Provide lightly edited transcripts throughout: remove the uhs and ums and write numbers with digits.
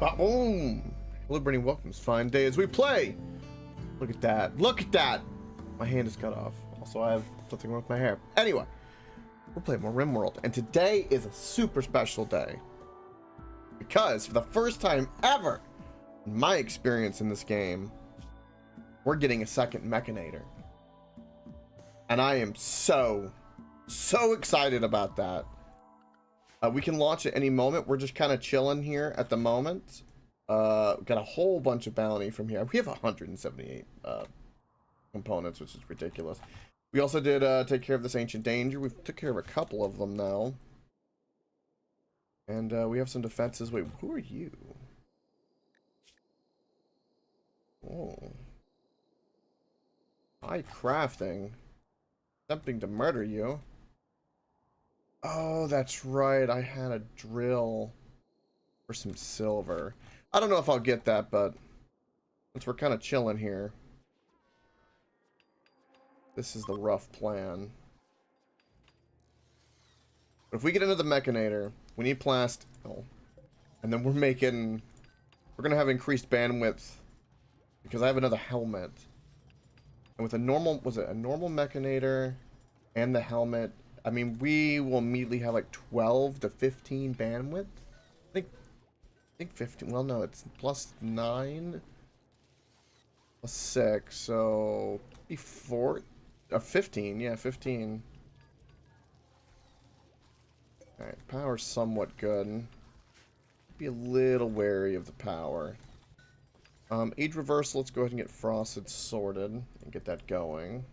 Boom! Hello, Bernie. Welcomes. Fine day as we play. Look at that. Look at that. My hand is cut off. Also, I have something wrong with my hair. Anyway, we're playing more RimWorld, and today is a super special day because for the first time ever in my experience in this game, we're getting a second Mechanator, and I am so excited about that. We can launch at any moment. We're just kind of chilling here at the moment. Got a whole bunch of bounty from here. We have 178 components, which is ridiculous. We also did take care of this ancient danger. We took care of a couple of them now. And we have some defenses. Wait, who are you? Oh. High crafting. Attempting to murder you. Oh, that's right. I had a drill for some silver. I don't know if I'll get that, but since we're kind of chilling here, this is the rough plan. But if we get into the Mechanator, we need plast. Oh, and then we're going to have increased bandwidth because I have another helmet. And with a normal, was it a normal Mechanator and the helmet? I mean, we will immediately have like 12 to 15 bandwidth. I think 15. Well, no, it's plus 9, plus 6, so be 15. Yeah, 15. All right, power's somewhat good. Be a little wary of the power. Age reversal. Let's go ahead and get frosted sorted and get that going.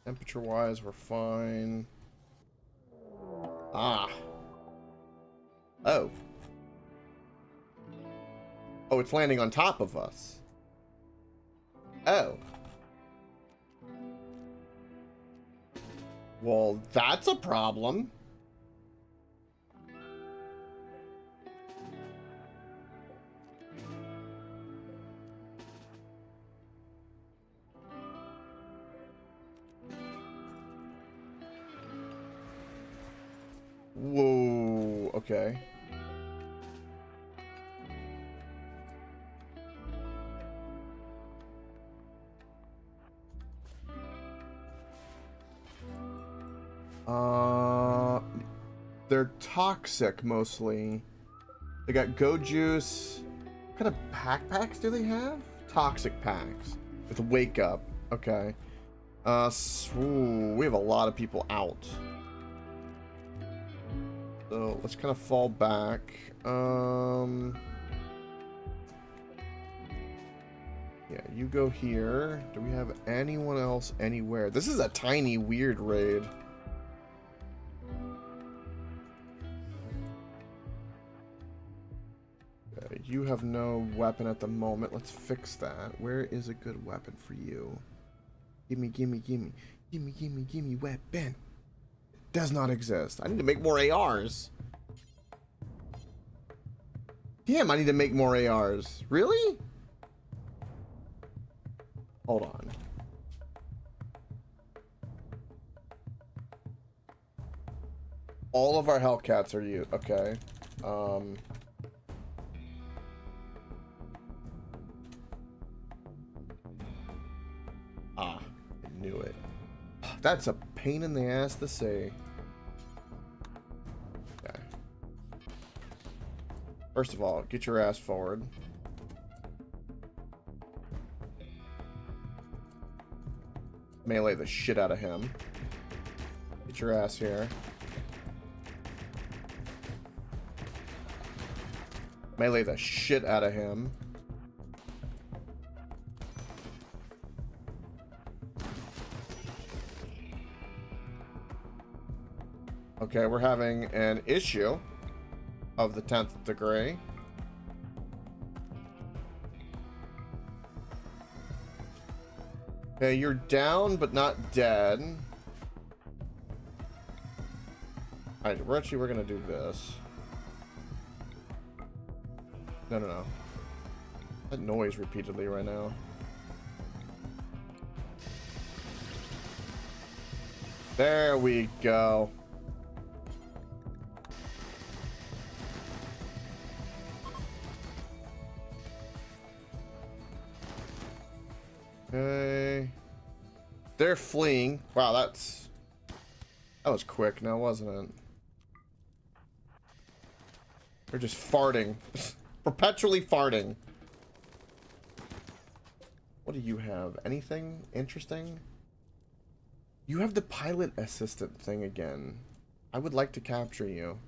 Temperature-wise, we're fine. Ah. Oh. Oh, it's landing on top of us. Oh. Well, that's a problem. Whoa, okay. They're toxic mostly. They got go juice. What kind of packs do they have? Toxic packs with wake up. Okay. Ooh, we have a lot of people out. So let's kind of fall back. Yeah, you go here. Do we have anyone else anywhere? This is a tiny, weird raid. Okay, you have no weapon at the moment. Let's fix that. Where is a good weapon for you? Gimme weapon. Does not exist. I need to make more ARs. Damn, I need to make more ARs. Really? Hold on. All of our Hellcats are you. Okay. I knew it. That's a pain in the ass to say. Okay. First of all, get your ass forward. Melee the shit out of him. Get your ass here. Melee the shit out of him. Okay, we're having an issue of the 10th degree. Okay, you're down but not dead. Alright, we're gonna do this. No. That noise repeatedly right now. There we go. Okay. They're fleeing. Wow, that was quick now, wasn't it? They're just farting. Perpetually farting. What do you have? Anything interesting? You have the pilot assistant thing again. I would like to capture you.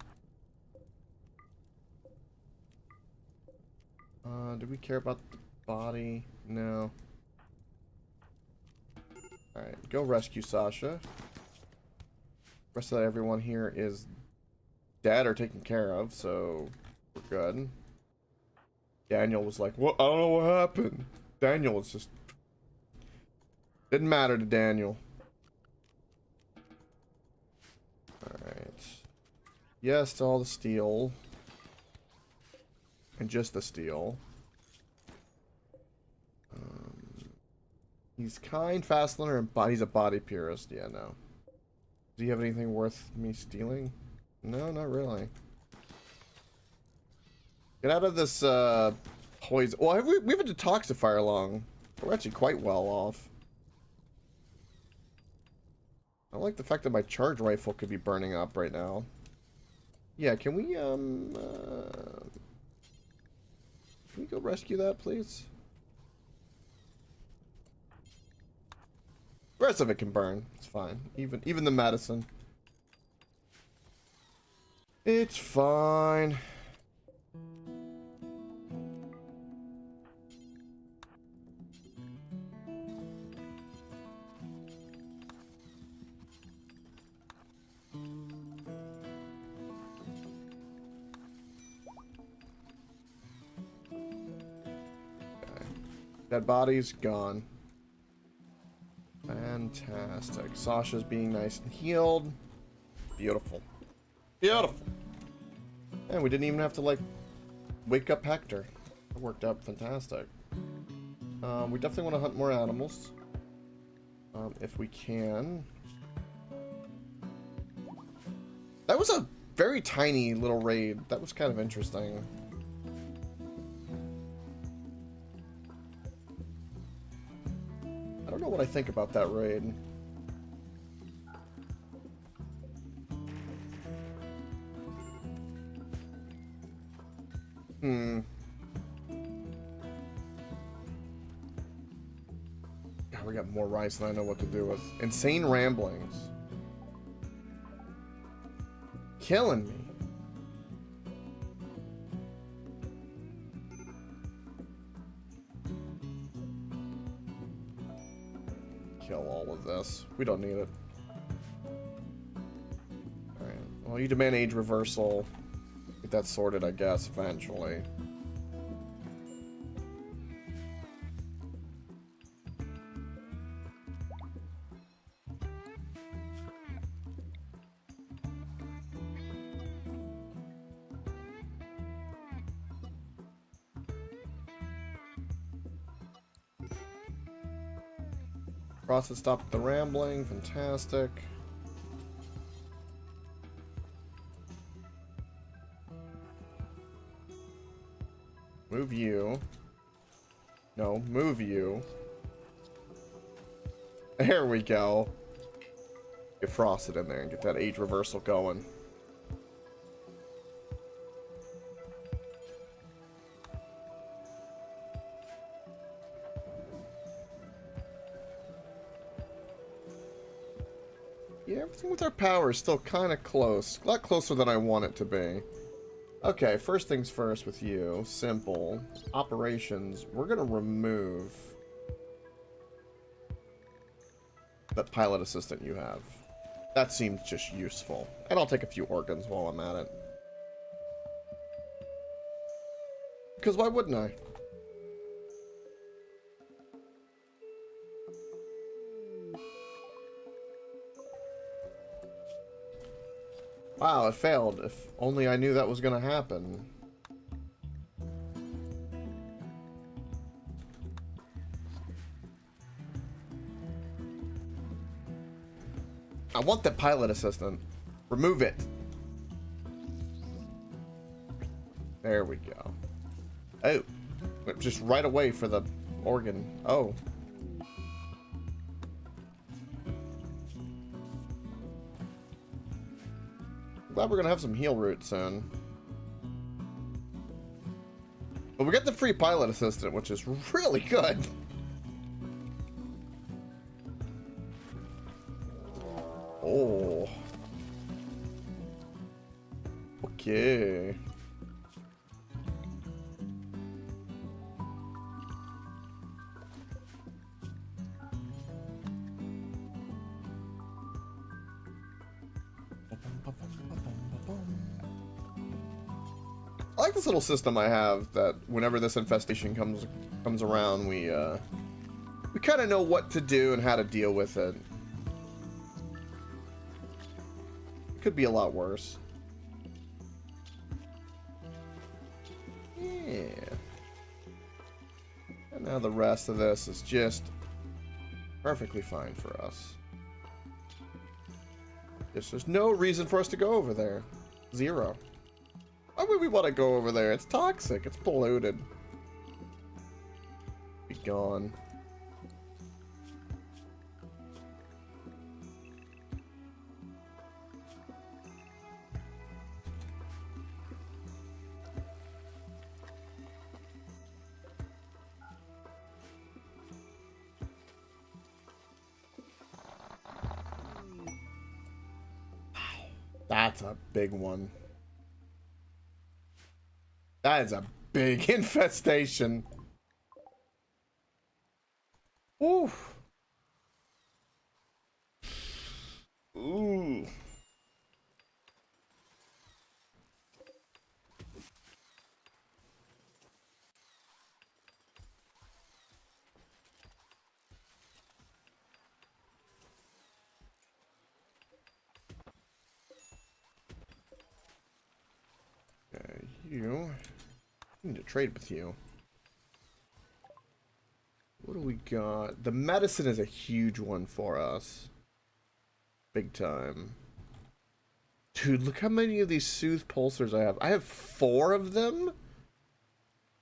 Do we care about the body? No. Alright, go rescue Sasha. Rest of everyone here is dead or taken care of, so we're good. Daniel was like, "What? I don't know what happened." Daniel was just... Didn't matter to Daniel. Alright. Yes to all the steel. And just the steel. He's kind, fast learner, and he's a body purist. Yeah, no. Do you have anything worth me stealing? No, not really. Get out of this poison. Well, we have a detoxifier along. We're actually quite well off. I like the fact that my charge rifle could be burning up right now. Yeah, can we go rescue that, please? The rest of it can burn. It's fine. Even the medicine. It's fine. Dead body's gone. Fantastic. Sasha's being nice and healed. Beautiful. Beautiful. And we didn't even have to, like, wake up Hector. It worked out fantastic. We definitely want to hunt more animals. If we can. That was a very tiny little raid. That was kind of interesting. I don't know what I think about that raid. God, we got more rice than I know what to do with. Insane ramblings. Killing me. Kill all of this. We don't need it. Alright. Well, you demand age reversal. Get that sorted, I guess, eventually. Process stopped the rambling. Fantastic. Move you. No, move you. There we go. Get Frosted in there and get that age reversal going. Yeah, everything with our power is still kind of close. A lot closer than I want it to be. Okay, first things first with you. Simple. Operations. We're going to remove that pilot assistant you have. That seems just useful. And I'll take a few organs while I'm at it. Because why wouldn't I? Wow, it failed. If only I knew that was going to happen. I want the pilot assistant. Remove it. There we go. Oh. Just right away for the organ. Oh. Glad we're gonna have some heal root soon. But we got the free pilot assistant, which is really good. Oh. Okay. I like this little system I have that whenever this infestation comes around, we kind of know what to do and how to deal with it. It could be a lot worse. Yeah. And now the rest of this is just perfectly fine for us. There's no reason for us to go over there. Zero. Why would we want to go over there? It's toxic. It's polluted. Be gone. That's a big one. That is a big infestation. Ooh. Ooh. Okay, you. I need to trade with you. What do we got? The medicine is a huge one for us. Big time. Dude, look how many of these soothe pulsars I have. I have 4 of them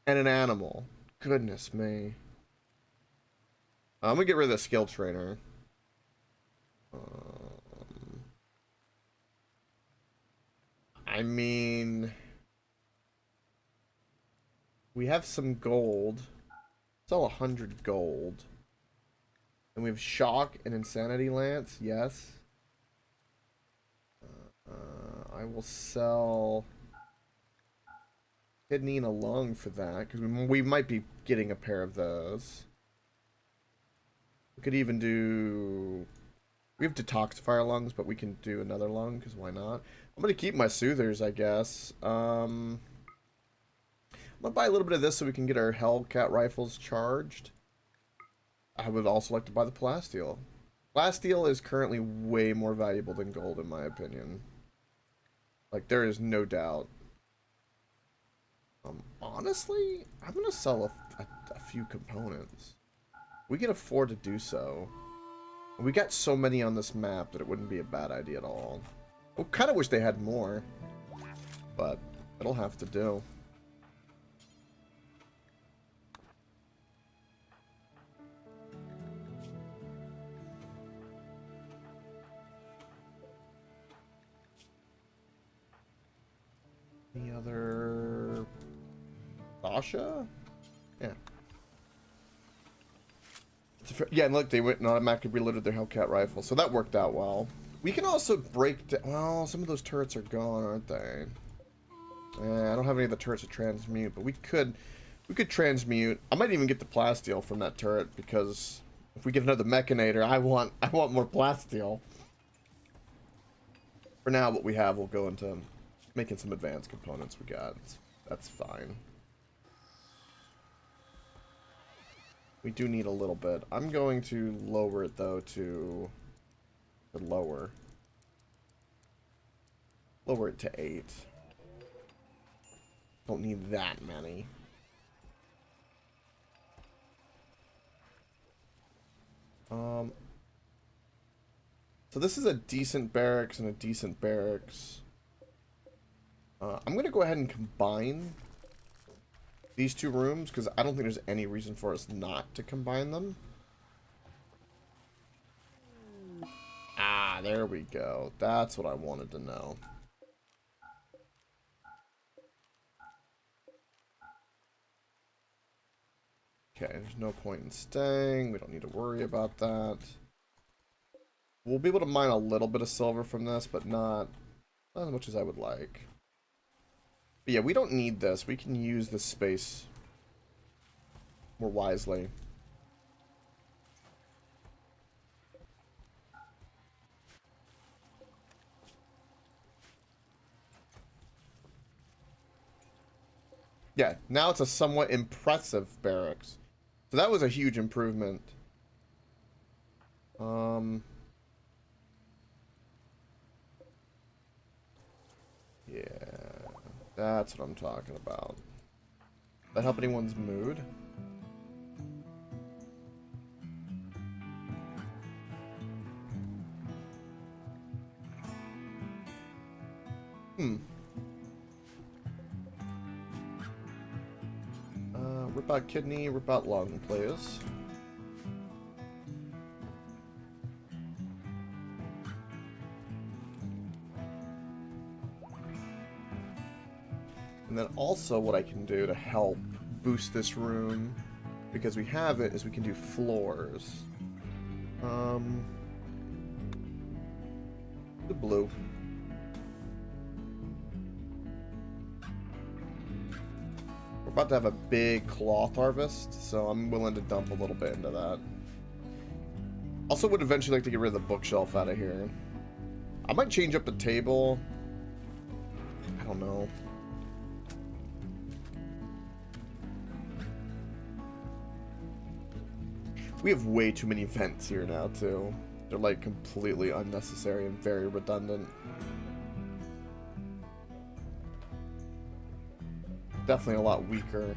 and an animal. Goodness me. I'm gonna get rid of the skill trainer. I mean, we have some gold. Sell 100 gold. And we have shock and insanity lance. Yes. I will sell kidney and a lung for that, because we might be getting a pair of those. We could even do... We have detoxifier lungs, but we can do another lung, because why not? I'm going to keep my soothers, I guess. I'm going to buy a little bit of this so we can get our Hellcat rifles charged. I would also like to buy the plasteel. Plasteel is currently way more valuable than gold, in my opinion. Like, there is no doubt. Honestly, I'm going to sell a few components. We can afford to do so. We got so many on this map that it wouldn't be a bad idea at all. I kind of wish they had more, but it'll have to do. Any other... Sasha? Yeah. Yeah, and look, they went and automatically reloaded their Hellcat rifle, so that worked out well. We can also break down... Well, some of those turrets are gone, aren't they? I don't have any of the turrets to transmute, but we could transmute. I might even get the plasteel from that turret, because if we get another Mechanator, I want more plasteel. For now, what we have will go into making some advanced components we got. That's fine. We do need a little bit. I'm going to lower it, though, to lower. Lower it to 8. Don't need that many. So this is a decent barracks and a decent barracks. I'm going to go ahead and combine these 2 rooms, because I don't think there's any reason for us not to combine them. Ah, there we go. That's what I wanted to know. Okay, there's no point in staying. We don't need to worry about that. We'll be able to mine a little bit of silver from this, but not as much as I would like. But yeah, we don't need this. We can use this space more wisely. Yeah, now it's a somewhat impressive barracks. So that was a huge improvement. Yeah, that's what I'm talking about. Does that help anyone's mood? Rip out kidney, rip out lung, please. And then also what I can do to help boost this room, because we have it, is we can do floors. The blue. We're about to have a big cloth harvest, so I'm willing to dump a little bit into that. Also would eventually like to get rid of the bookshelf out of here. I might change up the table. I don't know. We have way too many vents here now, too. They're, like, completely unnecessary and very redundant. Definitely a lot weaker.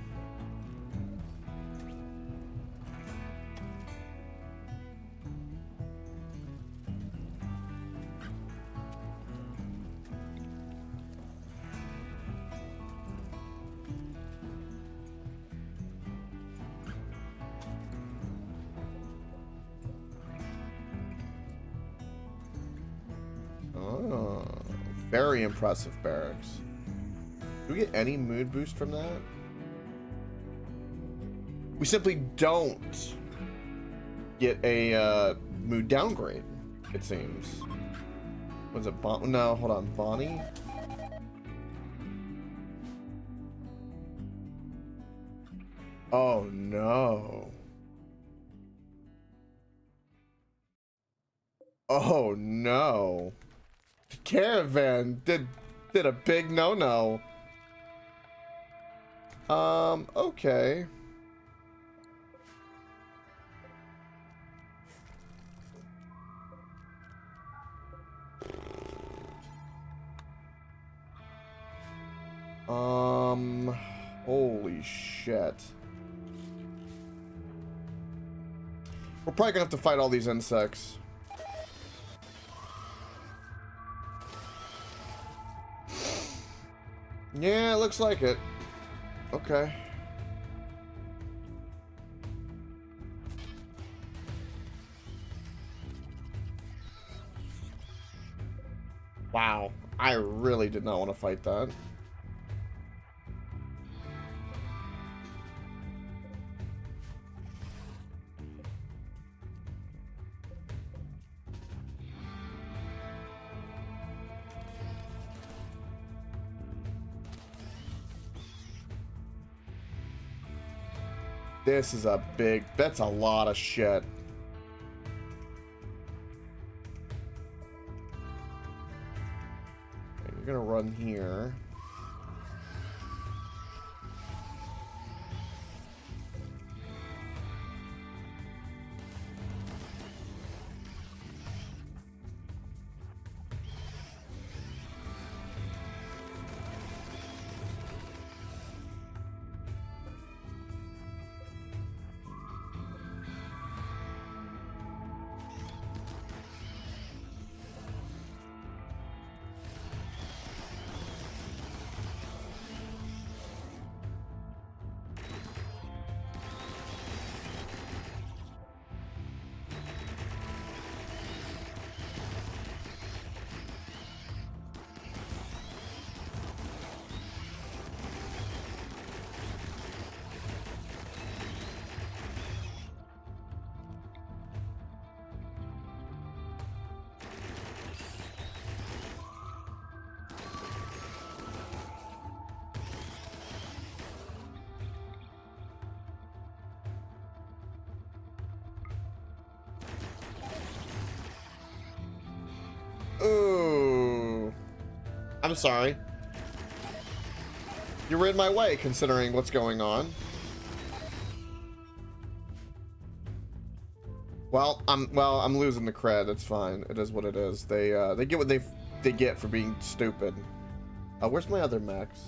Oh, very impressive barracks. Do we get any mood boost from that? We simply don't get a mood downgrade, it seems. Was it Bon? No, hold on. Bonnie? Oh, no. Oh, no. The caravan did a big no-no. Okay. Holy shit. We're probably gonna have to fight all these insects. Yeah, it looks like it. Okay. Wow. I really did not want to fight that. This is a big... That's a lot of shit. Okay, you're gonna run here. I'm sorry. You were in my way, considering what's going on. Well, I'm losing the cred. It's fine. It is what it is. They get what they get for being stupid. Where's my other mechs?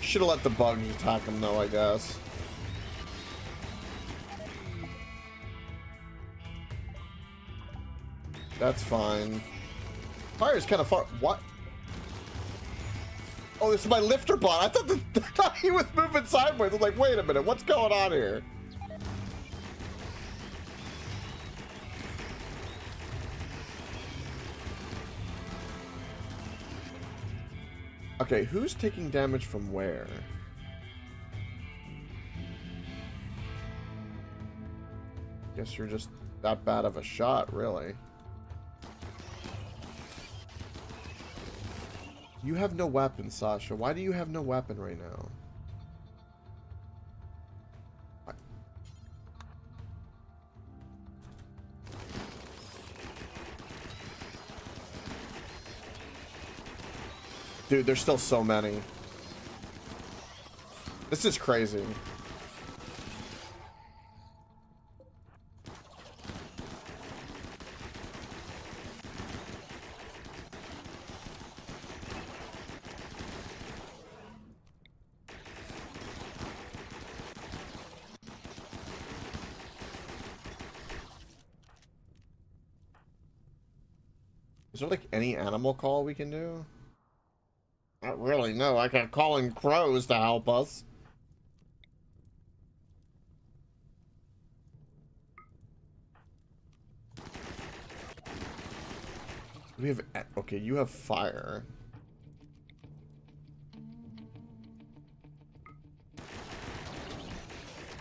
Should have let the bugs attack him though, I guess. That's fine. Fire's kind of far. What? Oh, this is my lifter bot. I thought he was moving sideways. I was like, wait a minute, what's going on here? Okay, who's taking damage from where? Guess you're just that bad of a shot, really. You have no weapon, Sasha. Why do you have no weapon right now? Dude, there's still so many. This is crazy. Is there like any animal call we can do? Not really, no. I can call in crows to help us. We have... Okay, you have fire.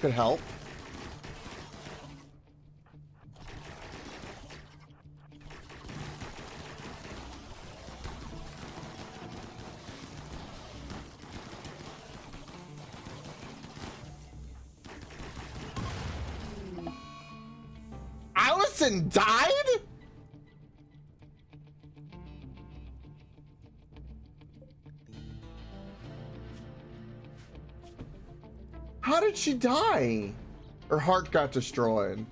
Could help. Allison died? How did she die? Her heart got destroyed.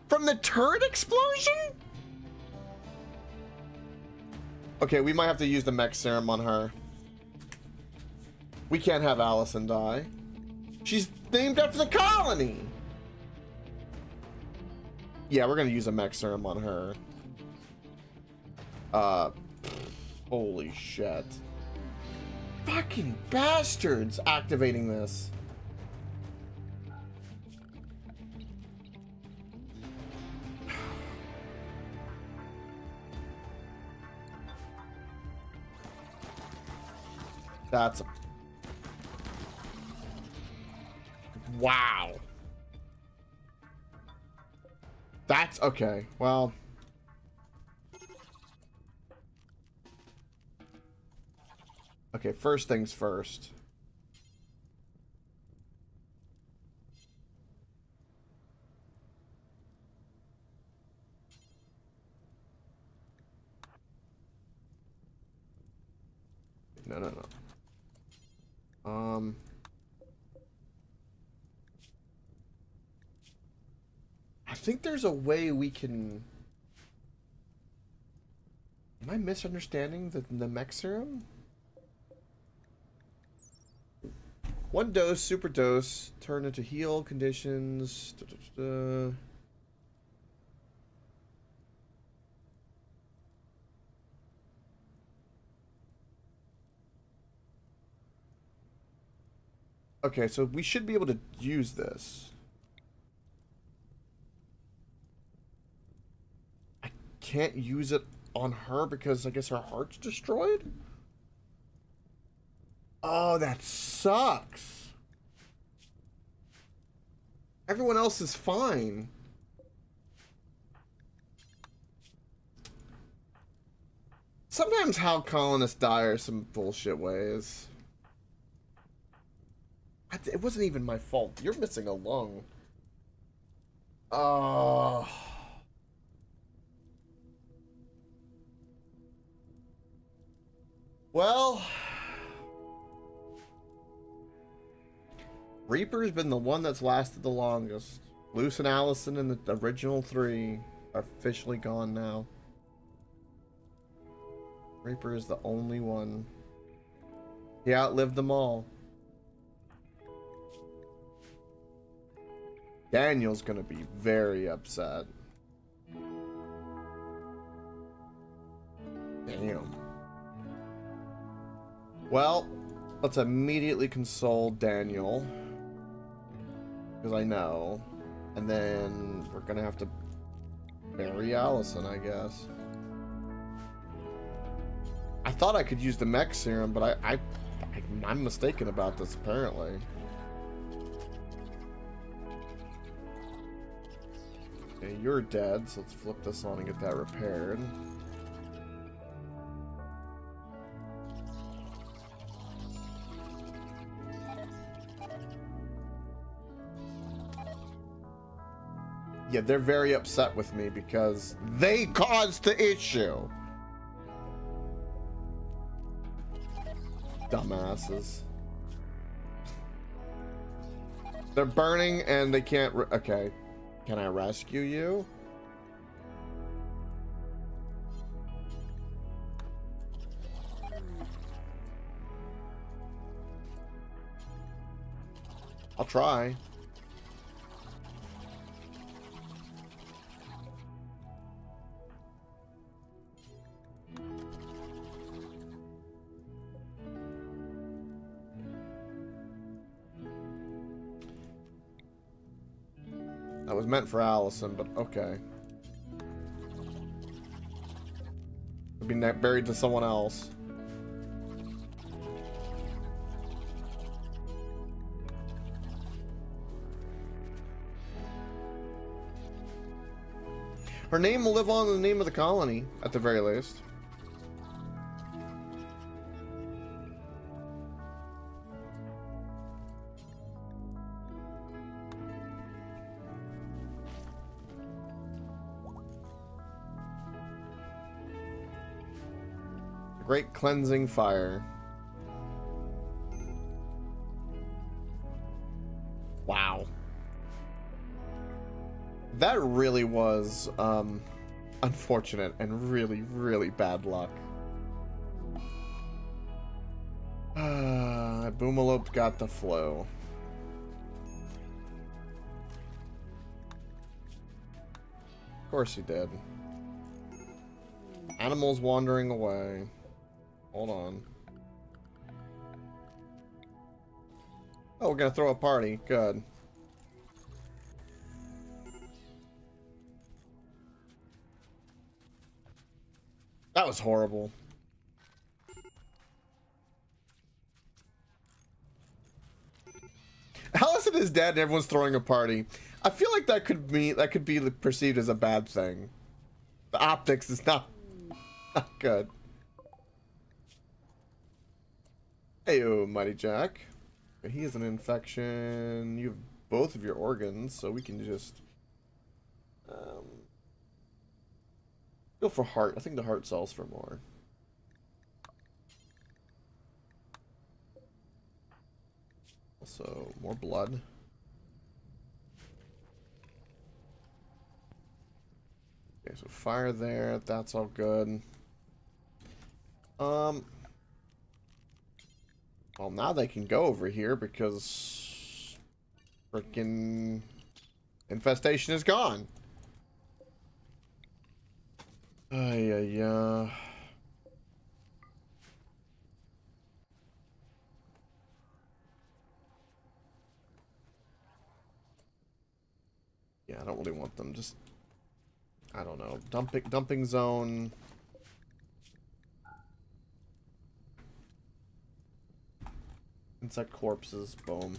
From the turret explosion? Okay, we might have to use the mech serum on her. We can't have Allison die. She's named after the colony. Yeah, we're gonna use a mech serum on her. Holy shit. Fucking bastards activating this. That's... Wow. That's okay. Well, okay, first things first. No. I think there's a way we can... Am I misunderstanding the mech serum? One dose, super dose, turn into heal conditions. Okay, so we should be able to use this. I can't use it on her because I guess her heart's destroyed? Oh, that sucks. Everyone else is fine. Sometimes how colonists die are some bullshit ways. It wasn't even my fault. You're missing a lung. Oh. Well, Reaper's been the one that's lasted the longest. Luce and Allison and the original 3 are officially gone now. Reaper is the only one. He outlived them all. Daniel's gonna be very upset. Damn. Well, let's immediately console Daniel. Because I know. And then we're gonna have to bury Allison, I guess. I thought I could use the mech serum, but I'm mistaken about this, apparently. Okay, you're dead, so let's flip this on and get that repaired. Yeah, they're very upset with me because they caused the issue. Dumbasses. They're burning and they can't. Okay. Can I rescue you? I'll try. That was meant for Allison, but okay. It'll be buried to someone else. Her name will live on in the name of the colony, at the very least. Great cleansing fire. Wow. That really was unfortunate and really, really bad luck. Boomalope got the flu. Of course he did. Animals wandering away. Hold on. Oh, we're gonna throw a party. Good. That was horrible. Allison is dead and everyone's throwing a party. I feel like that could be perceived as a bad thing. The optics is not good. Heyo, Mighty Jack. He has an infection. You have both of your organs, so we can just go for heart. I think the heart sells for more. Also, more blood. Okay, so fire there. That's all good. Well, now they can go over here because freaking infestation is gone. Yeah. Yeah, I don't really want them. Just, I don't know. Dumping zone. Insect corpses, boom.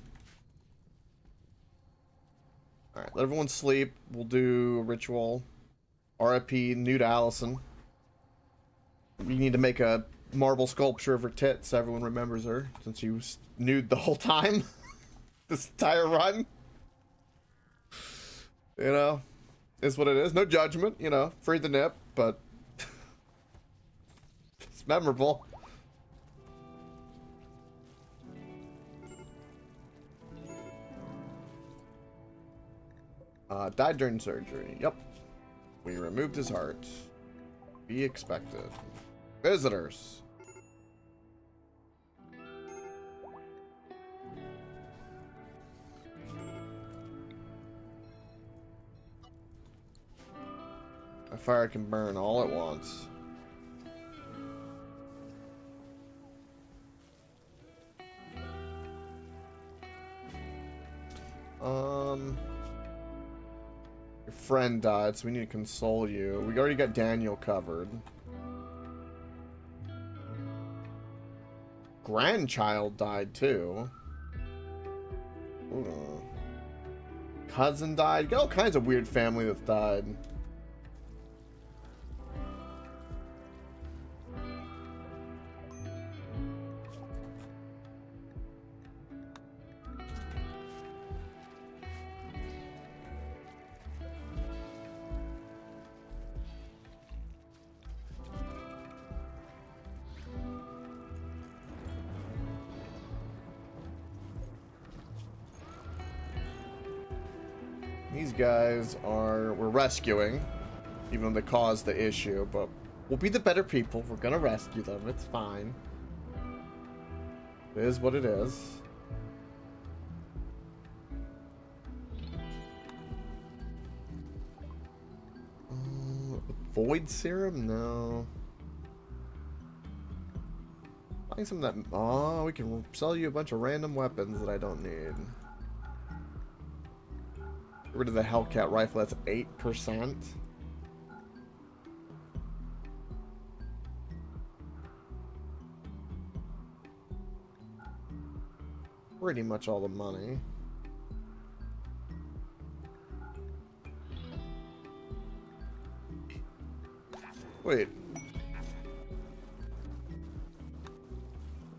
Alright, let everyone sleep. We'll do a ritual. RIP, nude Allison. We need to make a marble sculpture of her tits so everyone remembers her, since she was nude the whole time. This entire run. You know, is what it is. No judgment, you know, free the nip, but it's memorable. Died during surgery. Yep. We removed his heart. Be expected. Visitors. A fire can burn all at once. Your friend died, so we need to console you. We already got Daniel covered. Grandchild died too. Ooh. Cousin died. Got all kinds of weird family that's died. These guys we're rescuing, even though they caused the issue, but we'll be the better people. We're gonna rescue them. It's fine. It is what it is. Void serum? No. Find some of that. Oh, we can sell you a bunch of random weapons that I don't need. Get rid of the Hellcat rifle. That's 8%. Pretty much all the money. Wait.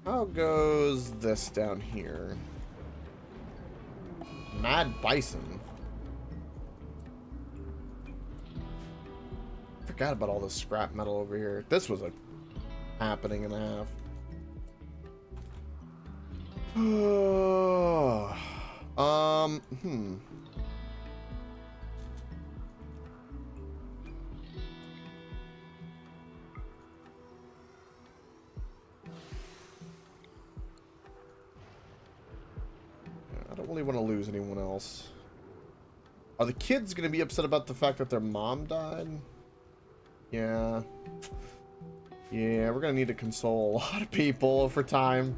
How goes this down here? Mad Bison. Forgot about all this scrap metal over here. This was a happening and a half. I don't really want to lose anyone else. Are the kids going to be upset about the fact that their mom died? Yeah. Yeah, we're going to need to console a lot of people over time.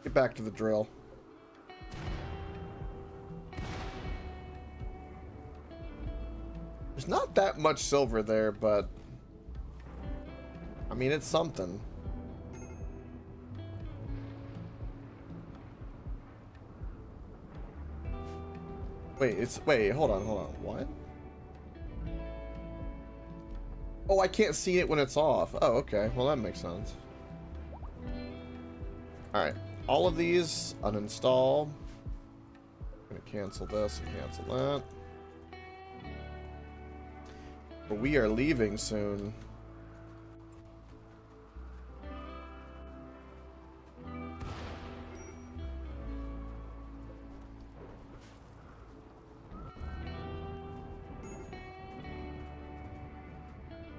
Get back to the drill. There's not that much silver there, but I mean, it's something. Wait, hold on. What? Oh, I can't see it when it's off. Oh, okay. Well, that makes sense. Alright. All of these uninstall. I'm gonna cancel this and cancel that. But we are leaving soon.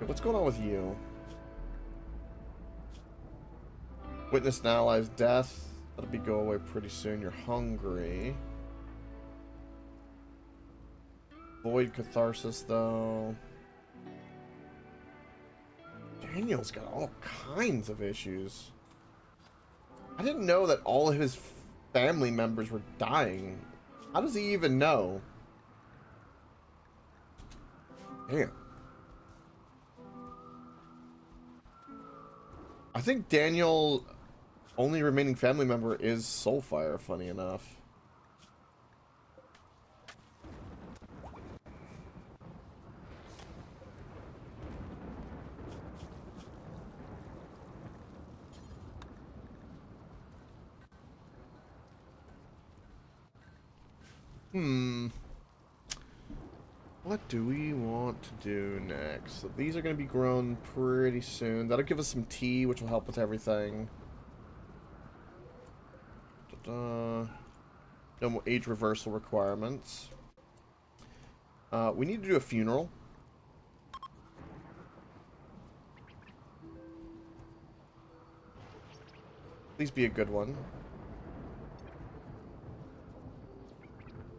What's going on with you? Witness an ally's death. That'll go away pretty soon. You're hungry. Void catharsis, though. Daniel's got all kinds of issues. I didn't know that all of his family members were dying. How does he even know? Damn. I think Daniel, only remaining family member is Soulfire, funny enough. Hmm. What do we want to do next? So these are going to be grown pretty soon. That'll give us some tea, which will help with everything. No more age reversal requirements. We need to do a funeral. Please be a good one.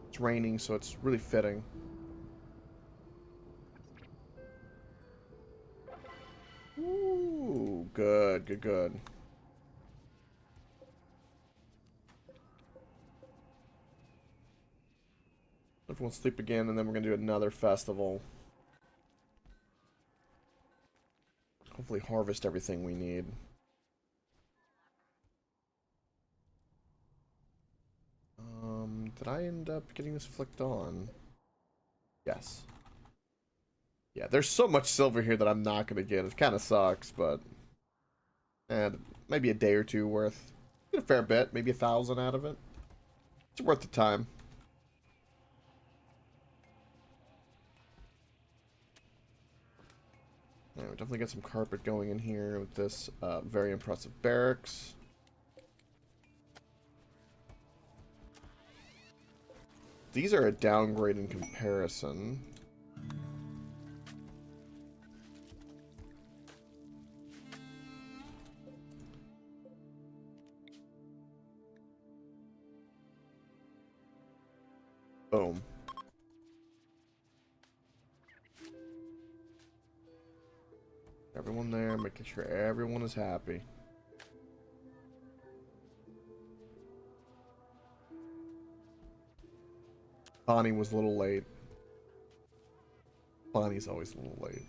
It's raining, so it's really fitting. Ooh, good, good, good. Everyone sleep again, and then we're going to do another festival. Hopefully harvest everything we need. Did I end up getting this flicked on? Yes. Yeah, there's so much silver here that I'm not going to get. It kind of sucks, but... And maybe a day or two worth. Get a fair bit, maybe 1,000 out of it. It's worth the time. Yeah, we definitely got some carpet going in here with this very impressive barracks. These are a downgrade in comparison. Boom. Everyone there, making sure everyone is happy. Bonnie was a little late. Bonnie's always a little late.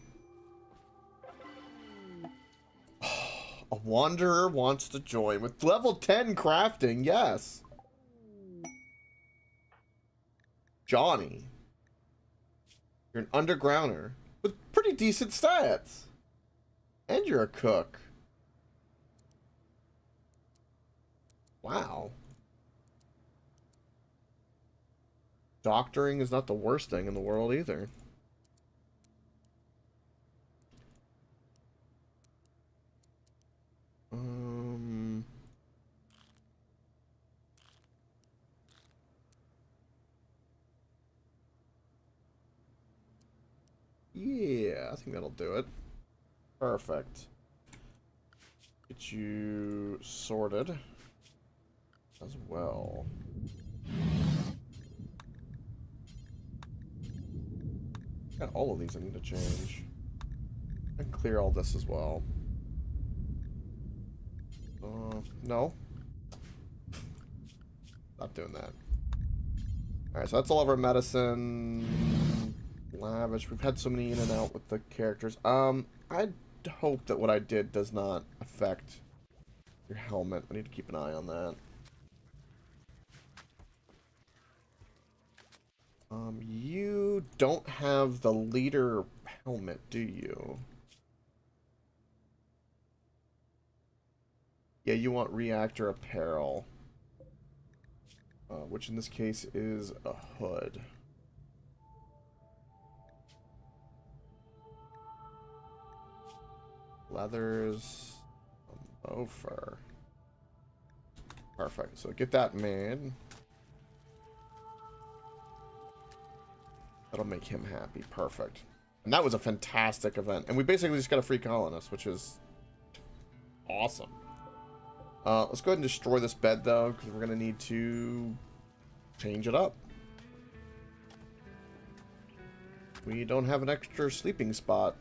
A wanderer wants to join with level 10 crafting, yes. Johnny. You're an undergrounder with pretty decent stats. And you're a cook. Wow. Doctoring is not the worst thing in the world either. Yeah, I think that'll do it. Perfect. Get you sorted as well. Got all of these I need to change. I can clear all this as well. No. Not doing that. Alright, so that's all of our medicine. Lavish. We've had so many in and out with the characters. I hope that what I did does not affect your helmet. I need to keep an eye on that. You don't have the leader helmet, do you? Yeah, you want reactor apparel. Which in this case is a hood. Leathers, bow fur. Perfect. So get that made. That'll make him happy. Perfect. And that was a fantastic event. And we basically just got a free colonist, which is awesome. Let's go ahead and destroy this bed, though, because we're going to need to change it up. We don't have an extra sleeping spot.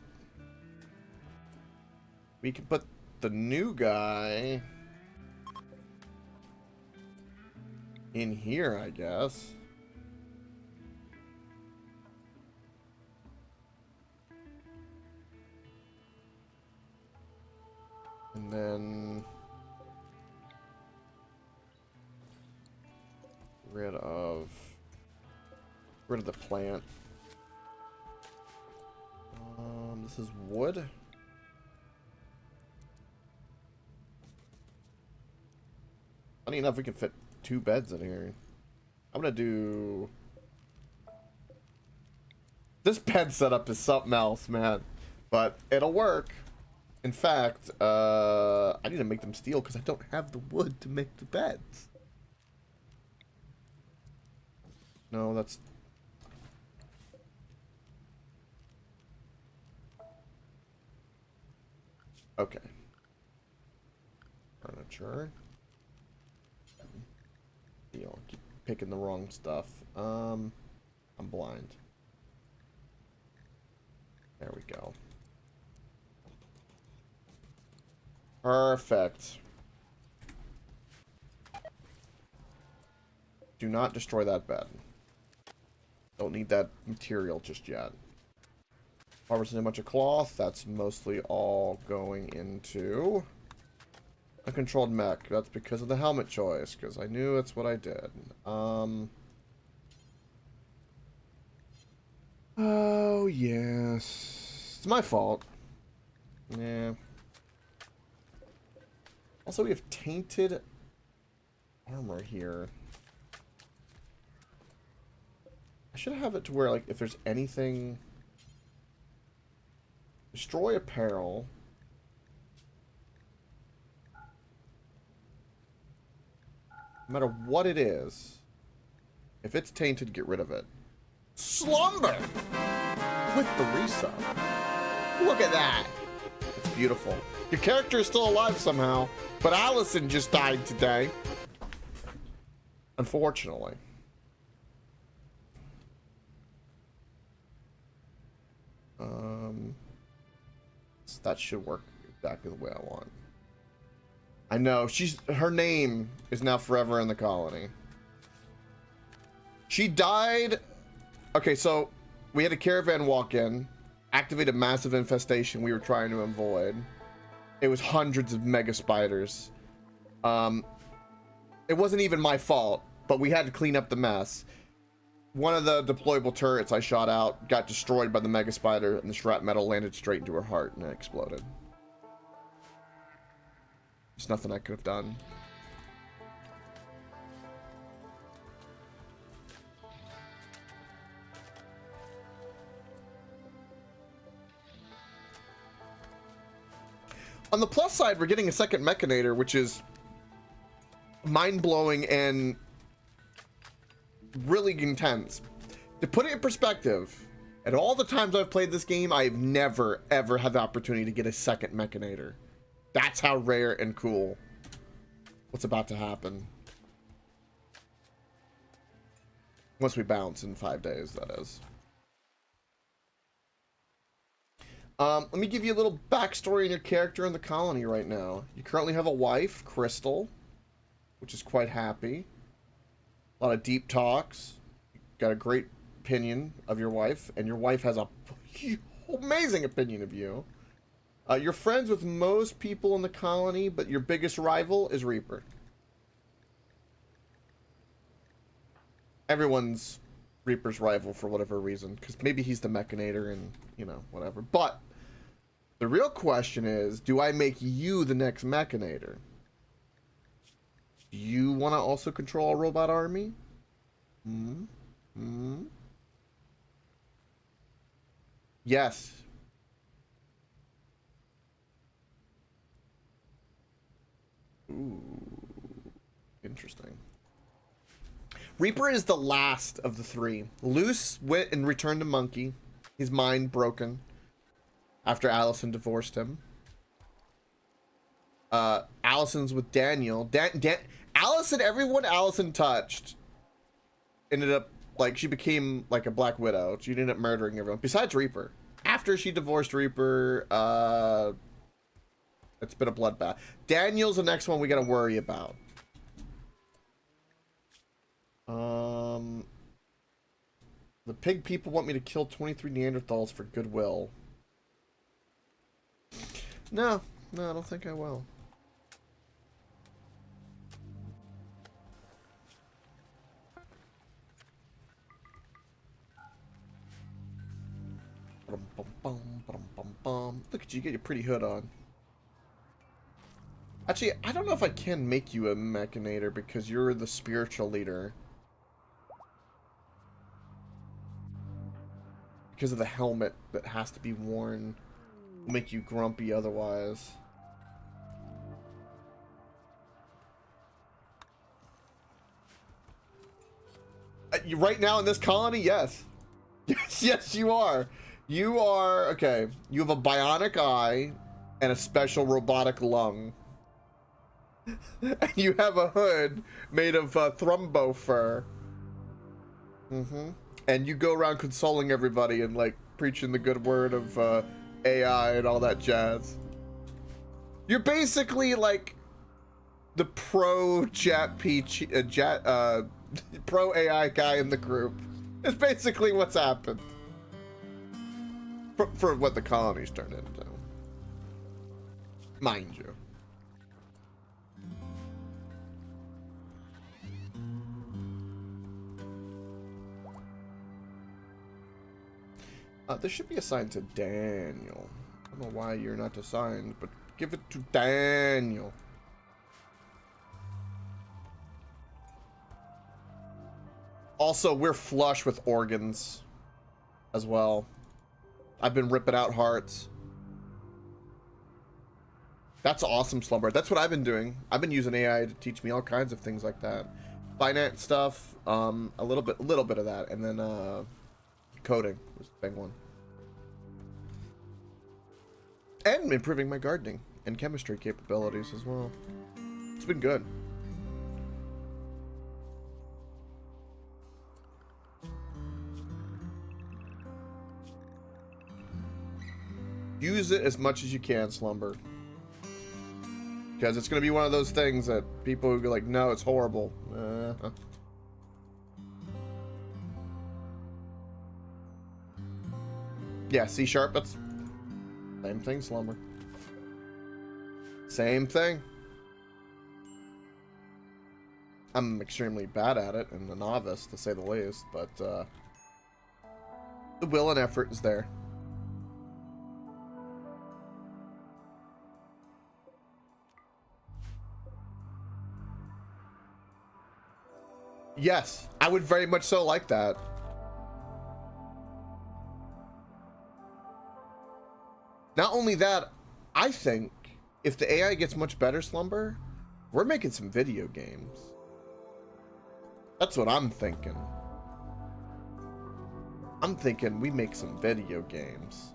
We can put the new guy in here, I guess. And then rid of the plant. This is wood. Funny enough, we can fit 2 beds in here. I'm gonna do This bed setup is something else, man. But it'll work. In fact, I need to make them steel because I don't have the wood to make the beds. No, that's... Okay. Furniture. You know, keep picking the wrong stuff. I'm blind. There we go. Perfect. Do not destroy that bed. Don't need that material just yet. Harvesting a bunch of cloth. That's mostly all going into uncontrolled mech. That's because of the helmet choice, because I knew that's what I did. Oh, yes. It's my fault. Yeah. Also, we have tainted armor here. I should have it to where, like, if there's anything... Destroy apparel. No matter what it is, if it's tainted, get rid of it. Slumber! With the resub. Look at that! It's beautiful. Your character is still alive somehow, but Allison just died today. Unfortunately. So that should work exactly the way I want. I know, her name is now forever in the colony. She died. Okay, so we had a caravan walk in, activate a massive infestation we were trying to avoid. It was hundreds of mega spiders. It wasn't even my fault, but we had to clean up the mess. One of the deployable turrets I shot out got destroyed by the mega spider, and the shrap metal landed straight into her heart and it exploded. There's nothing I could have done. On the plus side, we're getting a second Mechanator, which is mind-blowing and really intense. To put it in perspective, at all the times I've played this game, I've never, ever had the opportunity to get a second Mechanator. That's how rare and cool what's about to happen. Once we bounce in 5 days, that is. Let me give you a little backstory on your character in the colony right now. You currently have a wife, Crystal, which is quite happy. A lot of deep talks. Got a great opinion of your wife, and your wife has a amazing opinion of you. You're friends with most people in the colony, but your biggest rival is Reaper. Everyone's Reaper's rival for whatever reason, because maybe he's the Mechanator and, you know, whatever. But the real question is, do I make you the next Mechanator? Do you want to also control a robot army? Yes. Ooh. Interesting. Reaper is the last of the three. Luce went and returned to Monkey. His mind broken after Allison divorced him. Allison's with Daniel. Allison, everyone Allison touched ended up, like, she became like a Black Widow. She ended up murdering everyone besides Reaper. After she divorced Reaper, it's been a bloodbath. Daniel's the next one we gotta worry about. The pig people want me to kill 23 Neanderthals for goodwill. No, I don't think I will. Look at you, get your pretty hood on. Actually, I don't know if I can make you a Mechanator because you're the spiritual leader. because of the helmet that has to be worn. Will make you grumpy otherwise. Right now in this colony, yes. Yes, you are. You are, okay. You have a bionic eye and a special robotic lung. And you have a hood made of thrumbo fur. And you go around consoling everybody and like preaching the good word of AI and all that jazz. You're basically like the pro pro AI guy in the group. It's basically what's happened. For what the colony's turned into. Mind you. This should be assigned to Daniel. I don't know why you're not assigned, but give it to Daniel. Also, we're flush with organs as well. I've been ripping out hearts. That's awesome, Slumber. That's what I've been doing. I've been using AI to teach me all kinds of things like that. Finance stuff, a little bit of that, and then coding was the big one. And improving my gardening and chemistry capabilities as well. It's been good. Use it as much as you can, Slumber. Because it's going to be one of those things that people who go like, no, it's horrible. Yeah, C#, that's same thing, Slumber. Same thing. I'm extremely bad at it and a novice, to say the least, but the will and effort is there. Yes, I would very much so like that. Not only that, I think if the AI gets much better, Slumber, we're making some video games. That's what I'm thinking. I'm thinking we make some video games.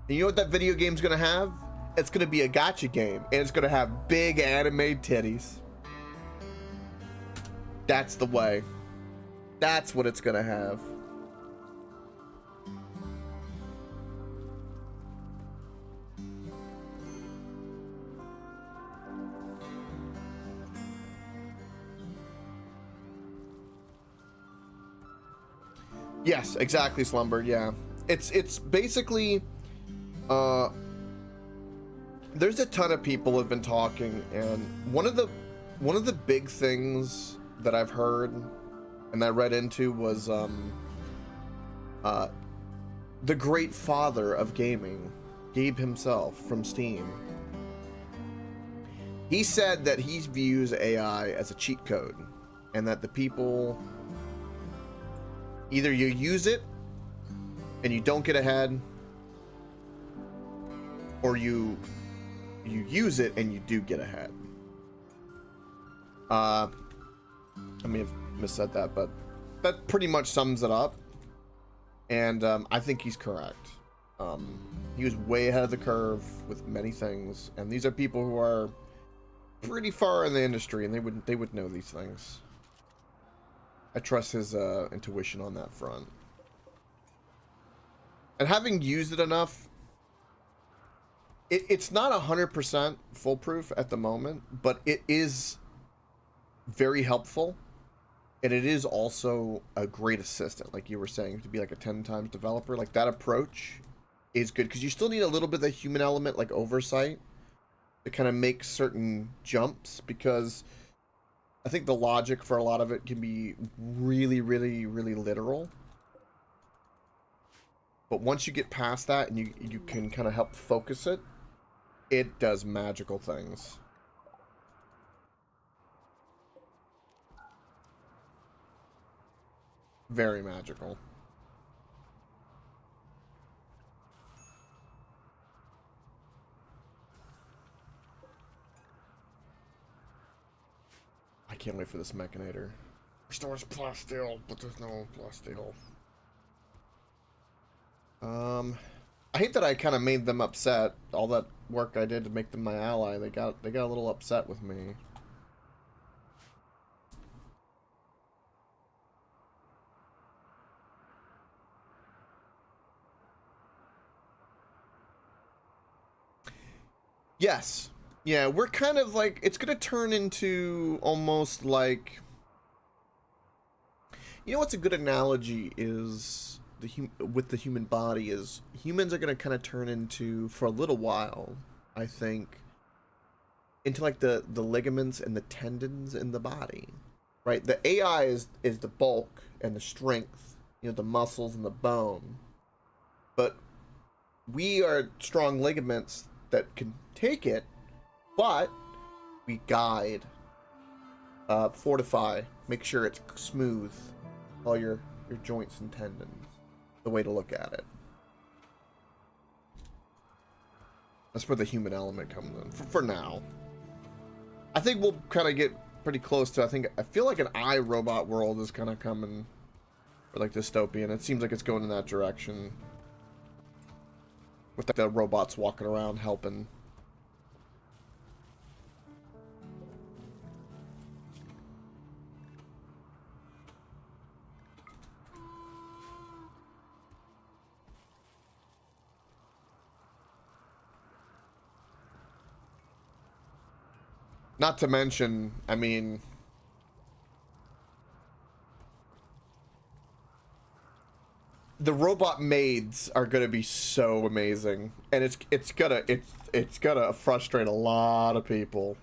And you know what that video game's gonna have? It's gonna be a gacha game, and it's gonna have big anime titties. That's the way. That's what it's gonna have. Yes, exactly, Slumber. Yeah, it's basically. There's a ton of people have been talking, and one of the big things that I've heard and I read into was the great father of gaming, Gabe himself from Steam. He said that he views AI as a cheat code, and that the people either you use it and you don't get ahead, or you use it and you do get ahead. I may have missaid that, but that pretty much sums it up. And I think he's correct. He was way ahead of the curve with many things, and these are people who are pretty far in the industry, and they would know these things. I trust his intuition on that front. And having used it enough, it's not 100% foolproof at the moment, but it is very helpful, and it is also a great assistant, like you were saying, to be like a 10 times developer. Like, that approach is good, because you still need a little bit of the human element, like oversight, to kind of make certain jumps, because I think the logic for a lot of it can be really, really, really literal. But once you get past that and you can kind of help focus it, it does magical things. Very magical. I can't wait for this Mechanator. Restores plasteel, but there's no plasteel. I hate that I kind of made them upset. All that work I did to make them my ally, they got a little upset with me. Yes. Yeah, we're kind of like, it's gonna turn into almost like, you know what's a good analogy is with the human body is humans are gonna kind of turn into, for a little while, I think, into like the ligaments and the tendons in the body, right? The AI is the bulk and the strength, you know, the muscles and the bone, but we are strong ligaments that can take it, but we guide, fortify, make sure it's smooth, all your joints and tendons. The way to look at it. That's where the human element comes in for now. I think we'll kind of get pretty close to. I feel like an iRobot world is kind of coming, or like dystopian. It seems like it's going in that direction, with the robots walking around helping. Not to mention, I mean, the robot maids are gonna be so amazing, and it's gonna frustrate a lot of people.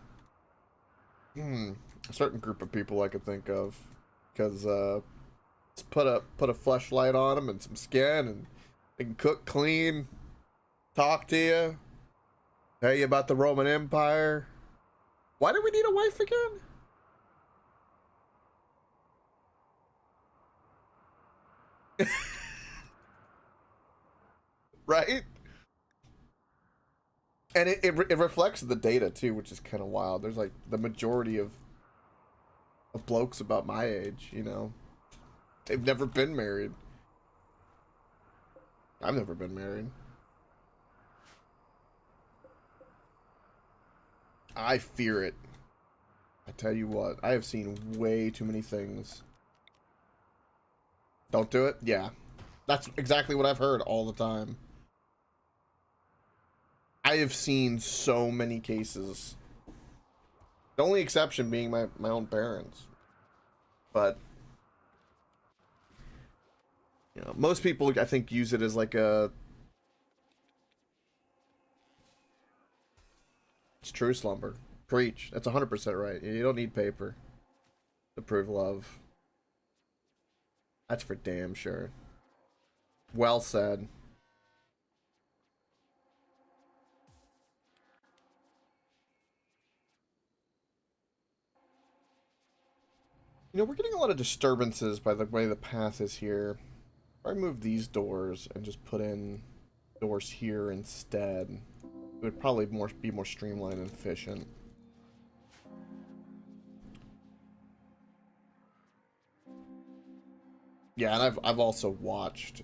A certain group of people I could think of, because just put a fleshlight on them and some skin, and they can cook, clean, talk to you, tell you about the Roman Empire. Why do we need a wife again? Right? And it reflects the data too, which is kind of wild. There's like the majority of blokes about my age, you know, they've never been married. I've never been married. I fear it. I tell you what, I have seen way too many things. Don't do it? Yeah. That's exactly what I've heard all the time. I have seen so many cases. The only exception being my own parents. But, you know, most people, I think, use it as like a... It's true, Slumber. Preach. That's 100% right. You don't need paper to prove love. That's for damn sure. Well said. You know, we're getting a lot of disturbances by the way the path is here. If I move these doors and just put in doors here instead, it would probably be more streamlined and efficient. Yeah, and I've also watched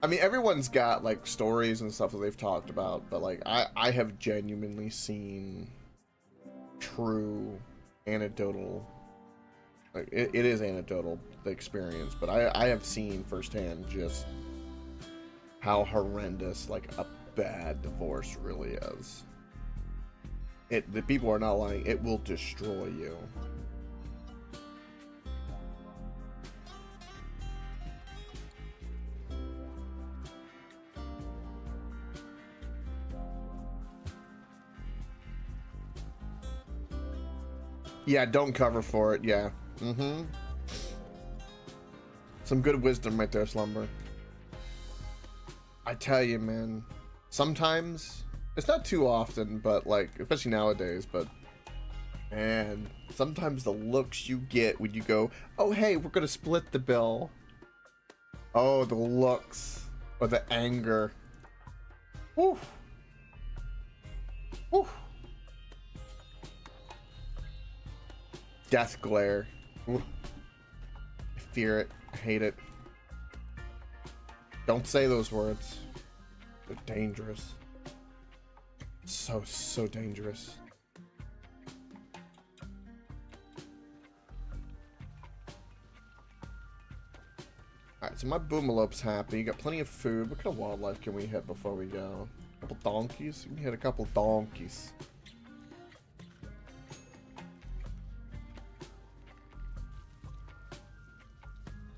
I mean, everyone's got like stories and stuff that they've talked about, but like I have genuinely seen true anecdotal, like it is anecdotal, the experience, but I have seen firsthand just how horrendous like a bad divorce really is. The people are not lying. It will destroy you. Yeah, don't cover for it. Yeah. Mm-hmm. Some good wisdom right there, Slumber. I tell you, man, sometimes, it's not too often, but like, especially nowadays, but man, sometimes the looks you get when you go, oh, hey, we're gonna split the bill. Oh, the looks or the anger. Woo. Woo. Death glare. Ooh. I fear it. I hate it. Don't say those words. They're dangerous. So dangerous. Alright, so my boomalope's happy. You got plenty of food. What kind of wildlife can we hit before we go? A couple donkeys? We can hit a couple donkeys.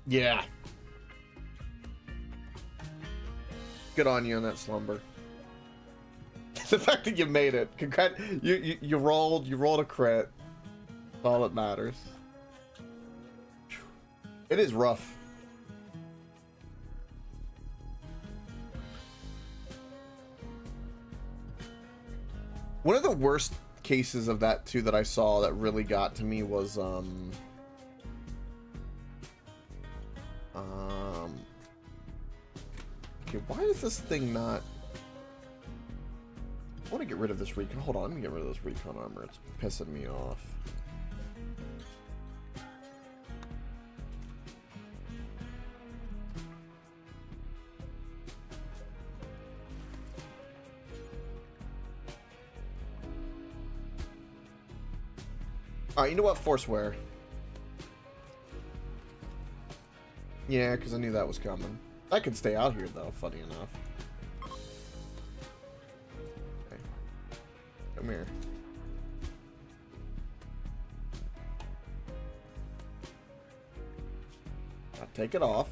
Yeah. Good on you on that, Slumber. The fact that you made it. You rolled a crit. That's all that matters. It is rough. One of the worst cases of that too that I saw that really got to me was okay, why is this thing not... I want to get rid of this recon. Hold on, let me get rid of this recon armor. It's pissing me off. Alright, you know what? Forcewear. Yeah, because I knew that was coming. I could stay out here, though, funny enough. Okay. Come here. Now take it off.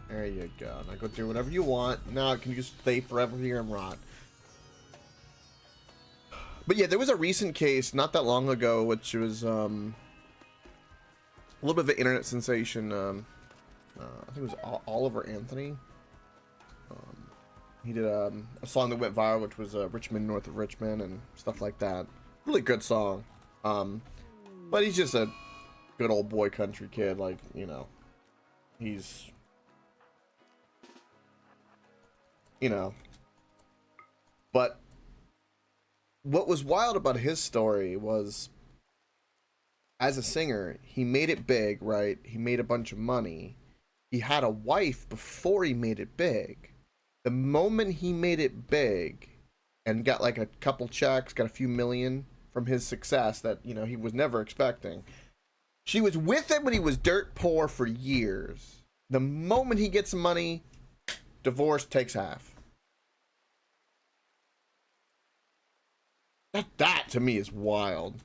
There you go. Now go do whatever you want. Now can you just stay forever here and rot? But yeah, there was a recent case not that long ago, which was a little bit of an internet sensation. I think it was Oliver Anthony. He did a song that went viral, which was Richmond, North of Richmond, and stuff like that. Really good song. But he's just a good old boy country kid, like, you know. He's, you know. But what was wild about his story was, as a singer, he made it big, right? He made a bunch of money. He had a wife before he made it big. The moment he made it big and got like a couple checks, got a few million from his success that, you know, he was never expecting. She was with him when he was dirt poor for years. The moment he gets some money, divorce takes half. That to me is wild.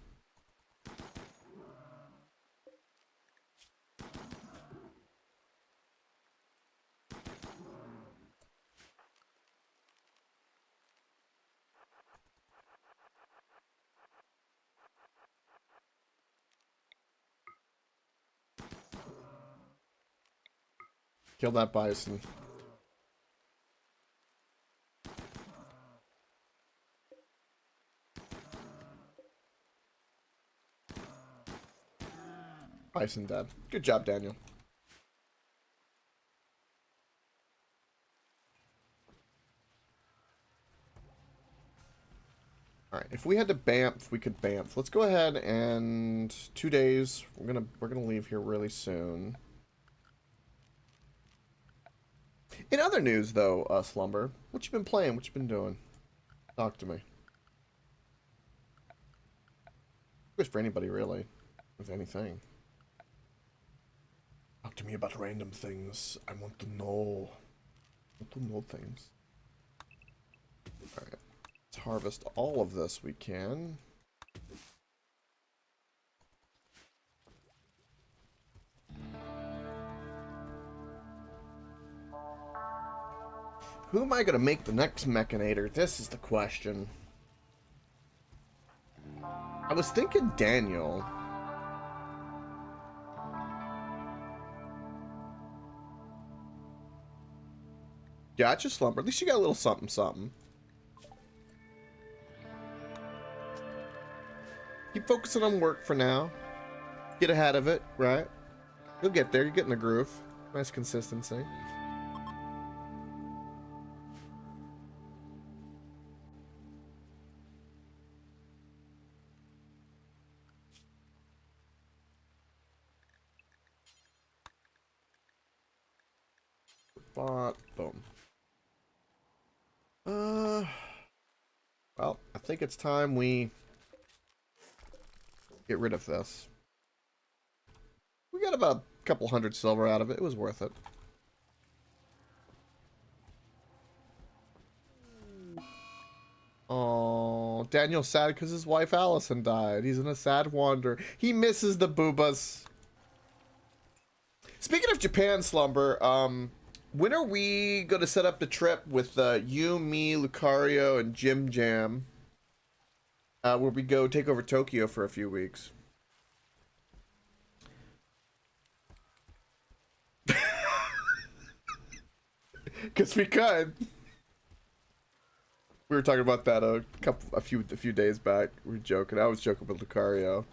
Kill that bison. Bison dead. Good job, Daniel. Alright, if we had to bamf, we could bamf. Let's go ahead and 2 days. We're gonna leave here really soon. In other news, though, Slumber, what you been playing? What you been doing? Talk to me. Wish for anybody, really, with anything. Talk to me about random things. I want to know. I want to know things. Alright. Let's harvest all of this we can. Who am I going to make the next Mechanator? This is the question. I was thinking Daniel. Gotcha, Slumber. At least you got a little something, something. Keep focusing on work for now. Get ahead of it, right? You'll get there. You're getting the groove. Nice consistency. Boom. Well, I think it's time we get rid of this. We got about a couple hundred silver out of it. It was worth it. Oh, Daniel's sad because his wife Allison died. He's in a sad wander. He misses the boobas. Speaking of Japan, Slumber, when are we going to set up the trip with you, me, Lucario, and Jim Jam? Where we go take over Tokyo for a few weeks. Because we could. We were talking about that a few days back. We were joking. I was joking with Lucario.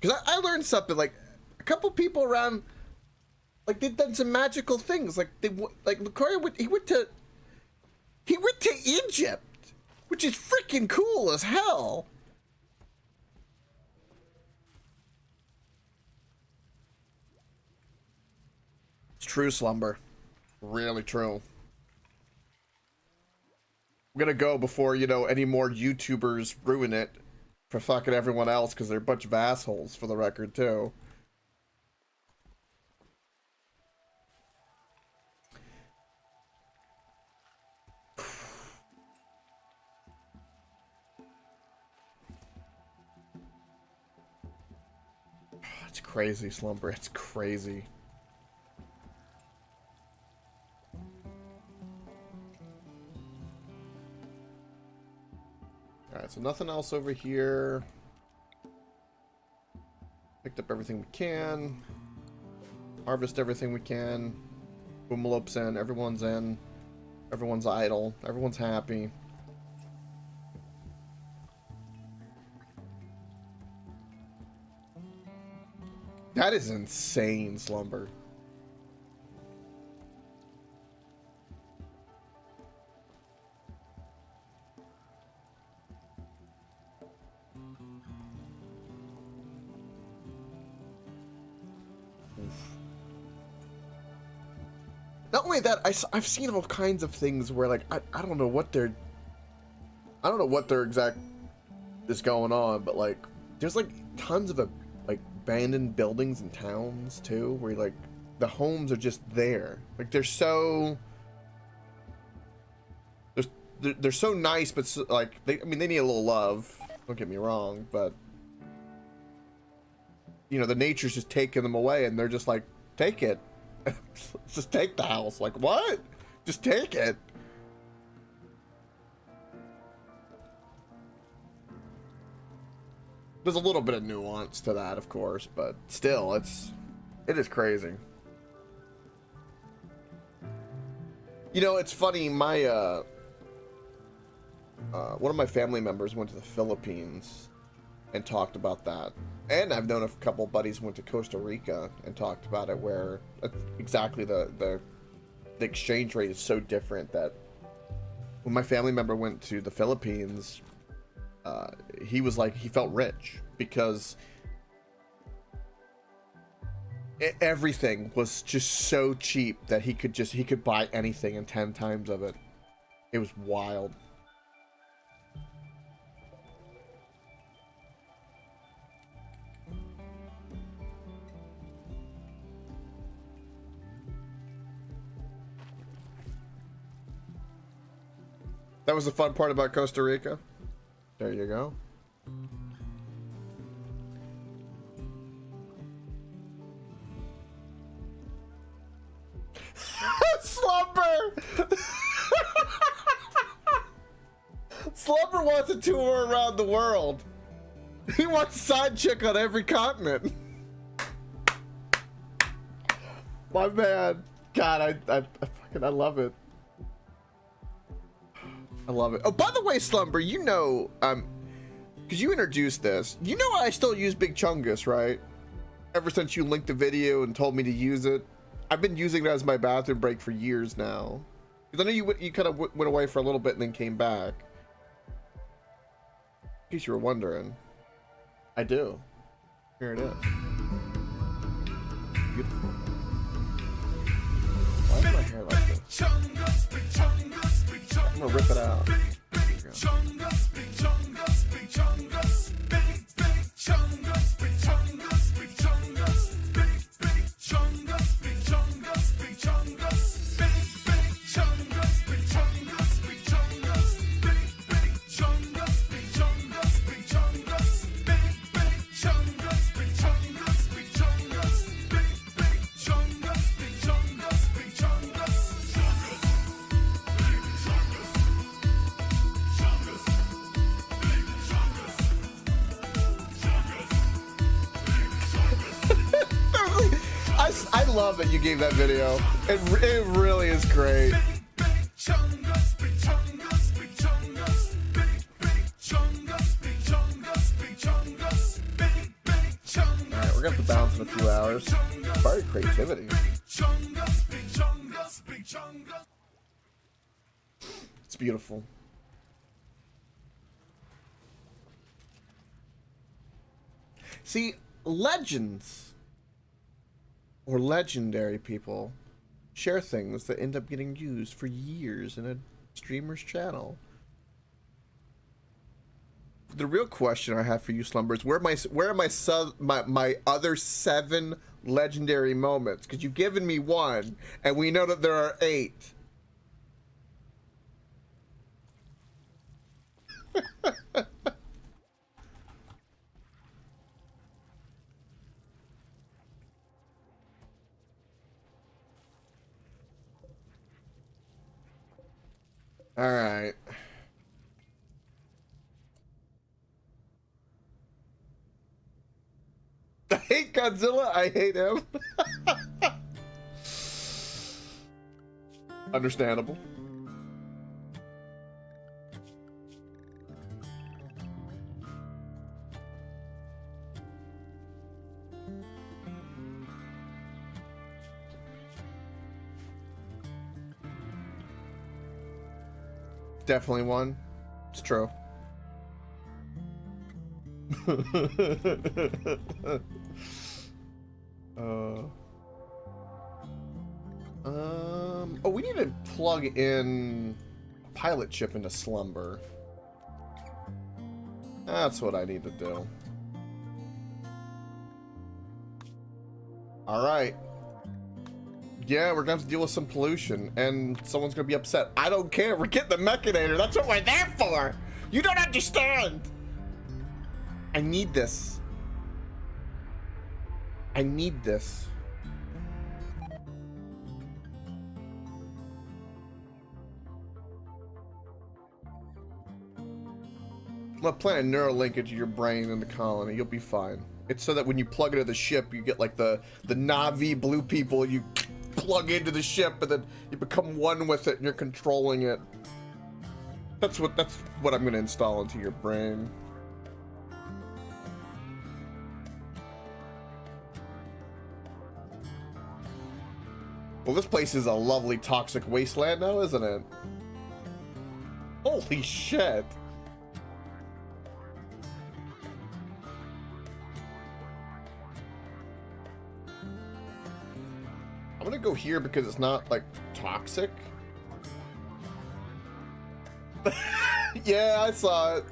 Because I learned something. Like, a couple people around, like, they've done some magical things. Like, Lucario went to Egypt, which is freaking cool as hell. It's true, Slumber. Really true. I'm gonna go before, you know, any more YouTubers ruin it for fucking everyone else, because they're a bunch of assholes, for the record, too. It's crazy, Slumber. It's crazy. Alright, so nothing else over here. Picked up everything we can. Harvest everything we can. Boomalope's in. Everyone's in. Everyone's idle. Everyone's happy. That is insane, Slumber. Not only that, I've seen all kinds of things where, like, I don't know what their exact is going on, but, like, there's, like, tons of like abandoned buildings and towns too, where, like, the homes are just there. Like, they're so they're so nice, but so, like, they need a little love. Don't get me wrong, but you know, the nature's just taking them away, and they're just like, take it. Just take the house. Like, what? Just take it. There's a little bit of nuance to that, of course, but still, it is crazy. You know, it's funny, my one of my family members went to the Philippines and talked about that. And I've known a couple buddies who went to Costa Rica and talked about it, where exactly the exchange rate is so different that when my family member went to the Philippines, he was like, he felt rich because everything was just so cheap that he could buy anything and 10 times of it. It was wild. That was the fun part about Costa Rica. There you go. Slumber! Slumber wants a tour around the world. He wants a side chick on every continent. My man. God, I love it. I love it. Oh, by the way, Slumber, you know, because you introduced this, you know I still use Big Chungus, right? Ever since you linked the video and told me to use it. I've been using it as my bathroom break for years now. Because I know you kind of went away for a little bit and then came back. In case you were wondering. I do. Here it is. Beautiful. Why is my hair like this? I'm gonna rip it out. I love that you gave that video. It really is great. Alright, we're gonna have to bounce in a few hours. Sorry, creativity. It's beautiful. See, legends or legendary people share things that end up getting used for years in a streamer's channel. The real question I have for you, Slumber, is where are my other 7 legendary moments? Because you've given me 1, and we know that there are 8. All right. I hate Godzilla. I hate him. Understandable. Definitely one. It's true. Oh, we need to plug in a pilot chip into Slumber. That's what I need to do. All right. Yeah, we're gonna have to deal with some pollution, and someone's gonna be upset. I don't care. We're getting the Mechanitor. That's what we're there for. You don't understand. I need this. I need this. I'm gonna plant a neural linkage to your brain in the colony. You'll be fine. It's so that when you plug it into the ship, you get like the Na'vi blue people. You plug into the ship, and then you become one with it, and you're controlling it. That's what I'm gonna install into your brain. Well, this place is a lovely toxic wasteland now, isn't it? Holy shit. I'm gonna go here because it's not like toxic. Yeah, I saw it.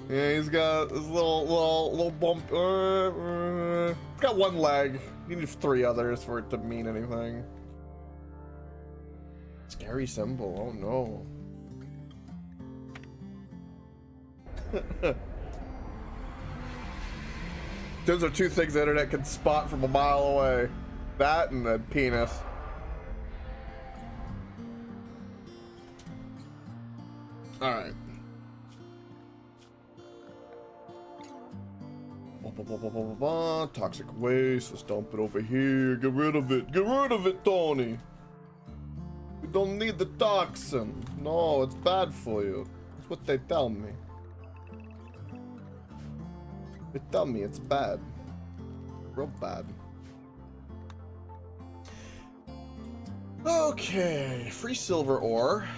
Yeah, he's got this little bump. It's got 1 leg. You need 3 others for it to mean anything. Scary symbol. Oh no. Those are 2 things the internet can spot from a mile away. That and the penis. All right. Toxic waste. Let's dump it over here. Get rid of it. Get rid of it, Tony. We don't need the toxin. No, it's bad for you. That's what they tell me. They tell me it's bad. Real bad. Okay. Free silver ore.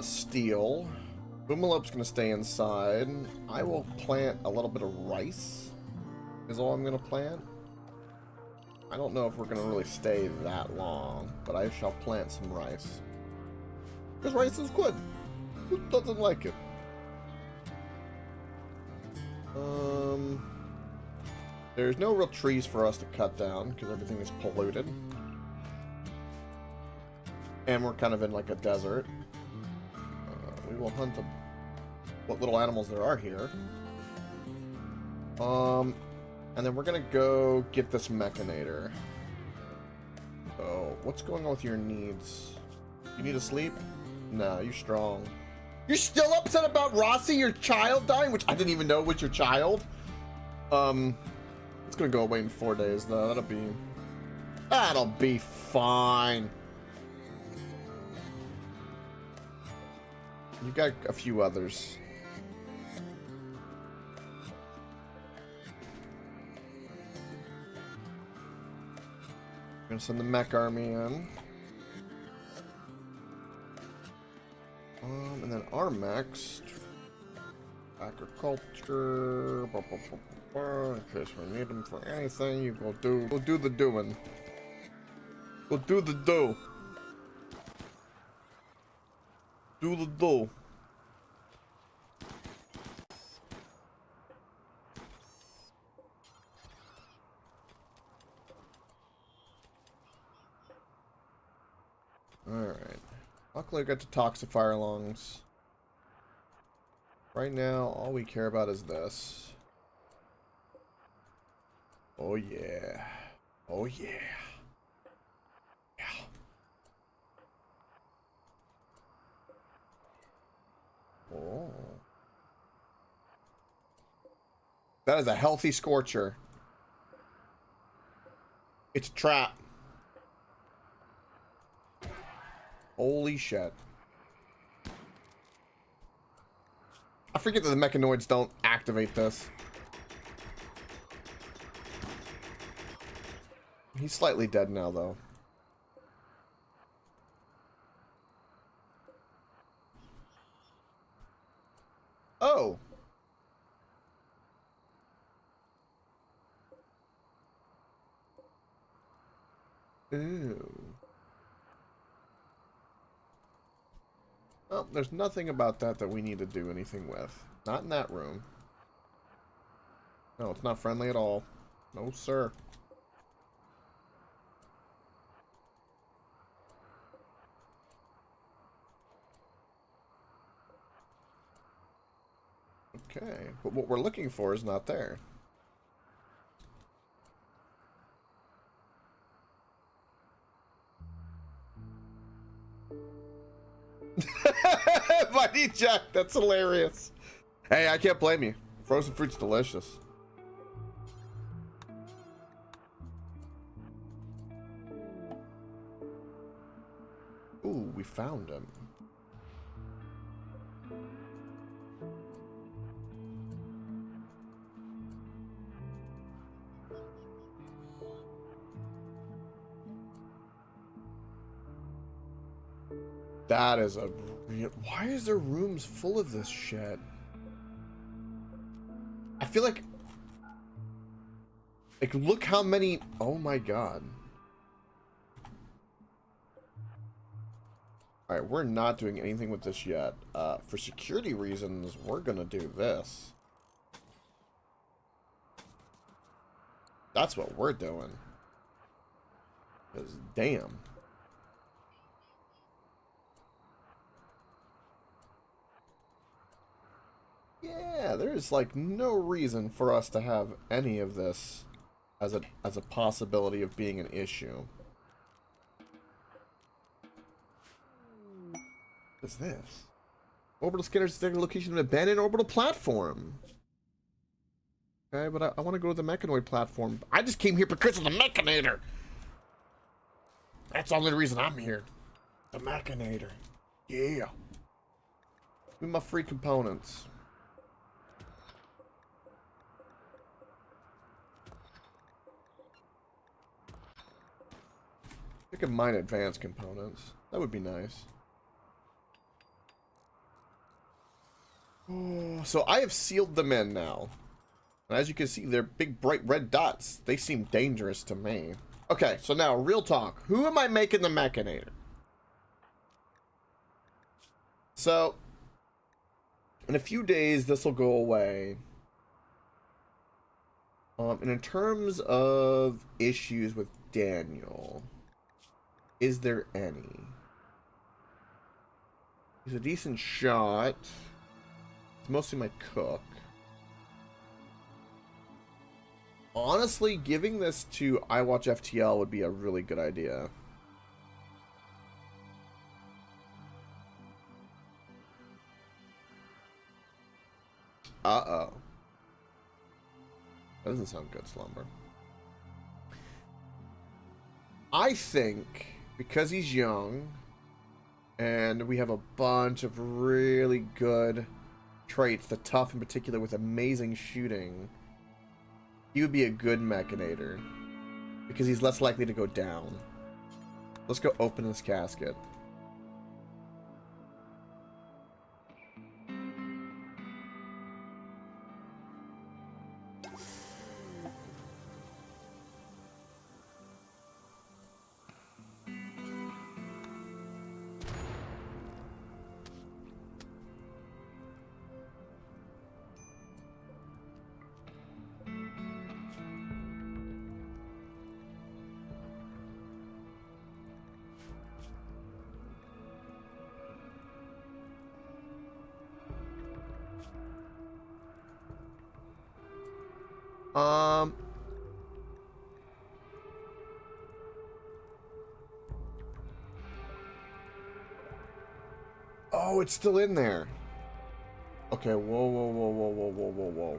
Steel. Boomalope's gonna stay inside. I will plant a little bit of rice. Is all I'm gonna plant. I don't know if we're gonna really stay that long, but I shall plant some rice. Because rice is good. Who doesn't like it? There's no real trees for us to cut down because everything is polluted. And we're kind of in like a desert. We will hunt what little animals there are here. And then we're gonna go get this Mechanator. So, what's going on with your needs? You need to sleep? No, you're strong. You're still upset about Rossi, your child, dying? Which I didn't even know was your child. It's gonna go away in 4 days, though. That'll be fine. You got a few others. I'm gonna send the mech army in. And then our mechs. Agriculture. In case we need them for anything, you go do the doing. Go do the do. Do the do. Alright. Luckily I got to toxify lungs. Right now, all we care about is this. Oh yeah. Oh yeah. Yeah. Oh. That is a healthy scorcher. It's a trap. Holy shit. I forget that the mechanoids don't activate this. He's slightly dead now, though. Oh. Ew. Well, there's nothing about that we need to do anything with. Not in that room. No, it's not friendly at all. No, sir. Okay, but what we're looking for is not there. Mighty Jack, that's hilarious. Hey, I can't blame you. Frozen fruit's delicious. Ooh, we found him. That is a real... Why is there rooms full of this shit? I feel like... look how many... Oh my god. Alright, we're not doing anything with this yet. For security reasons, we're gonna do this. That's what we're doing. Because, damn. Yeah, there's like no reason for us to have any of this as a possibility of being an issue. What is this? Orbital scanners detect the location of an abandoned orbital platform. Okay, but I want to go to the mechanoid platform. I just came here because of the Mechanator. That's the only reason I'm here. The Mechanator. Yeah. Give me my free components. I could mine advanced components. That would be nice. Oh, so I have sealed them in now. And as you can see, they're big, bright red dots. They seem dangerous to me. Okay, so now, real talk. Who am I making the Mechanator? So, in a few days, this will go away. And in terms of issues with Daniel, is there any? He's a decent shot. It's mostly my cook. Honestly, giving this to iWatch FTL would be a really good idea. Uh-oh. That doesn't sound good, Slumber. I think, because he's young, and we have a bunch of really good traits, the tough in particular with amazing shooting, he would be a good Mechanator. Because he's less likely to go down. Let's go open this casket. Oh, it's still in there. Okay, whoa, whoa, whoa, whoa, whoa, whoa, whoa,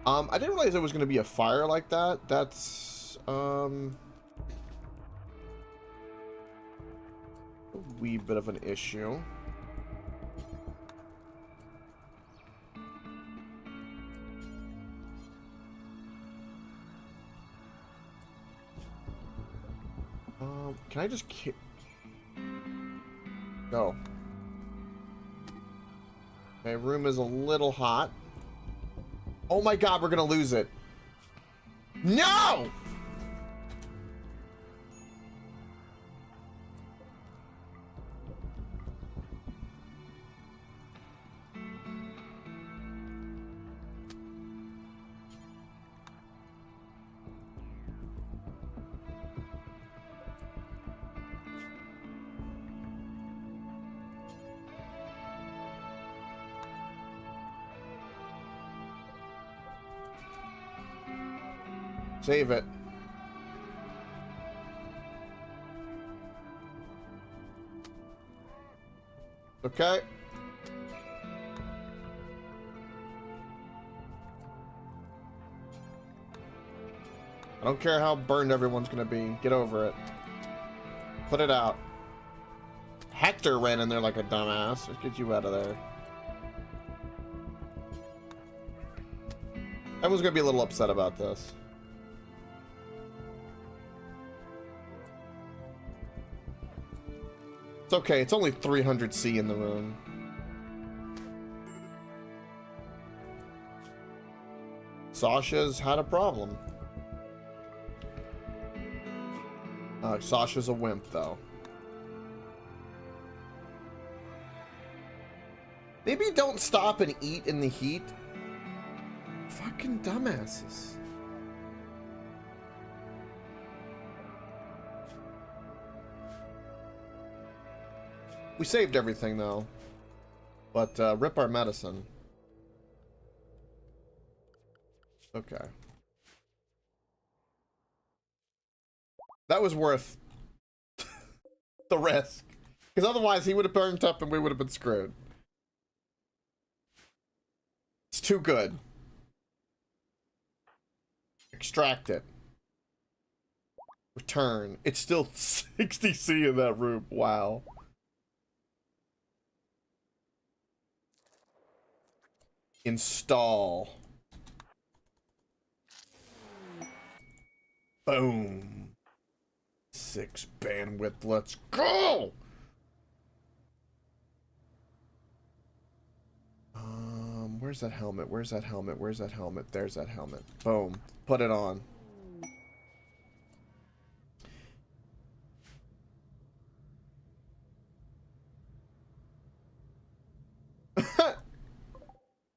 whoa. I didn't realize there was going to be a fire like that. That's, a wee bit of an issue. Can I just go? Okay, room is a little hot. Oh my god, we're gonna lose it. No! Save it. Okay. I don't care how burned everyone's gonna be. Get over it. Put it out. Hector ran in there like a dumbass. Let's get you out of there. Everyone's gonna be a little upset about this. It's okay, it's only 300 C in the room. Sasha's had a problem. Sasha's a wimp, though. Maybe don't stop and eat in the heat. Fucking dumbasses. We saved everything, though. But, rip our medicine. Okay. That was worth the risk. Because otherwise he would have burnt up and we would have been screwed. It's too good. Extract it. Return. It's still 60C in that room. Wow. Install. Boom. 6 bandwidth. Let's go. Where's that helmet? Where's that helmet? Where's that helmet? There's that helmet. Boom. Put it on.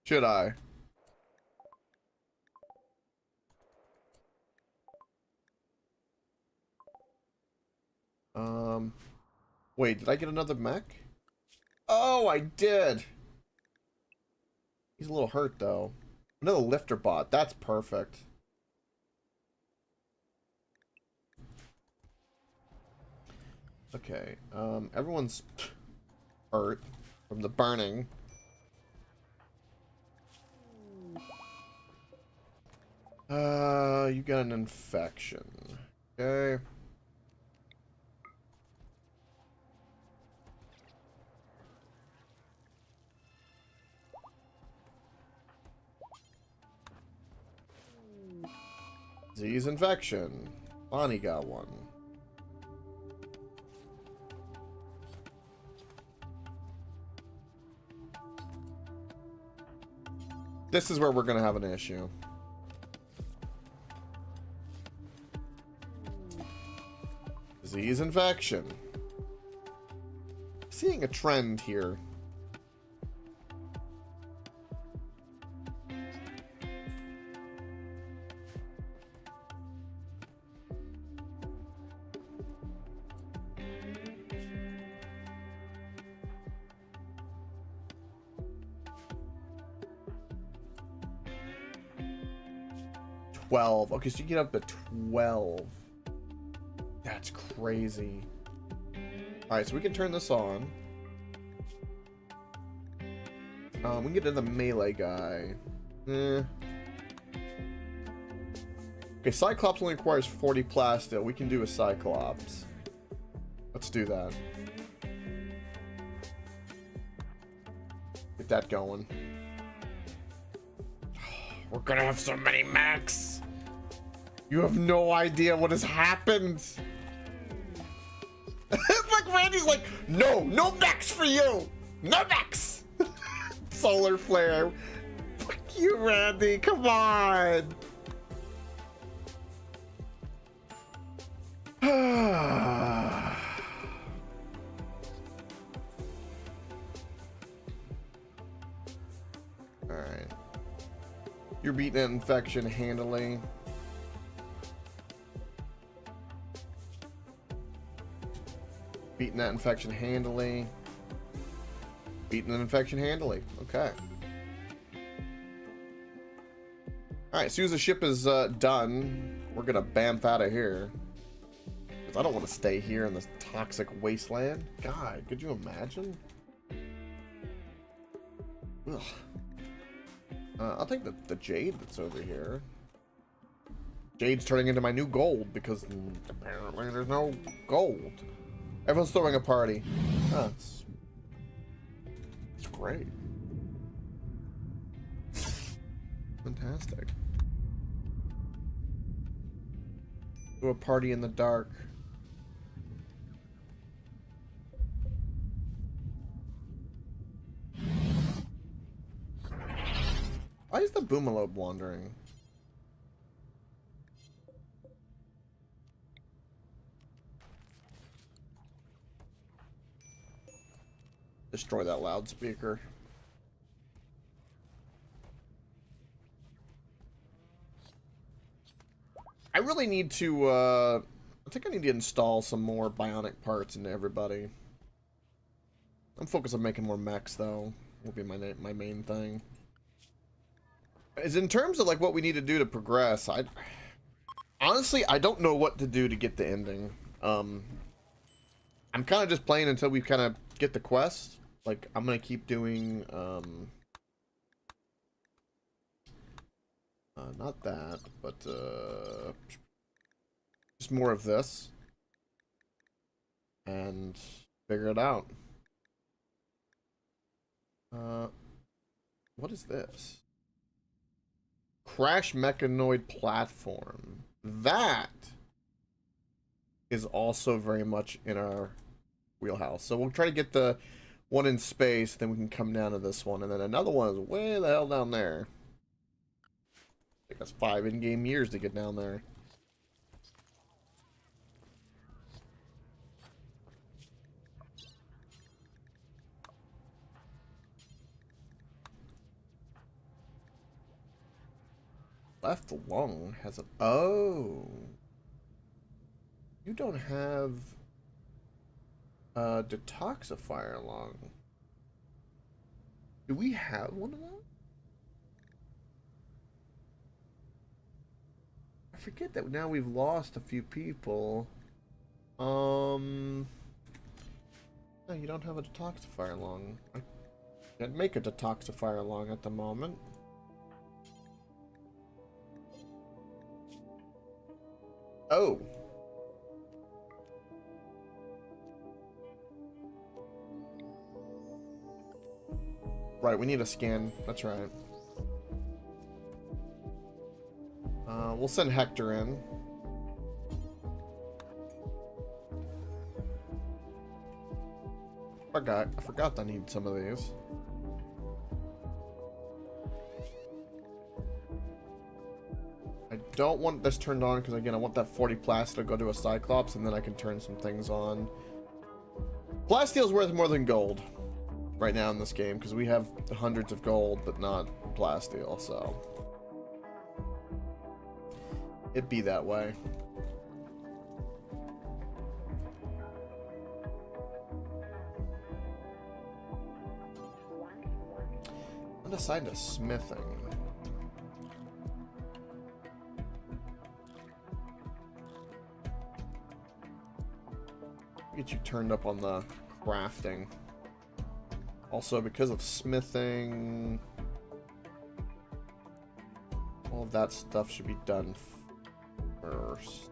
Should I? Wait, did I get another mech? Oh, I did. He's a little hurt though. Another lifter bot. That's perfect. Okay. Everyone's hurt from the burning. You got an infection. Okay. Disease infection. Bonnie got one. This is where we're gonna have an issue. Disease infection. Seeing a trend here. Okay, so you get up to 12. That's crazy. Alright, so we can turn this on. We can get to the melee guy. Okay, Cyclops only requires 40 plasteel. We can do a Cyclops. Let's do that. Get that going. We're gonna have so many mechs. You have no idea what has happened. It's like Randy's like, no mechs for you. No mechs. Solar flare. Fuck you, Randy. Come on. Alright. You're beating that infection handily. Beating that infection handily. Beating an infection handily. Okay. Alright, as soon as the ship is done, we're gonna bamf out of here. Because I don't want to stay here in this toxic wasteland. God, could you imagine? Ugh. I'll take the jade that's over here. Jade's turning into my new gold because apparently there's no gold. Everyone's throwing a party. Oh, it's great. Fantastic. Do a party in the dark. Why is the Boomalobe wandering? Destroy that loudspeaker. I really need to, I think I need to install some more bionic parts into everybody. I'm focused on making more mechs, though. Will be my main thing. Is in terms of, like, what we need to do to progress, honestly, I don't know what to do to get the ending. I'm kind of just playing until we kind of get the quest. Like, I'm gonna keep doing, not that, but, just more of this. And figure it out. What is this? Crash Mechanoid Platform. That is also very much in our wheelhouse. So we'll try to get the one in space, then we can come down to this one. And then another one is way the hell down there. Take us 5 in-game years to get down there. Left lung has an... Oh. You don't have a detoxifier lung. Do we have one of them? I forget that now we've lost a few people. No, you don't have a detoxifier lung. I can't make a detoxifier lung at the moment. Oh. Right, we need a scan. That's right. We'll send Hector in. I forgot I need some of these. I don't want this turned on because, again, I want that 40 plasteel to go to a Cyclops, and then I can turn some things on. Plasteel's worth more than gold right now in this game because we have hundreds of gold, but not plasteel, so it'd be that way. I'm assigned to smithing. Get you turned up on the crafting. Also, because of smithing, all of that stuff should be done first.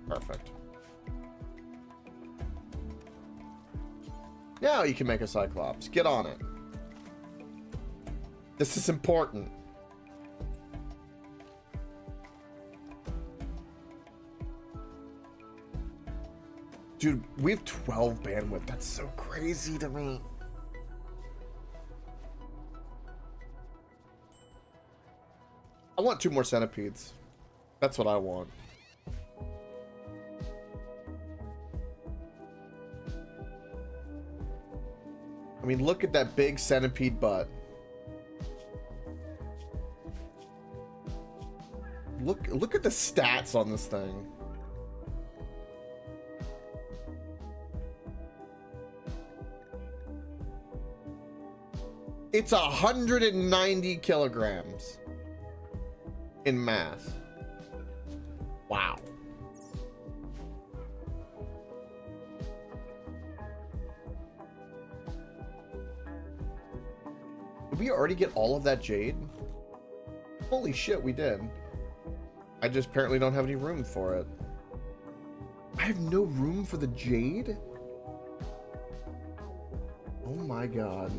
Perfect. Now you can make a Cyclops. Get on it. This is important. Dude, we have 12 bandwidth. That's so crazy to me. I want 2 more centipedes. That's what I want. I mean, look at that big centipede butt. Look at the stats on this thing. It's 190 kilograms in mass. Wow. Did we already get all of that jade? Holy shit, we did. I just apparently don't have any room for it. I have no room for the jade? Oh my god.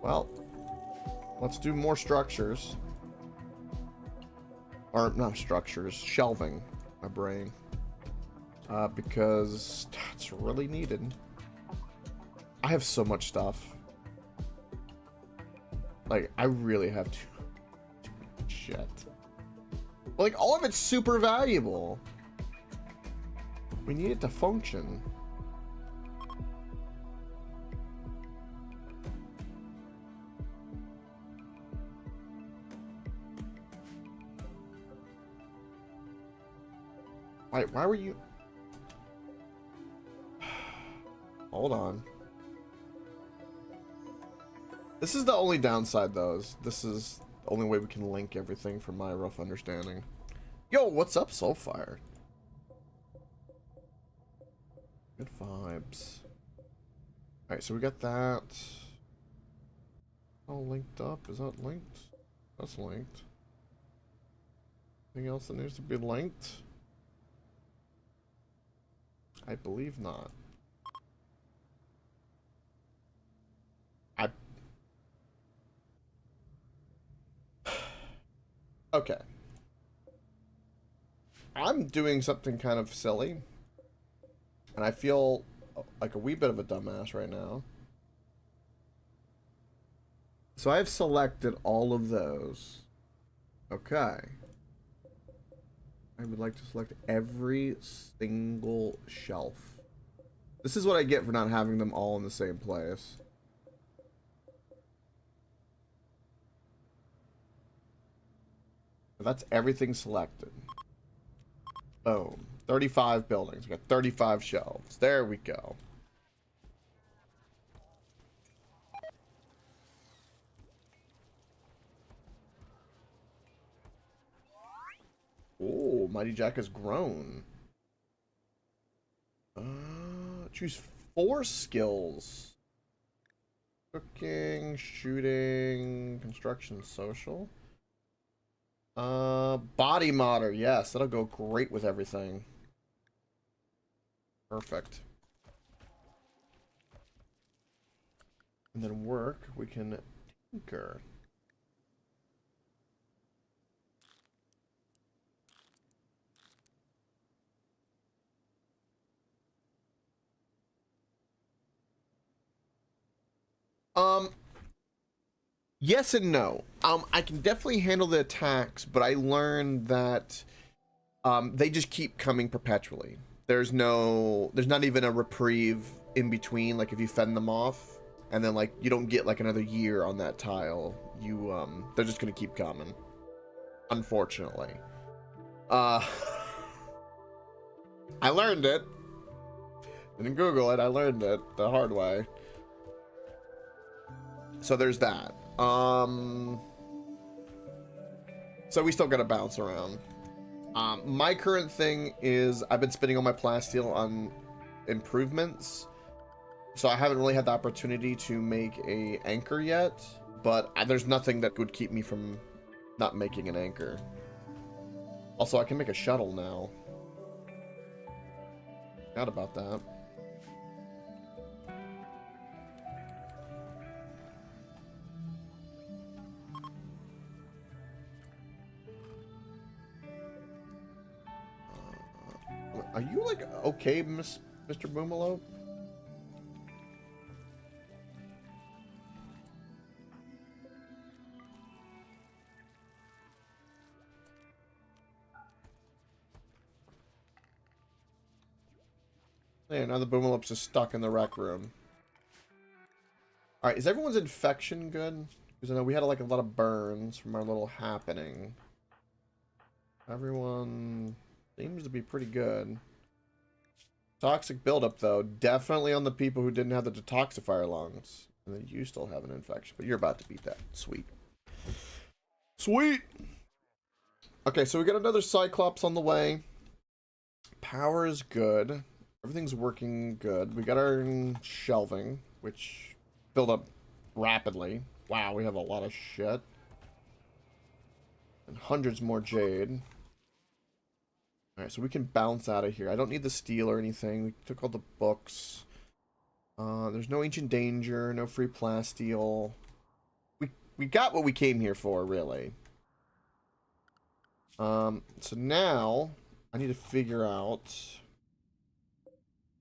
Well, let's do more structures. Or, not structures, shelving. My brain. Because that's really needed. I have so much stuff. Like, I really have too much shit. Like, all of it's super valuable. We need it to function. Why were you... Hold on. This is the only downside, though. This is the only way we can link everything from my rough understanding. Yo, what's up, Soulfire? Good vibes. Alright, so we got that. All linked up. Is that linked? That's linked. Anything else that needs to be linked? I believe not. Okay. I'm doing something kind of silly. And I feel like a wee bit of a dumbass right now. So I've selected all of those. Okay. I would like to select every single shelf. This is what I get for not having them all in the same place. That's everything selected. Boom. 35 buildings. We got 35 shelves. There we go. Oh, Mighty Jack has grown. Choose 4 skills. Cooking, shooting, construction, social. Body modder. Yes, that'll go great with everything. Perfect. And then work, we can tinker. Yes and no. I can definitely handle the attacks, but I learned that they just keep coming perpetually. There's not even a reprieve in between, like if you fend them off, and then like you don't get like another year on that tile. They're just gonna keep coming. Unfortunately. I learned it. Didn't Google it, I learned it the hard way. So there's that. So we still gotta bounce around. My current thing is I've been spending all my plasteel on improvements, so I haven't really had the opportunity to make a anchor yet, but there's nothing that would keep me from not making an anchor. Also, I can make a shuttle now. Forgot about that. Are you like okay, Mr. Boomalope? Yeah, now the Boomalope's just stuck in the rec room. Alright, is everyone's infection good? Because I know we had like a lot of burns from our little happening. Everyone seems to be pretty good. Toxic buildup, though. Definitely on the people who didn't have the detoxifier lungs. And then you still have an infection, but you're about to beat that. Sweet. Sweet! Okay, so we got another Cyclops on the way. Power is good. Everything's working good. We got our shelving, which build up rapidly. Wow, we have a lot of shit. And hundreds more jade. Alright, so we can bounce out of here. I don't need the steel or anything. We took all the books. There's no ancient danger, no free plasteel. We got what we came here for, really. So now I need to figure out.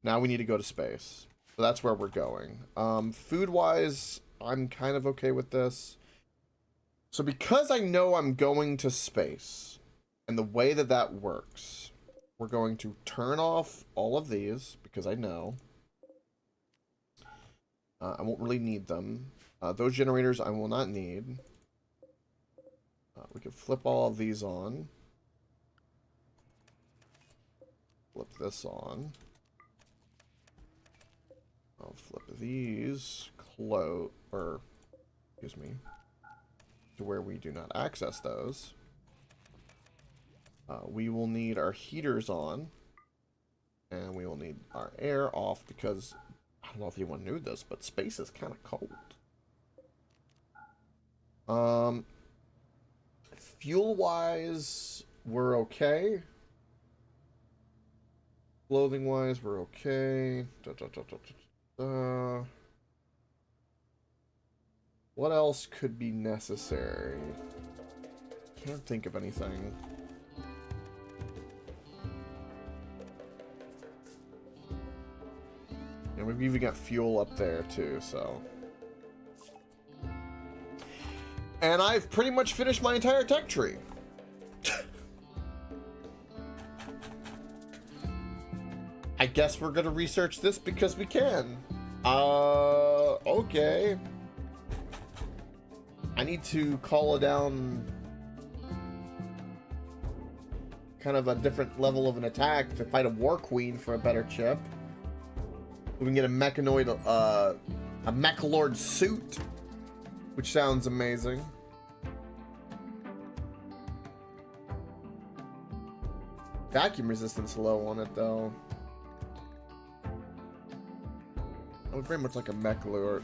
Now we need to go to space. So that's where we're going. Food-wise, I'm kind of okay with this. So because I know I'm going to space, and the way that that works, we're going to turn off all of these, because I know. I won't really need them. Those generators I will not need. We can flip all of these on. Flip this on. I'll flip these. excuse me, to where we do not access those. We will need our heaters on, and we will need our air off because I don't know if anyone knew this, but space is kind of cold. Fuel-wise, we're okay. Clothing-wise, we're okay. What else could be necessary? Can't think of anything. And we've even got fuel up there too, so. And I've pretty much finished my entire tech tree. I guess we're gonna research this because we can. Okay. I need to call down kind of a different level of an attack to fight a war queen for a better chip. We can get a mechanoid, a mechalord suit, which sounds amazing. Vacuum resistance low on it though. Oh, very much like a mechalord.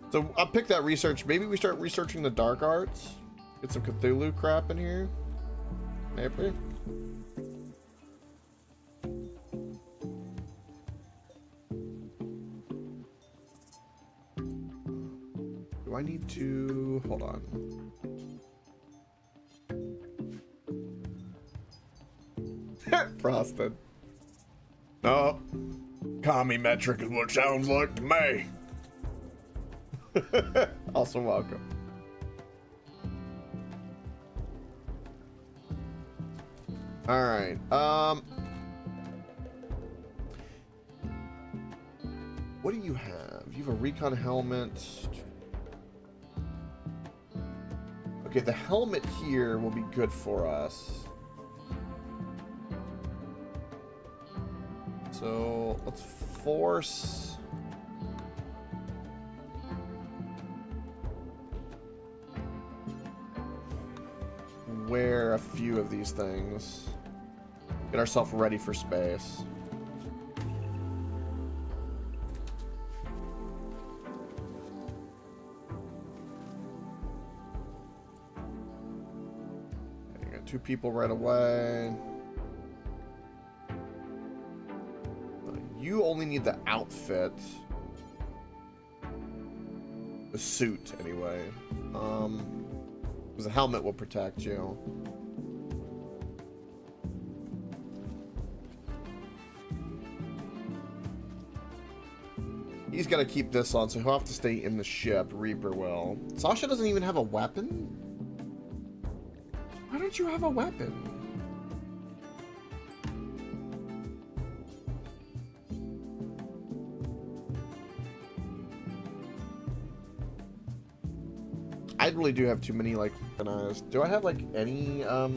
So I'll pick that research. Maybe we start researching the dark arts. Get some Cthulhu crap in here. Maybe. Do I need to... Hold on. Frosted. No. Commie metric is what sounds like to me. Also welcome. Alright, what do you have? You have a recon helmet. Okay, the helmet here will be good for us. So, let's force... wear a few of these things. Get ourselves ready for space. Okay, got 2 people right away. You only need the outfit. The suit, anyway. Because the helmet will protect you. He's got to keep this on, so he'll have to stay in the ship. Reaper will. Sasha doesn't even have a weapon? Why don't you have a weapon? I really do have too many, like, bananas. Do I have, like, any, I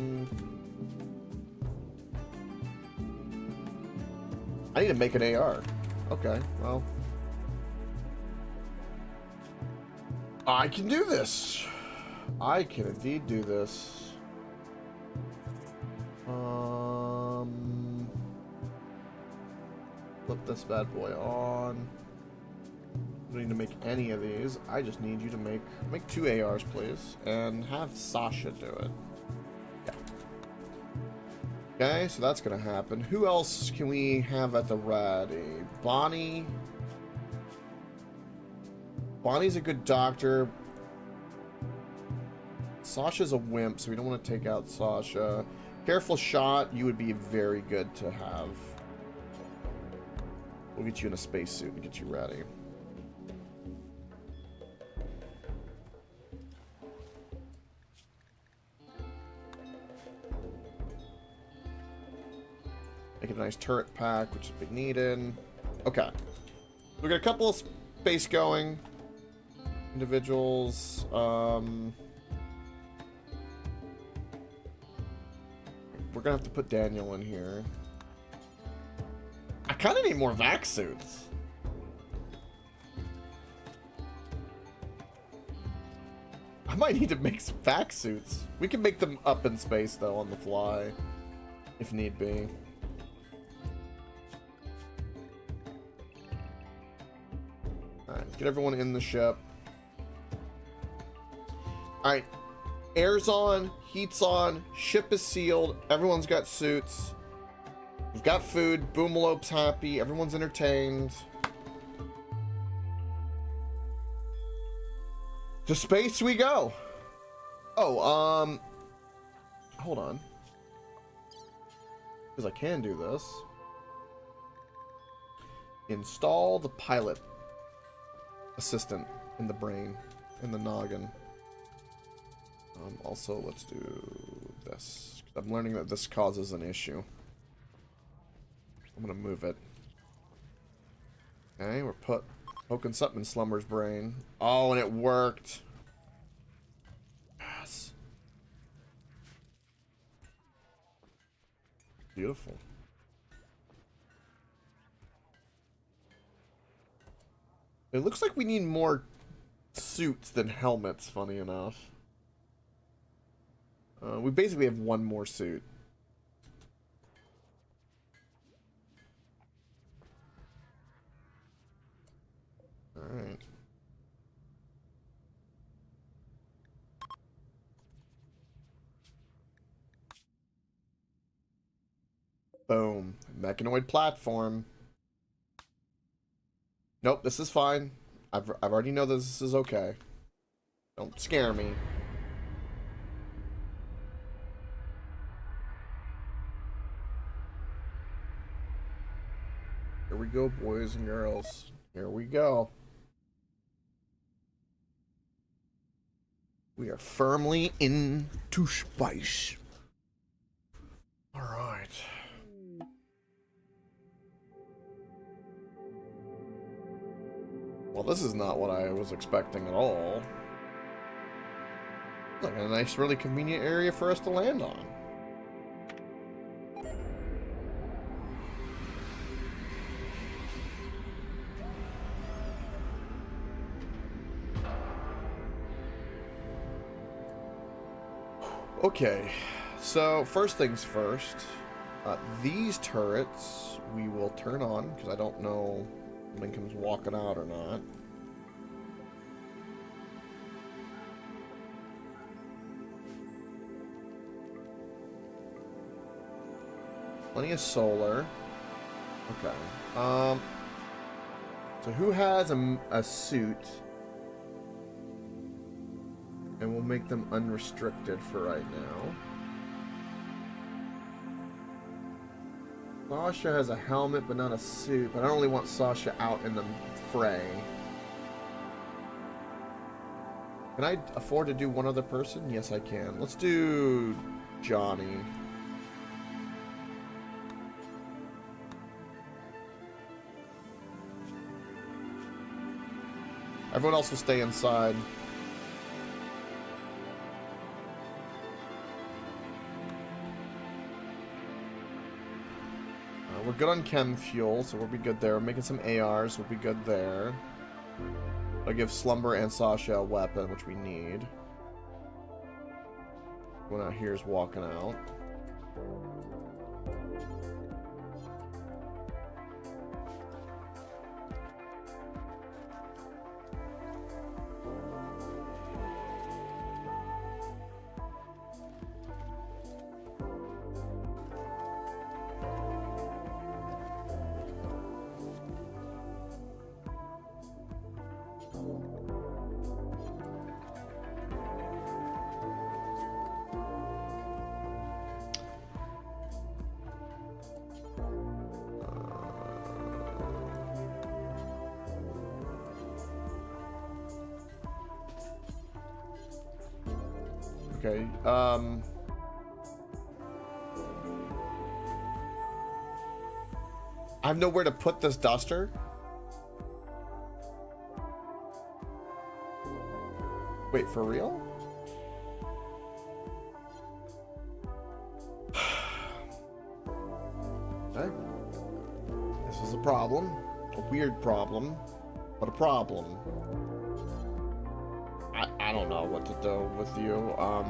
need to make an AR. Okay, well. I can do this. I can indeed do this. Flip this bad boy on. I don't need to make any of these. I just need you to make 2 ARs, please, and have Sasha do it. Yeah. Okay, so that's gonna happen. Who else can we have at the ready? Bonnie. Bonnie's a good doctor. Sasha's a wimp, so we don't want to take out Sasha. Careful shot, you would be very good to have. We'll get you in a spacesuit and get you ready. Make it a nice turret pack, which is big needed. Okay. We got a couple of space going individuals. We're gonna have to put Daniel in here. I kind of need more vac suits. might need to make some vac suits. We can make them up in space, though, on the fly. If need be. Alright, let's get everyone in the ship. Alright. Air's on, heat's on, ship is sealed, everyone's got suits. We've got food, Boomalope's happy, everyone's entertained. To space we go. Oh, hold on. Because I can do this. Install the pilot assistant in the brain, in the noggin. Also, let's do this. I'm learning that this causes an issue. I'm gonna move it. Okay, we're poking something in Slumber's brain. Oh, and it worked. Yes. Beautiful. It looks like we need more suits than helmets, funny enough. We basically have one more suit. Alright. Boom. Mechanoid platform. Nope, this is fine. I've already know that this is okay. Don't scare me. Here we go, boys and girls. Here we go. We are firmly into space. All right. Well, this is not what I was expecting at all. Like a nice, really convenient area for us to land on. Okay, so first things first, these turrets we will turn on, because I don't know if Lincoln's walking out or not. Plenty of solar. Okay. So who has a suit? And we'll make them unrestricted for right now. Sasha has a helmet, but not a suit. But I don't really want Sasha out in the fray. Can I afford to do one other person? Yes, I can. Let's do Johnny. Everyone else will stay inside. We're good on chem fuel, so we'll be good there. We're making some ARs, we'll be good there. I'll give Slumber and Sasha a weapon, which we need. One out here is walking out. Okay, I have nowhere to put this duster. Wait, for real? Okay. This is a problem. A weird problem, but a problem. I I don't know what to do with you. I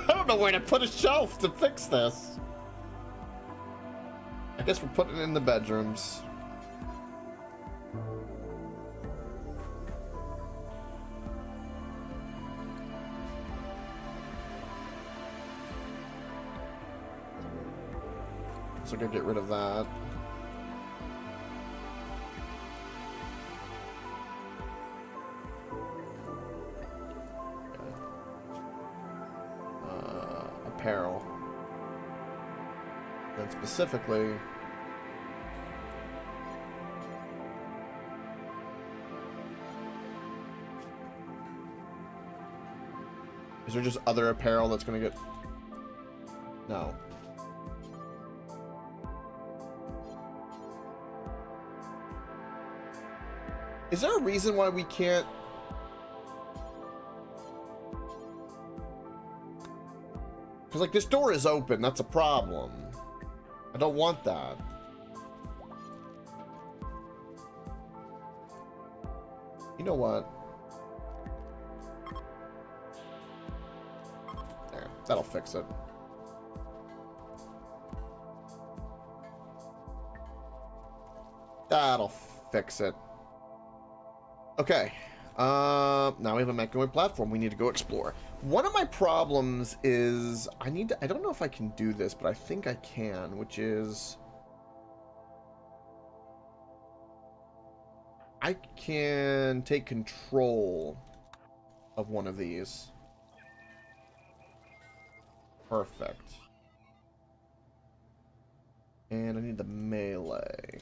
don't know where to put a shelf to fix this. I guess we're putting it in the bedrooms. So we're gonna get rid of that. Apparel. And specifically, is there just other apparel that's gonna get... No. Is there a reason why we can't... Because, like, this door is open. That's a problem. I don't want that. You know what? There. That'll fix it. That'll fix it. Okay. Now we have a mech-going platform we need to go explore. One of my problems is I don't know if I can do this, but I think I can, which is I can take control of one of these. Perfect. And I need the melee.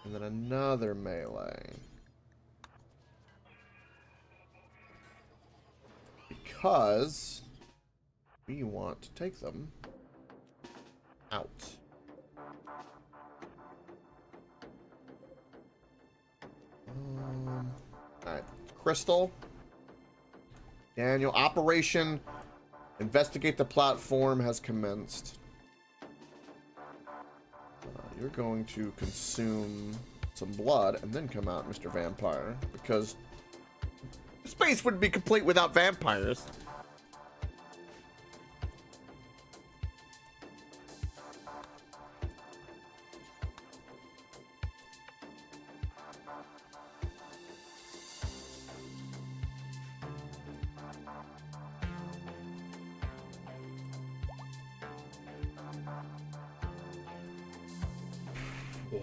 And then another melee. Because we want to take them out. Alright. Crystal. Daniel, Operation Investigate the Platform has commenced. You're going to consume some blood and then come out, Mr. Vampire, because space wouldn't be complete without vampires.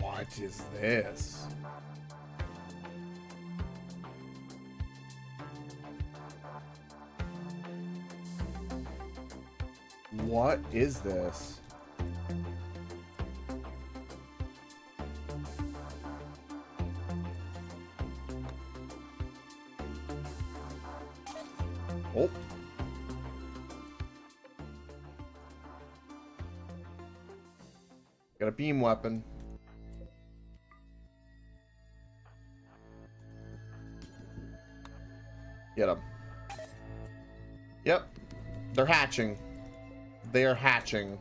What is this? What is this? Oh. Got a beam weapon. Get them. Yep. They're hatching. They are hatching.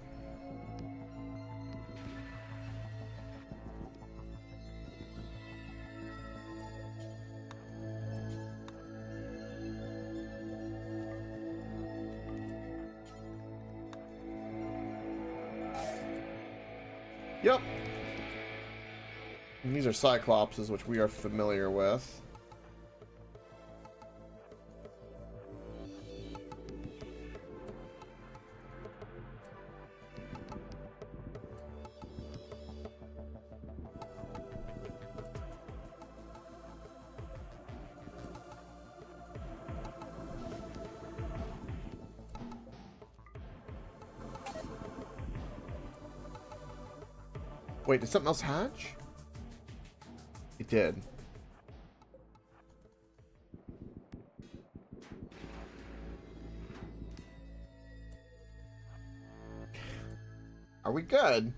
Yep. And these are Cyclopses, which we are familiar with. Wait, did something else hatch? It did. Are we good?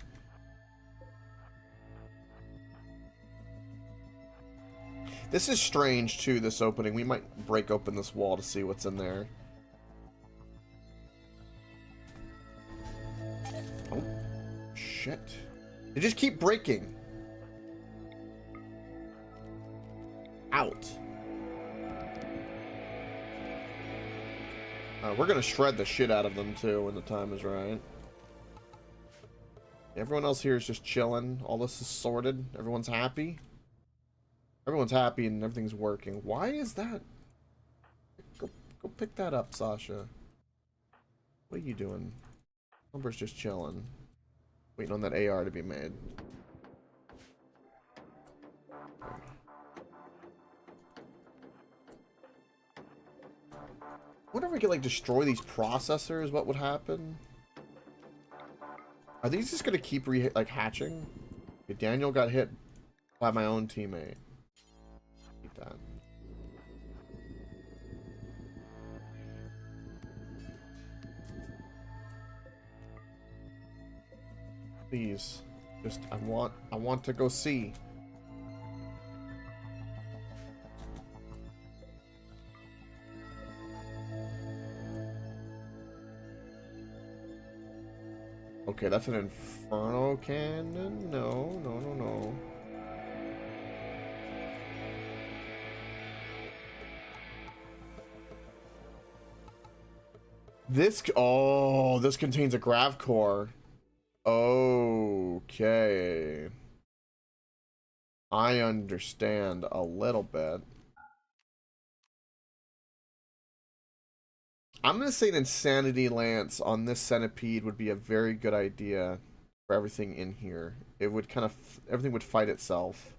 This is strange, too, this opening. We might break open this wall to see what's in there. Oh, shit. They just keep breaking. Out. We're gonna shred the shit out of them, too, when the time is right. Everyone else here is just chilling. All this is sorted. Everyone's happy. Everyone's happy and everything's working. Why is that? Go pick that up, Sasha. What are you doing? Umber's just chilling. Waiting on that AR to be made. What if we could, like, destroy these processors? What would happen? Are these just gonna keep hatching? Okay, Daniel got hit by my own teammate. Keep that. Please, just I want to go see. Okay, that's an Inferno cannon. No, no, no, no. This contains a grav core. Okay. I understand a little bit. I'm going to say an Insanity Lance on this Centipede would be a very good idea for everything in here. It would kind of, everything would fight itself.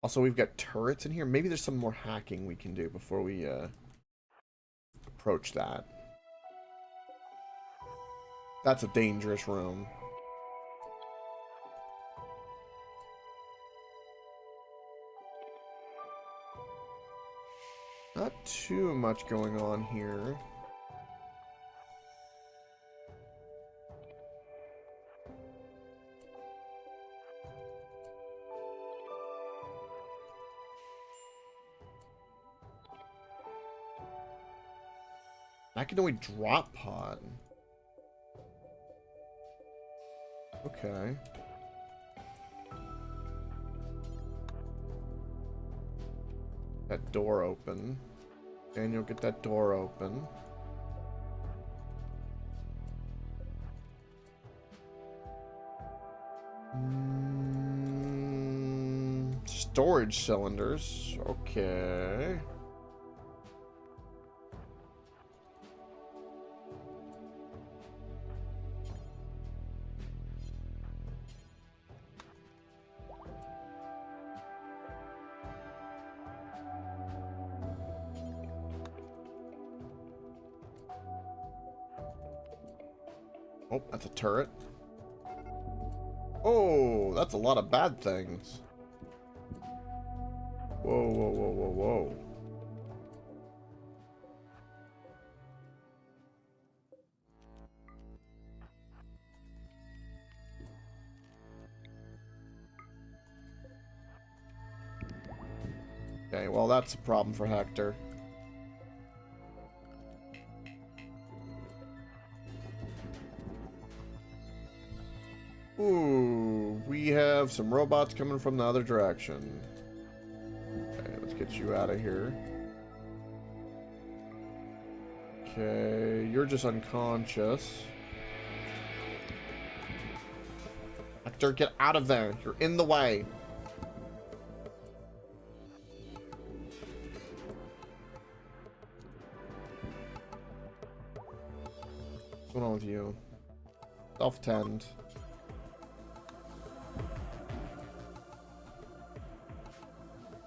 Also, we've got turrets in here. Maybe there's some more hacking we can do before we approach that. That's a dangerous room. Not too much going on here. I can only drop pod. Okay. That door open. Daniel, get that door open. Storage cylinders. Okay. Oh, that's a turret. Oh, that's a lot of bad things. Whoa, whoa, whoa, whoa, whoa. Okay, well, that's a problem for Hector. Ooh, we have some robots coming from the other direction. Okay, let's get you out of here. Okay, you're just unconscious. Hector, get out of there. You're in the way. What's going on with you? Self-tend.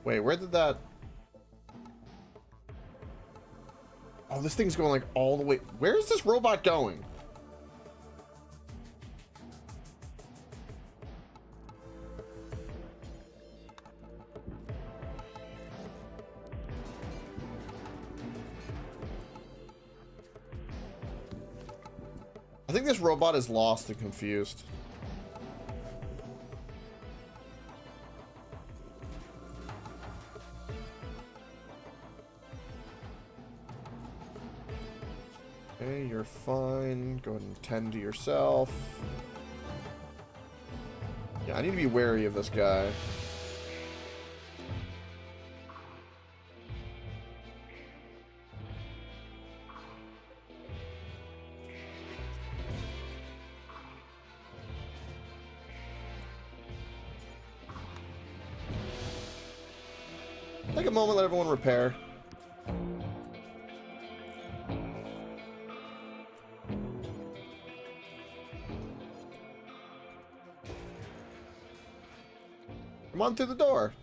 Wait, where did that... Oh, this thing's going like all the way... Where is this robot going? I think this robot is lost and confused. Okay, you're fine. Go ahead and tend to yourself. Yeah, I need to be wary of this guy. Take a moment, let everyone repair. Come on through the door.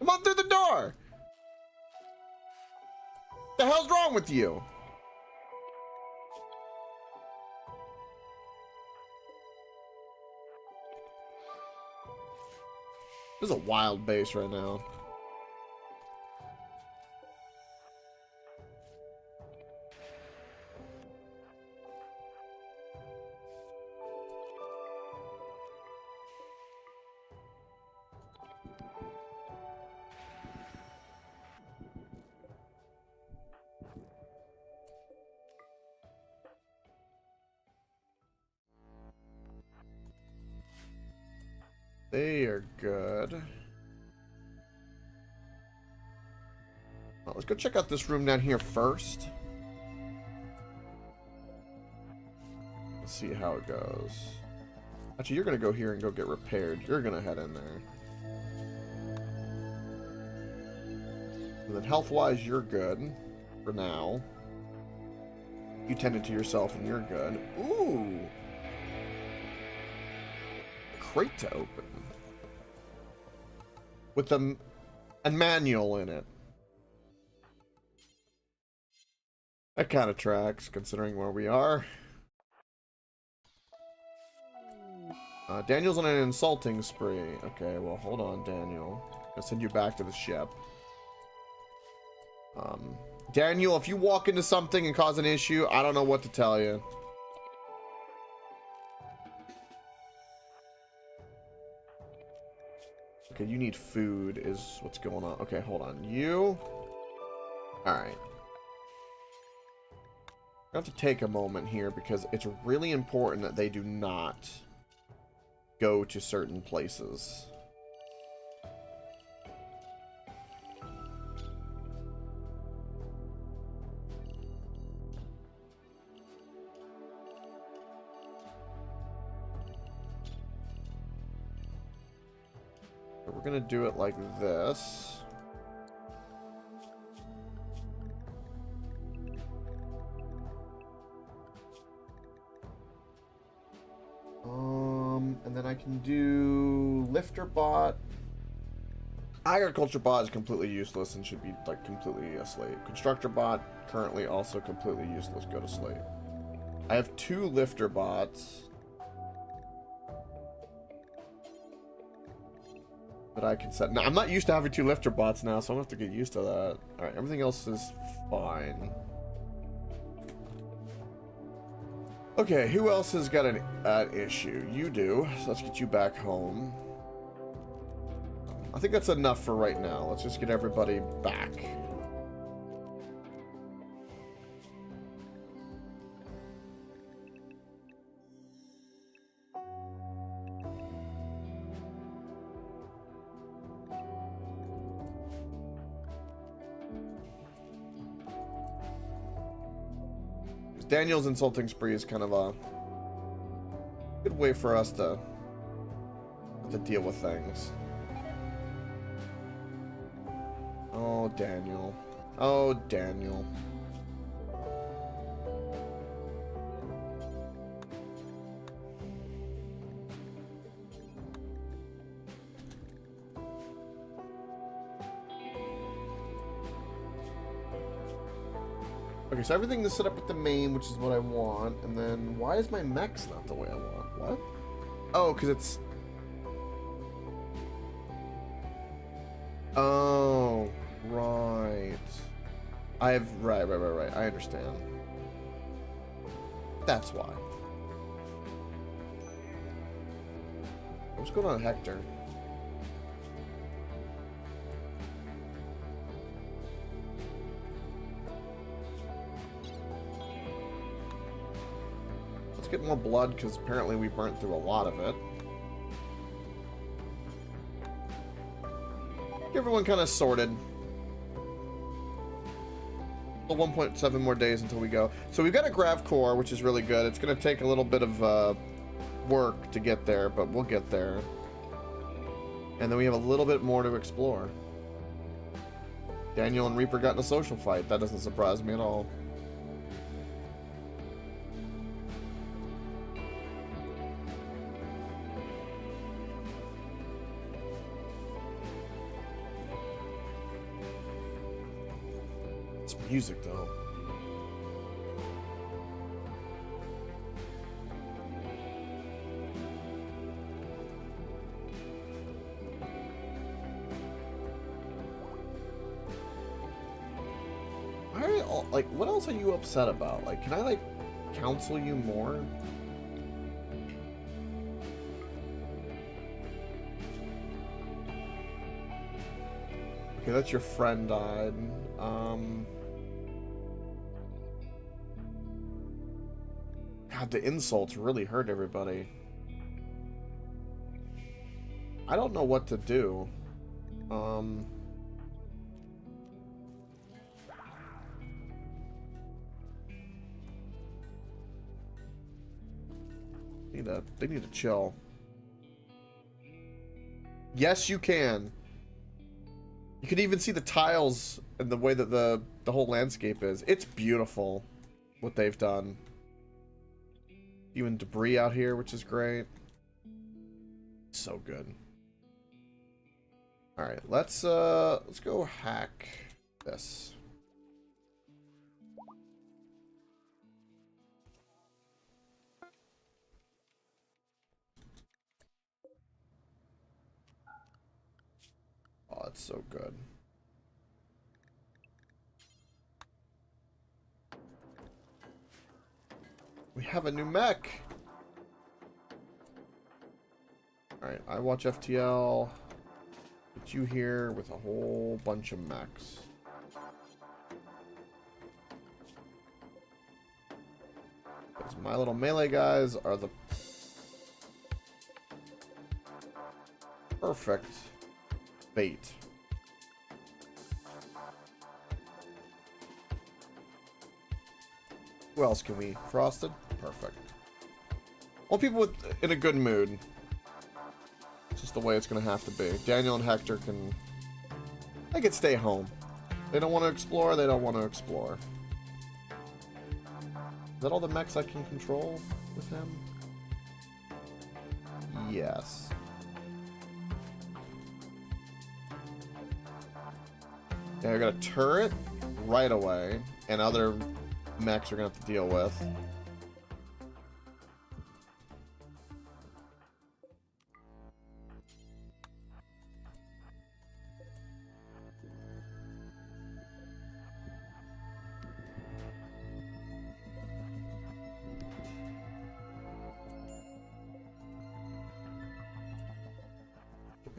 Come on through the door. What the hell's wrong with you? This is a wild base right now. They are good. Well, let's go check out this room down here first. Let's see how it goes. Actually, you're going to go here and go get repaired. You're going to head in there. And then health-wise, you're good for now. You tended to yourself and you're good. Ooh! Crate to open. With a manual in it. That kind of tracks, considering where we are. Daniel's on an insulting spree. Okay, well, hold on, Daniel. I'll send you back to the ship. Daniel, if you walk into something and cause an issue, I don't know what to tell you. Okay, you need food is what's going on. Okay, hold on. You? Alright. I have to take a moment here because it's really important that they do not go to certain places. We're gonna do it like this. And then I can do lifter bot. Agriculture bot is completely useless and should be like completely asleep. Constructor bot currently also completely useless. Go to sleep. I have 2 lifter bots that I can set. Now, I'm not used to having 2 lifter bots now, so I'm gonna have to get used to that. Alright, everything else is fine. Okay, who else has got an issue? You do, so let's get you back home. I think that's enough for right now. Let's just get everybody back. Daniel's insulting spree is kind of a good way for us to deal with things. Oh, Daniel. Oh, Daniel. Okay, so everything is set up with the main, which is what I want. And then, why is my mechs not the way I want? What? Oh, because it's... Oh, right. I have... Right. I understand. That's why. What's going on, Hector? Let's get more blood, because apparently we burnt through a lot of it. Everyone kind of sorted. Still 1.7 more days until we go. So we've got a grav core, which is really good. It's going to take a little bit of work to get there, but we'll get there. And then we have a little bit more to explore. Daniel and Reaper got in a social fight. That doesn't surprise me at all. It's music, though. Like, what else are you upset about? Like, can I, like, counsel you more? Okay, that's your friend died. God, the insults really hurt everybody. I don't know what to do. They need to chill. Yes, you can. You can even see the tiles and the way that the whole landscape is. It's beautiful what they've done. Even debris out here, which is great. So good. All right, let's go hack this. Oh, it's so good. We have a new mech. Alright, I watch FTL. Put you here with a whole bunch of mechs. Because my little melee guys are the perfect bait. Who else can we? Frosted? Perfect. All people in a good mood. It's just the way it's going to have to be. Daniel and Hector can... They can stay home. They don't want to explore, they don't want to explore. Is that all the mechs I can control with him? Yes. Yeah, I got a turret right away, and other mechs are going to have to deal with.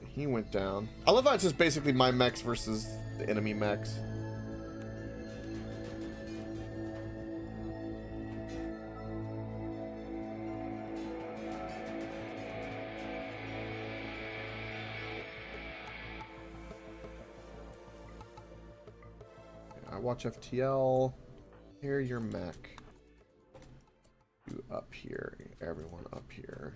He went down. I love how it's just basically my mechs versus the enemy mechs. I watch FTL. Here, your mech. You up here. Everyone up here.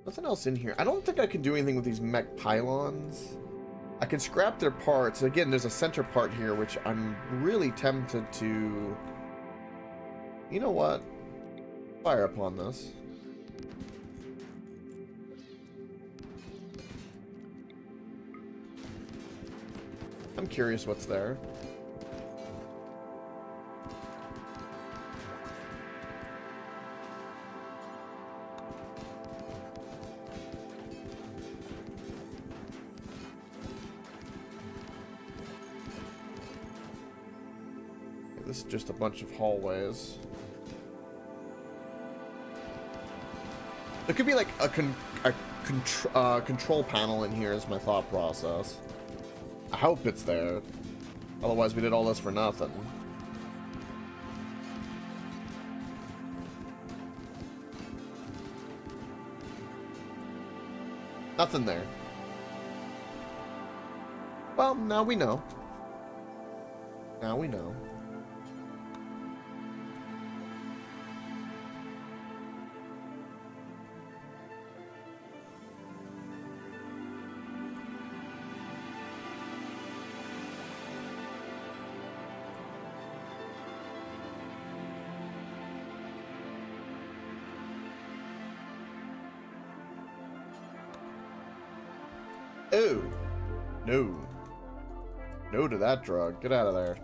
Nothing else in here. I don't think I can do anything with these mech pylons. I can scrap their parts. Again, there's a center part here, which I'm really tempted to... You know what? Fire upon this. I'm curious what's there. This is just a bunch of hallways. There could be like a control panel in here is my thought process. I hope it's there. Otherwise we did all this for nothing. Nothing there. Well, now we know. Now we know. Ooh. No. No to that drug. Get out of there.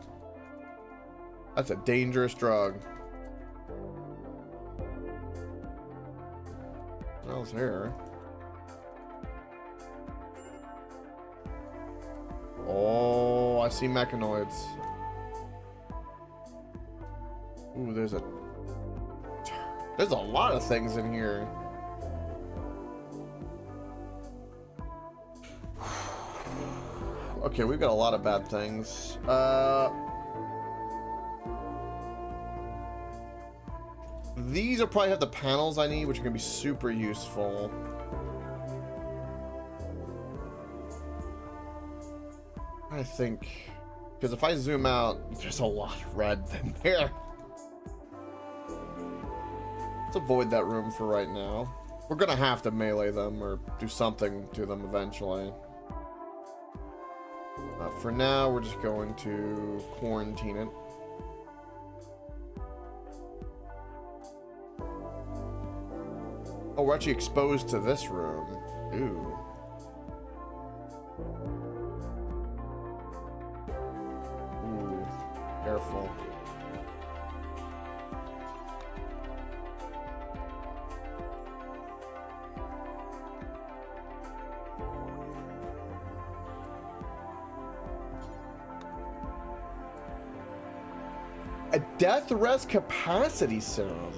That's a dangerous drug. What else here? Oh, I see mechanoids. Ooh, there's a lot of things in here. Okay, we've got a lot of bad things. These will probably have the panels I need, which are going to be super useful. I think, because if I zoom out, there's a lot of red in there. Let's avoid that room for right now. We're going to have to melee them or do something to them eventually. For now, we're just going to quarantine it. Oh, we're actually exposed to this room. Ooh. Ooh. Careful. A death res capacity serum.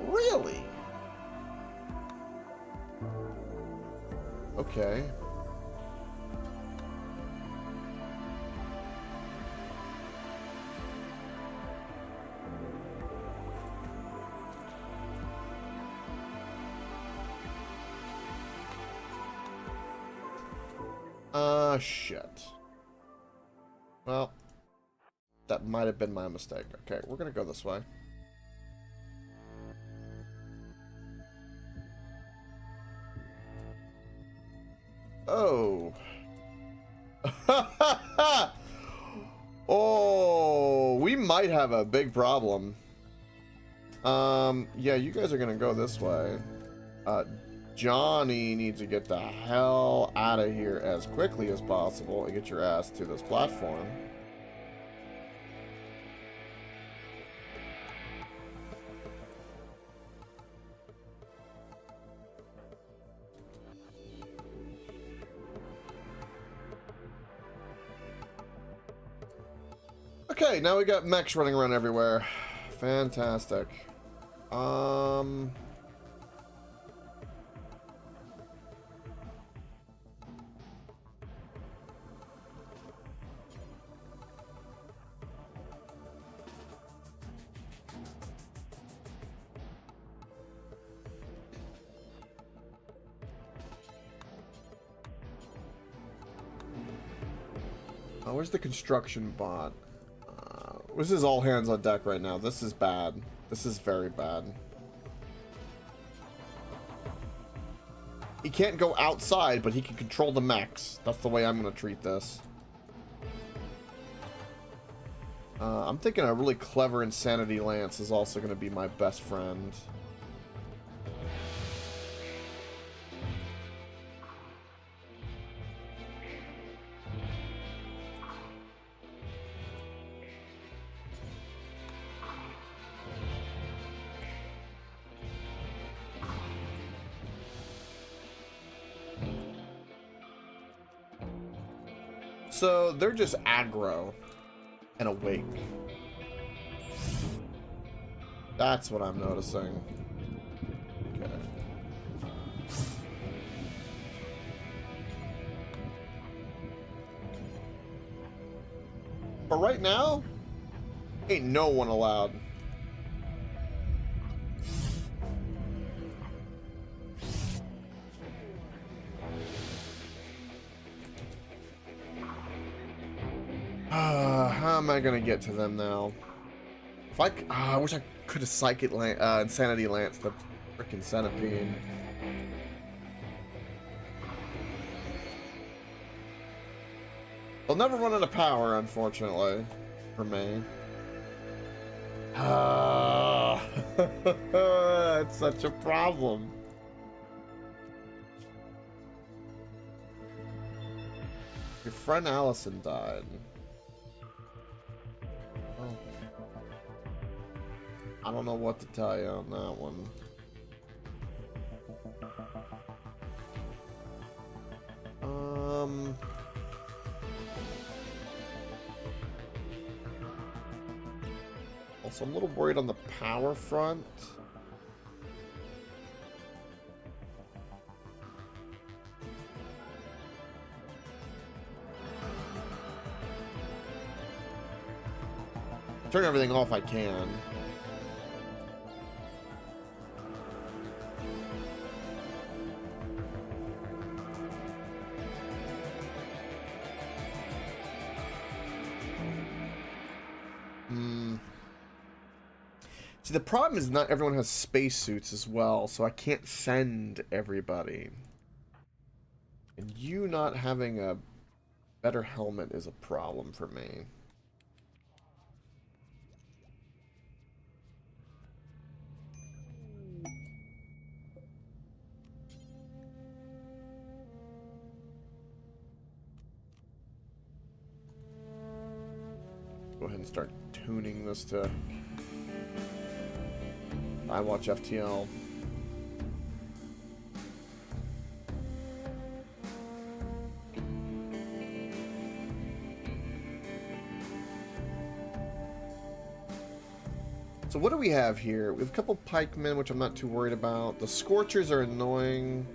Really? Okay. Shit. Well, that might have been my mistake. Okay, we're gonna go this way. Oh. Oh, we might have a big problem. Yeah, you guys are gonna go this way. Johnny needs to get the hell out of here as quickly as possible and get your ass to this platform. Okay, now we got mechs running around everywhere. Fantastic. Oh, where's the construction bot? This is all hands on deck right now. This is bad. This is very bad. He can't go outside, but he can control the mechs. That's the way I'm going to treat this. I'm thinking a really clever Insanity Lance is also going to be my best friend. So they're just aggro and awake. That's what I'm noticing. Okay. But right now, ain't no one allowed. How am I gonna get to them now? If I wish I could have psychic insanity lance the freaking centipede. They'll never run out of power, unfortunately, for me. It's such a problem. Your friend Allison died. Oh. I don't know what to tell you on that one. Also, I'm a little worried on the power front. Turn everything off I can. See, the problem is not everyone has spacesuits as well, so I can't send everybody. And you not having a better helmet is a problem for me. Go ahead and start tuning this to I watch FTL. So what do we have here? We have a couple pikemen, which I'm not too worried about. The Scorchers are annoying.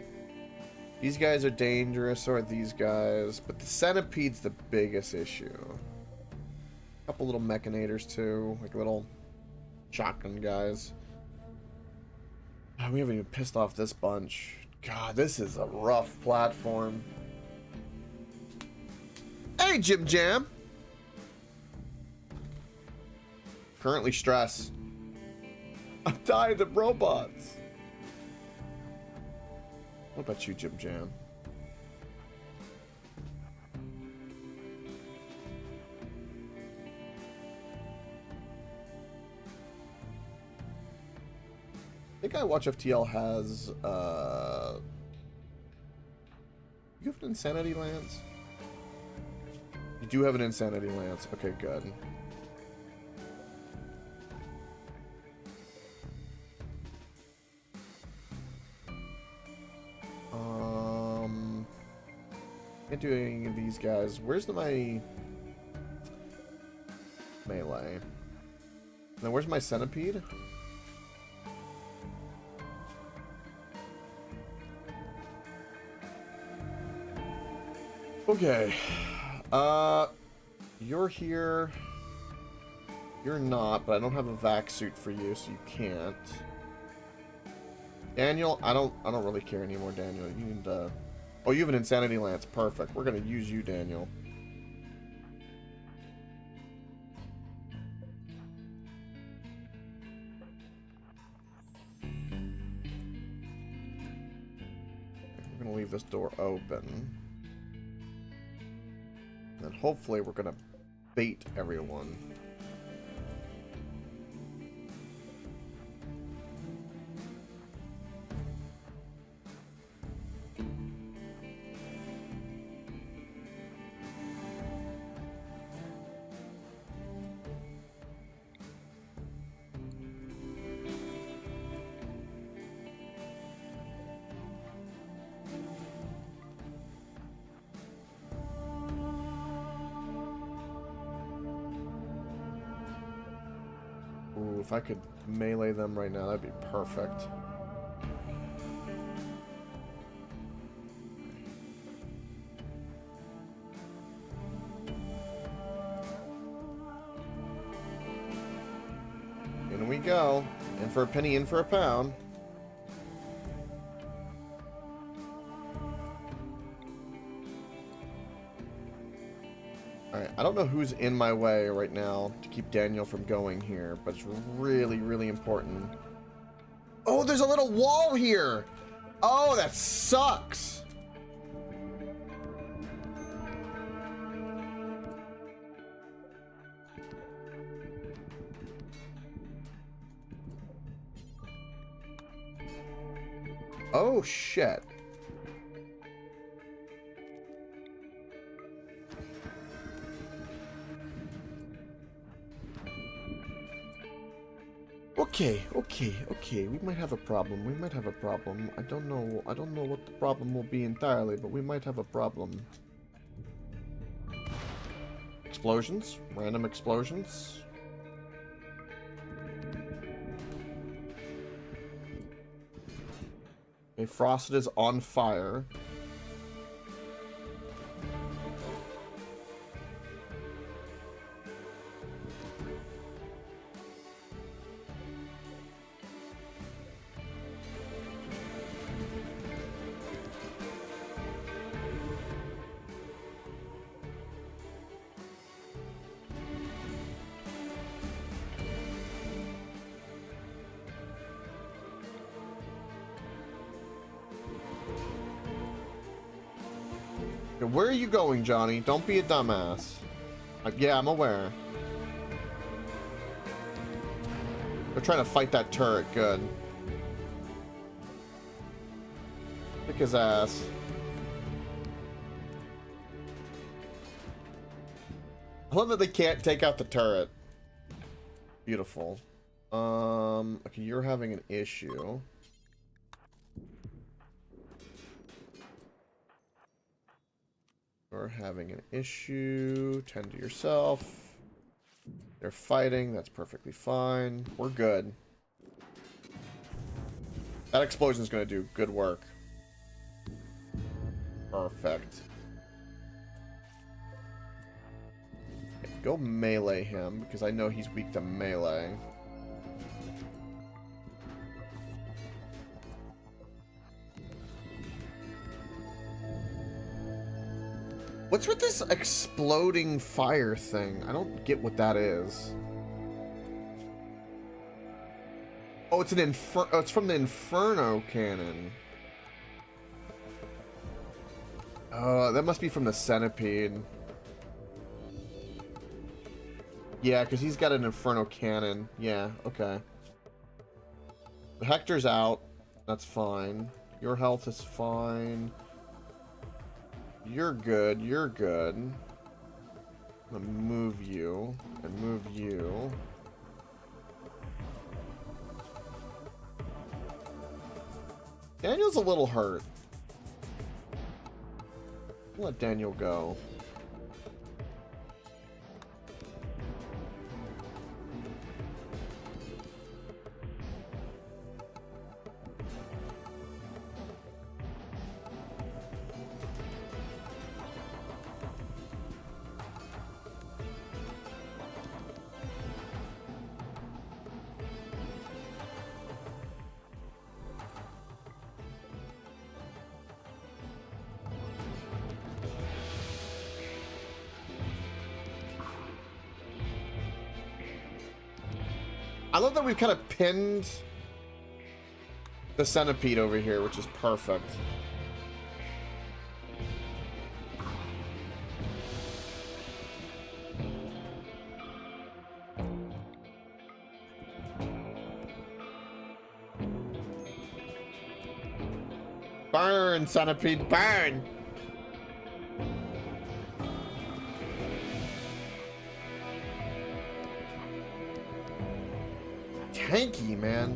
These guys are dangerous, so are these guys. But the Centipede's the biggest issue. A couple little Mechanitors too, like little shotgun guys. We haven't even pissed off this bunch. God, this is a rough platform. Hey, Jim Jam. Currently stressed. I'm tired of robots. What about you, Jim Jam? I think I watch FTL has you have an insanity lance? You do have an insanity lance. Okay, good. Can't do any of these guys. Where's my melee? Now where's my centipede? Okay, you're here. You're not, but I don't have a vac suit for you, so you can't. Daniel, I don't really care anymore, Daniel. You need oh, you have an insanity lance. Perfect. We're gonna use you, Daniel. We're gonna leave this door open. And hopefully we're gonna bait everyone. Ooh, if I could melee them right now, that'd be perfect. In we go. In for a penny, in for a pound. Alright, I don't know who's in my way right now to keep Daniel from going here, but it's really, really important. Oh, there's a little wall here! Oh, that sucks! Oh, shit. Okay. We might have a problem. I don't know what the problem will be entirely, but we might have a problem. Explosions? Random explosions? Okay, Frosted is on fire. Where are you going, Johnny? Don't be a dumbass. Yeah, I'm aware. They're trying to fight that turret. Good. Kick his ass. I love that they can't take out the turret. Beautiful. Okay, you're having an issue. You're having an issue. Tend to yourself. They're fighting. That's perfectly fine. We're good. That explosion's gonna do good work. Perfect. Okay, go melee him, because I know he's weak to melee. What's with this exploding fire thing? I don't get what that is. Oh, it's an oh, it's from the Inferno cannon. Oh, that must be from the Centipede. Yeah, because he's got an Inferno cannon. Yeah, okay. Hector's out. That's fine. Your health is fine. You're good. You're good. I'm gonna move you and move you. Daniel's a little hurt. Let Daniel go. I love that we've kind of pinned the Centipede over here, which is perfect. Burn, Centipede, burn! Tanky, man.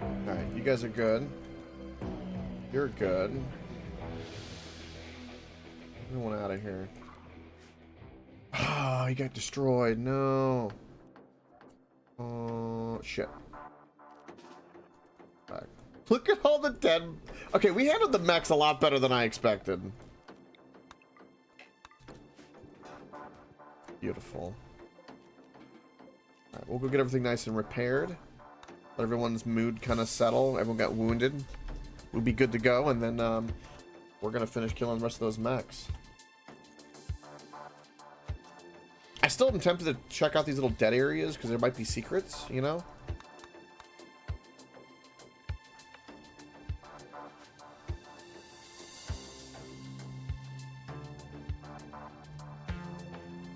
Alright, you guys are good. You're good. Everyone out of here. Ah, he got destroyed. No. Oh, shit. Right. Look at all the dead. Okay, we handled the mechs a lot better than I expected. Beautiful. Alright, we'll go get everything nice and repaired. Let everyone's mood kind of settle. Everyone got wounded. we'll be good to go, and then we're gonna finish killing the rest of those mechs. I still am tempted to check out these little dead areas because there might be secrets, you know?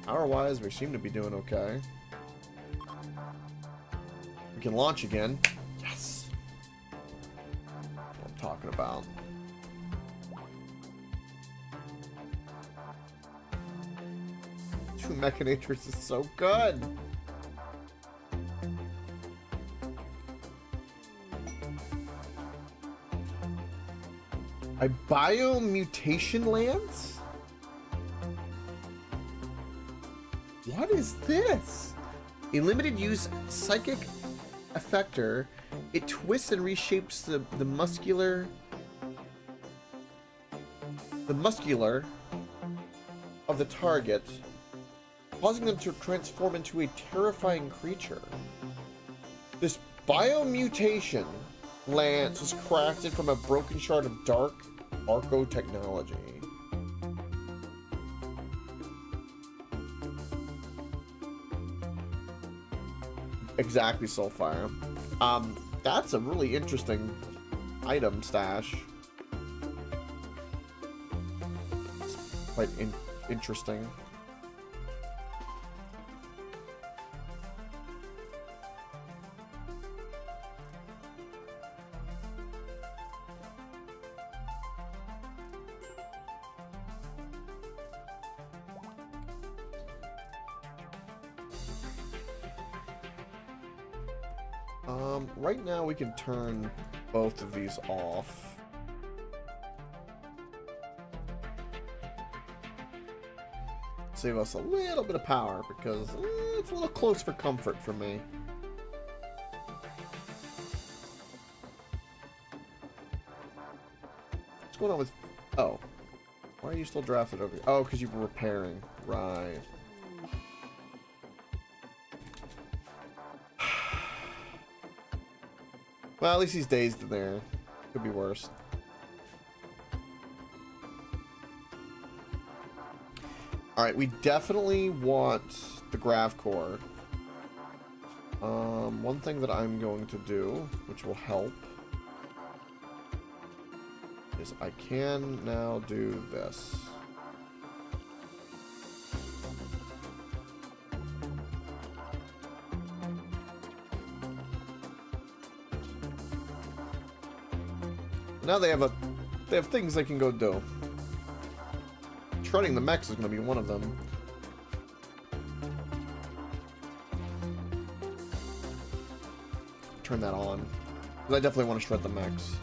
Power-wise, we seem to be doing okay. We can launch again. Yes! That's what I'm talking about. Two Mechanitors is so good! A biome mutation lands? What is this? A limited use psychic effector. It twists and reshapes the muscular of the target, causing them to transform into a terrifying creature. This biomutation lance was crafted from a broken shard of dark Arco technology. Exactly, Soulfire. That's a really interesting item stash. It's quite interesting. Right now we can turn both of these off. Save us a little bit of power because it's a little close for comfort for me. What's going on with... Oh. Why are you still drafted over here? Oh, because you were repairing. Right. Well, at least he's dazed in there. Could be worse. Alright, we definitely want the grav core. One thing that I'm going to do, which will help, is I can now do this. Now they have things they can go do. Shredding the mechs is going to be one of them. Turn that on. Because I definitely want to shred the mechs.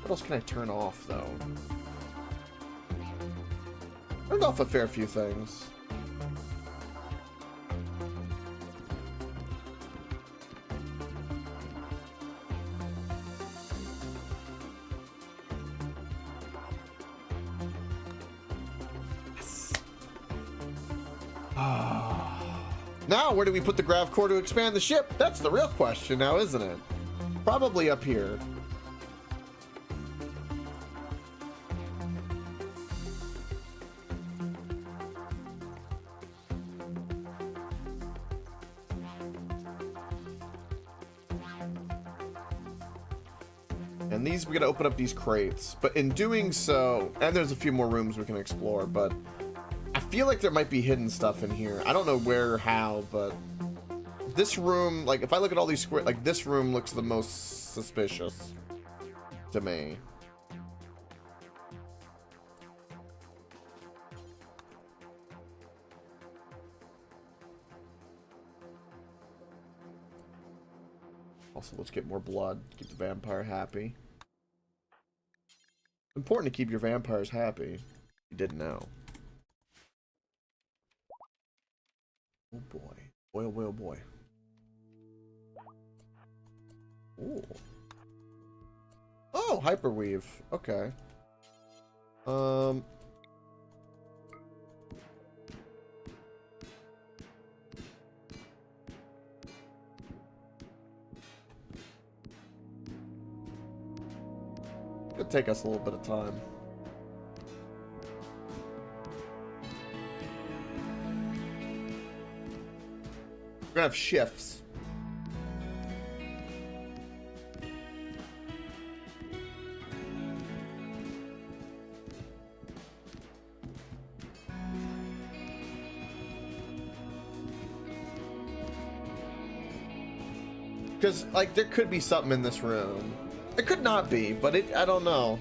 What else can I turn off, though? Turned off a fair few things. Now, where do we put the grav core to expand the ship? That's the real question now, isn't it? Probably up here. And these, we gotta open up these crates. But in doing so, and there's a few more rooms we can explore, but I feel like there might be hidden stuff in here. I don't know where or how, but this room, like, if I look at all these squares, like, this room looks the most suspicious to me. Also, let's get more blood. Keep the vampire happy. Important to keep your vampires happy. You didn't know. Oh boy. Boy, oh boy, oh boy. Ooh. Oh, hyperweave. Okay. It'll take us a little bit of time. We're gonna have shifts. Because, like, there could be something in this room. It could not be, but I don't know.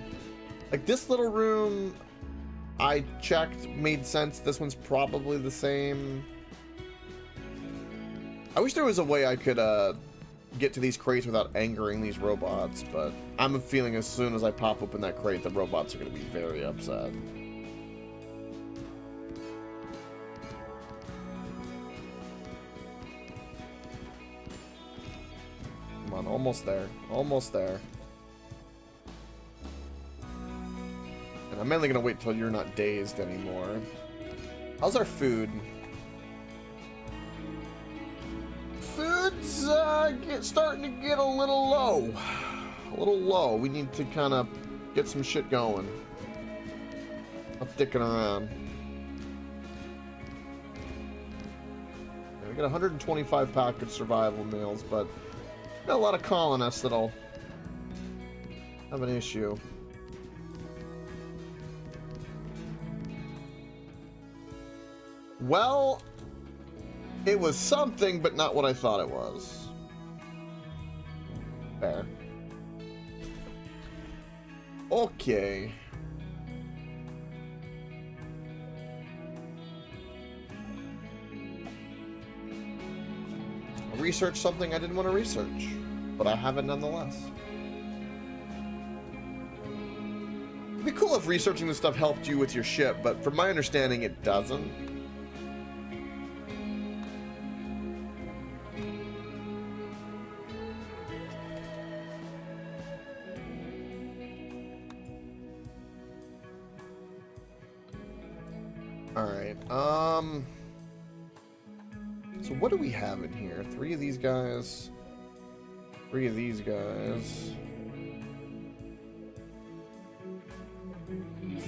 Like, this little room, I checked, made sense. This one's probably the same. I wish there was a way I could, get to these crates without angering these robots, but I'm feeling as soon as I pop open that crate, the robots are going to be very upset. Come on, almost there. Almost there. And I'm mainly going to wait till you're not dazed anymore. How's our food? Food's starting to get a little low. A little low. We need to kind of get some shit going. I'm dicking around. Yeah, we got 125 package survival meals, but got a lot of colonists that'll have an issue. Well, it was something, but not what I thought it was. Fair. Okay. I researched something I didn't want to research, but I have it nonetheless. It'd be cool if researching this stuff helped you with your ship, but from my understanding, it doesn't. Alright, so what do we have in here? 3 of these guys. 3 of these guys.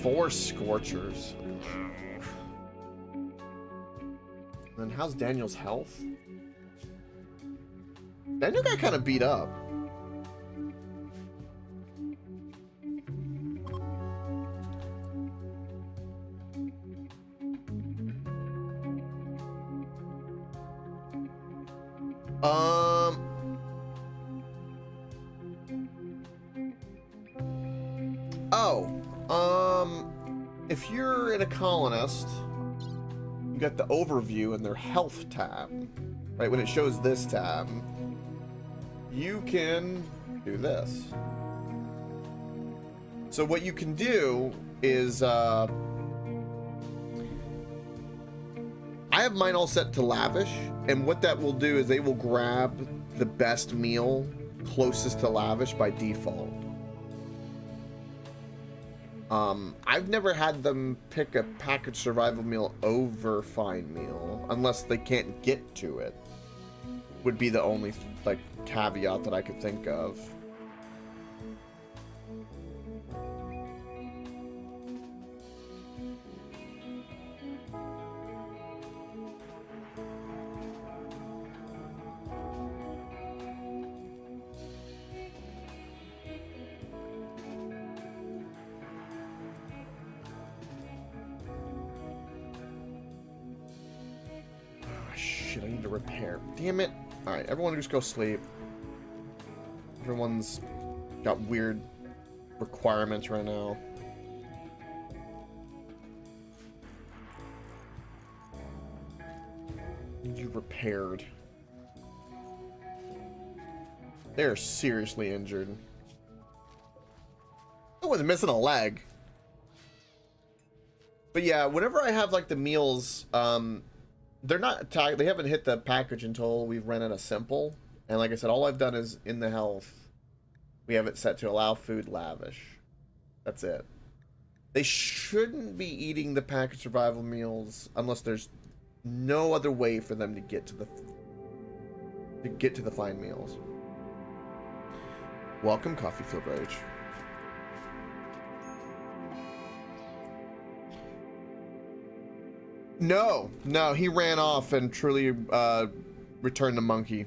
4 Scorchers. And then how's Daniel's health? Daniel got kind of beat up. If you're in a colonist, you got the overview and their health tab, right? When it shows this tab, you can do this. So what you can do is, I have mine all set to lavish, and what that will do is they will grab the best meal closest to lavish by default. I've never had them pick a package survival meal over fine meal unless they can't get to it. Would be the only like caveat that I could think of. Shit, I need to repair. Damn it. Alright, everyone just go sleep. Everyone's got weird requirements right now. Need you repaired. They're seriously injured. I was missing a leg. But yeah, whenever I have like the meals, they're not tagged. They haven't hit the package until we've rented a simple. And like I said, all I've done is in the health, we have it set to allow food lavish. That's it. They shouldn't be eating the package survival meals unless there's no other way for them to get to the fine meals. Welcome, Coffee Field Rage. No, no, he ran off and truly returned to monkey.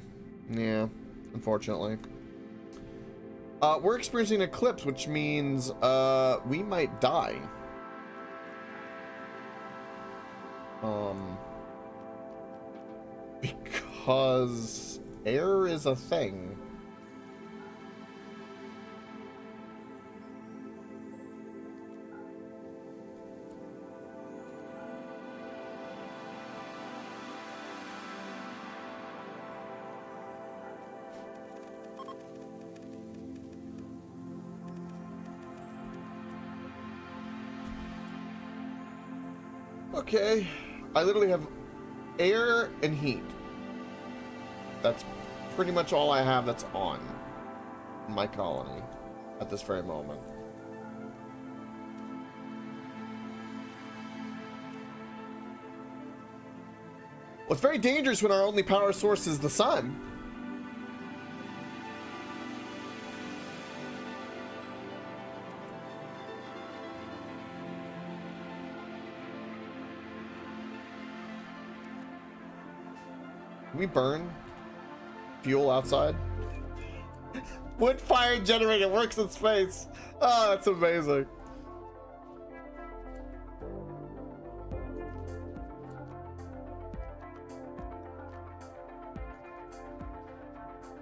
Yeah, unfortunately. We're experiencing an eclipse, which means we might die. Because air is a thing. Okay, I literally have air and heat. That's pretty much all I have that's on in my colony at this very moment. Well, it's very dangerous when our only power source is the sun. Can we burn fuel outside? Wood fire generator works in space. Oh, that's amazing.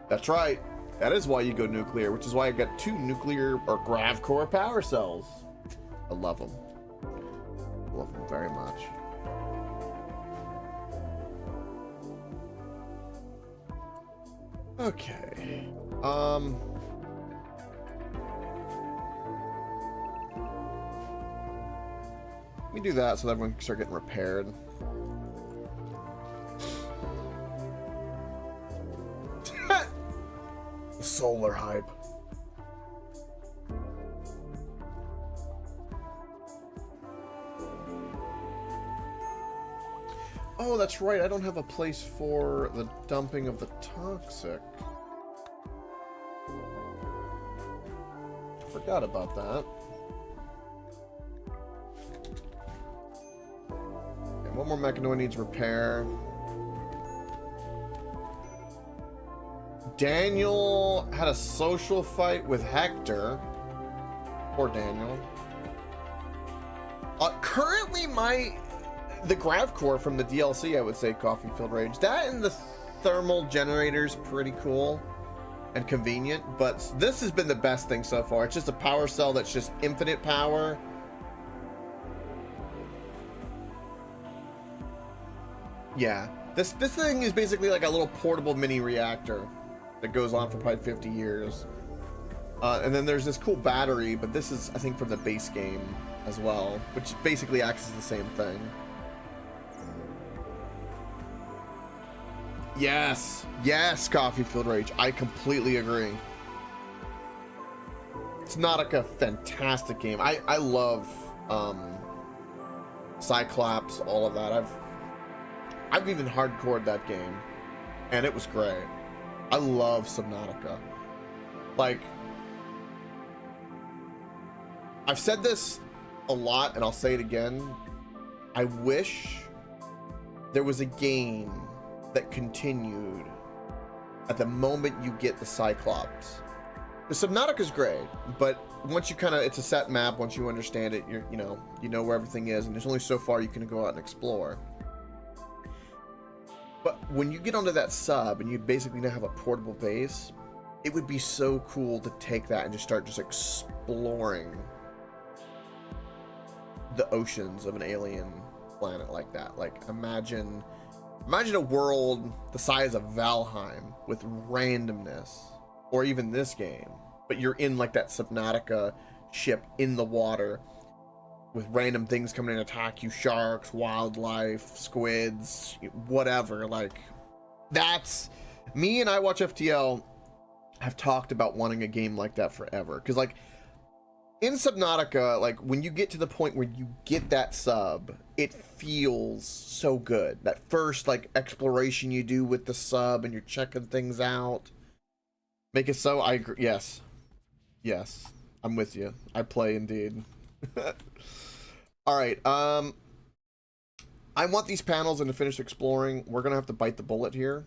That's right. That is why you go nuclear, which is why I got 2 nuclear or grav core power cells. I love them. Love them very much. Okay. Let me do that so that everyone can start getting repaired. Solar hype. Oh, that's right. I don't have a place for the dumping of the toxic. Forgot about that. Okay, one more mechanoid needs repair. Daniel had a social fight with Hector. Poor Daniel. Currently, the grav core from the DLC, I would say, Coffee Field Rage. That and the thermal generator's pretty cool and convenient, but this has been the best thing so far. It's just a power cell that's just infinite power. Yeah, this thing is basically like a little portable mini reactor that goes on for probably 50 years. And then there's this cool battery, but this is, I think, from the base game as well, which basically acts as the same thing. Yes, yes, Coffee Field Rage. I completely agree. It's not like a fantastic game. I love Cyclops, all of that. I've even hardcored that game, and it was great. I love Subnautica. Like, I've said this a lot, and I'll say it again. I wish there was a game that continued at the moment you get the Cyclops. The Subnautica's great, but once you it's a set map. Once you understand it, you know where everything is, and there's only so far you can go out and explore. But when you get onto that sub and you basically now have a portable base, it would be so cool to take that and just start exploring the oceans of an alien planet like that. Like, imagine a world the size of Valheim with randomness, or even this game, but you're in like that Subnautica ship in the water with random things coming in and attack you, sharks, wildlife, squids, whatever. Like, that's me. And I watch FTL have talked about wanting a game like that forever, because like in Subnautica, like when you get to the point where you get that sub, it feels so good. That first like exploration you do with the sub and you're checking things out, make it so. I agree. Yes, I'm with you. I play indeed. All right. I I want these panels and to finish exploring. We're gonna have to bite the bullet here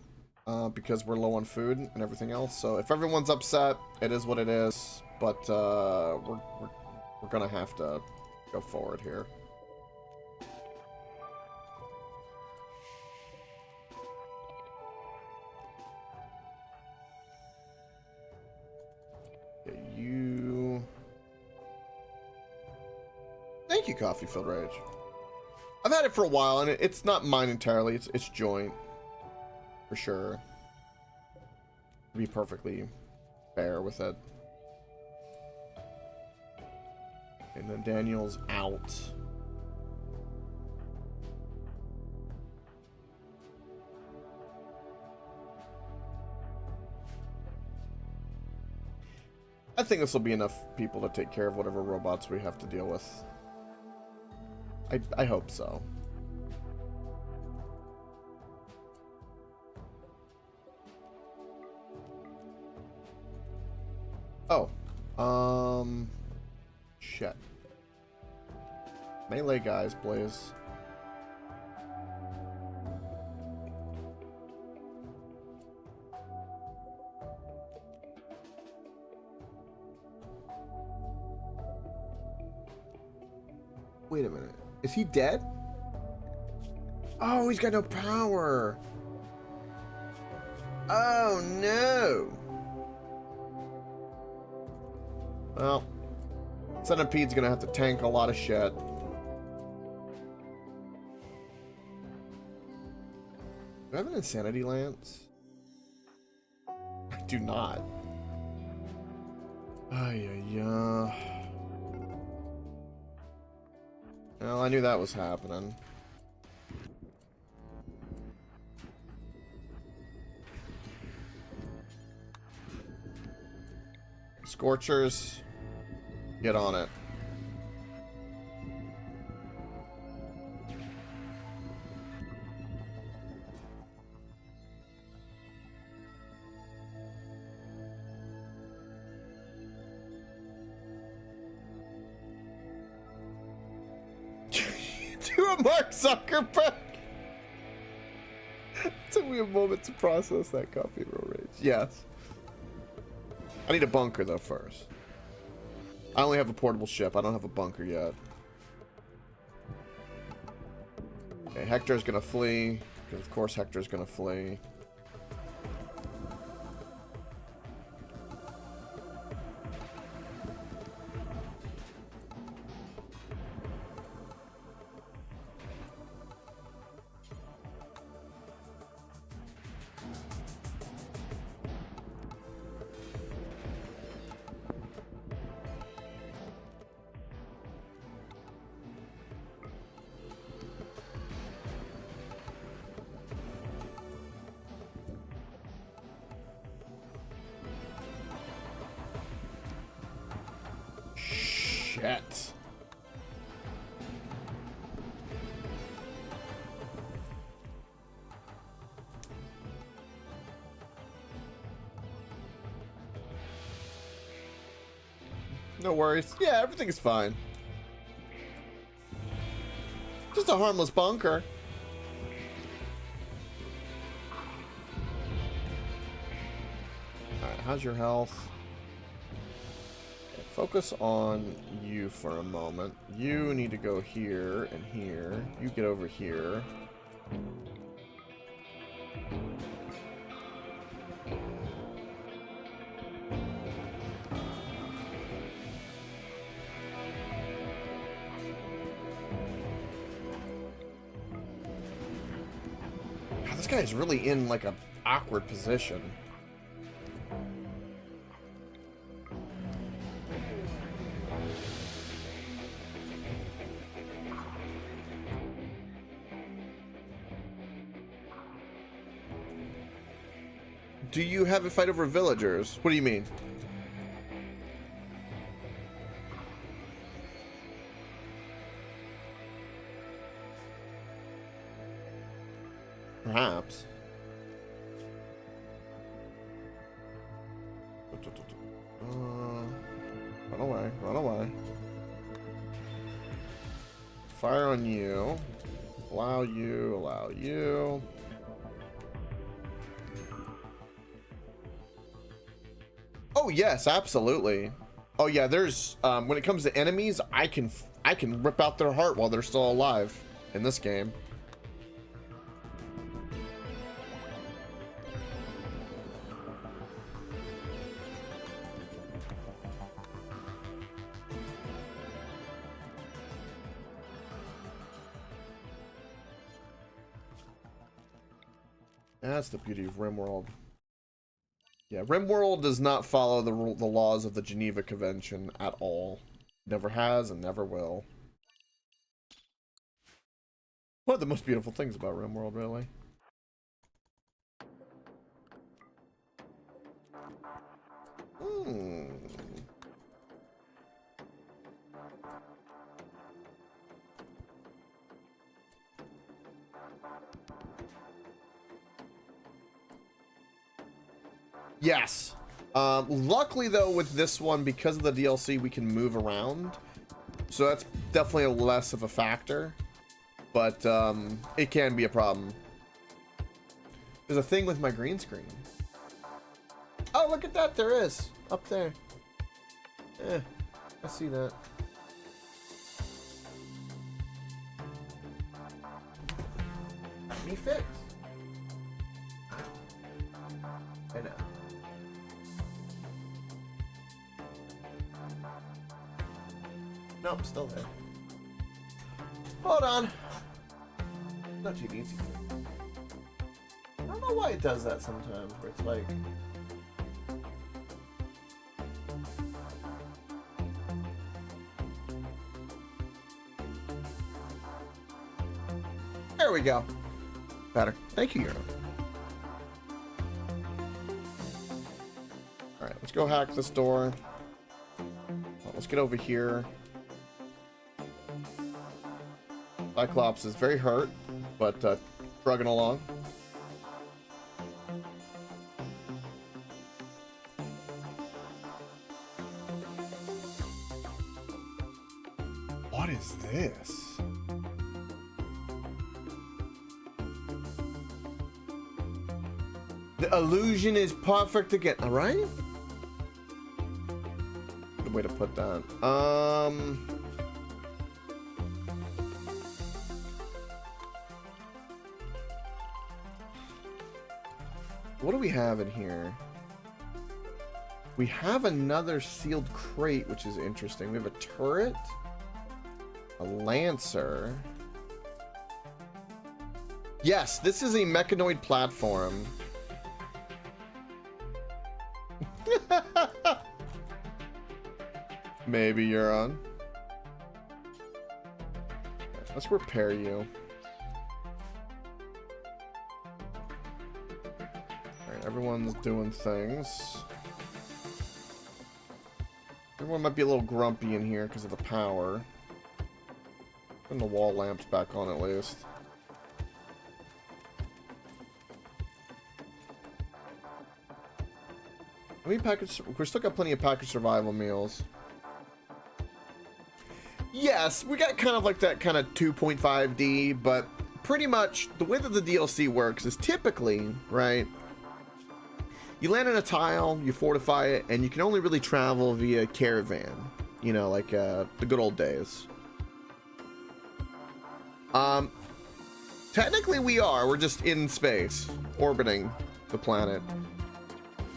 because we're low on food and everything else. So if everyone's upset, it is what it is. But we're gonna have to go forward here. Okay, you. Thank you, Coffee Filled Rage. I've had it for a while, and it's not mine entirely. It's joint, for sure. To be perfectly fair with it. And then Daniel's out. I think this will be enough people to take care of whatever robots we have to deal with. I hope so. Oh. Shit. Melee guys, please. Wait a minute. Is he dead? Oh, he's got no power. Oh, no. Well, Centipede's gonna have to tank a lot of shit. Do I have an Insanity Lance? I do not. Ay. Well, I knew that was happening. Scorchers, get on it. Do a Mark Zuckerberg. Took me a moment to process that copy roll rage. Yes. I need a bunker though first. I only have a portable ship. I don't have a bunker yet. Okay, Hector's gonna flee because of course Hector's gonna flee. Shit. No worries. Yeah, everything is fine. Just a harmless bunker. Alright, how's your health? Focus on you for a moment. You need to go here and here. You get over here. God, this guy is really in like an awkward position. Do you have a fight over villagers? What do you mean? Perhaps. Run away, run away. Fire on you. Allow you, allow you. Oh yes, absolutely. Oh yeah, there's when it comes to enemies, I can rip out their heart while they're still alive in this game. That's the beauty of RimWorld. Yeah, RimWorld does not follow the laws of the Geneva Convention at all. Never has and never will. One of the most beautiful things about RimWorld, really. Yes. Luckily, though, with this one, because of the DLC, we can move around. So that's definitely less of a factor. But it can be a problem. There's a thing with my green screen. Oh, look at that. There is. Up there. Eh, I see that. Let me fix. I know. Nope, still there. Hold on. Not too easy. I don't know why it does that sometimes, where it's like... There we go. Better. Thank you, Euro. Alright, let's go hack this door. Let's get over here. Cyclops is very hurt, but trugging along. What is this? The illusion is perfect again. All right. Good way to put that. What do we have in here? We have another sealed crate, which is interesting. We have a turret, a lancer. Yes, this is a mechanoid platform. Maybe you're on. Let's repair you. Everyone's doing things. Everyone might be a little grumpy in here because of the power. Putting the wall lamps back on at least. We still got plenty of packaged survival meals. Yes, we got kind of like that kind of 2.5D, but pretty much the way that the DLC works is typically, right? You land on a tile, you fortify it, and you can only really travel via caravan. You know, like the good old days. Technically we're just in space, orbiting the planet.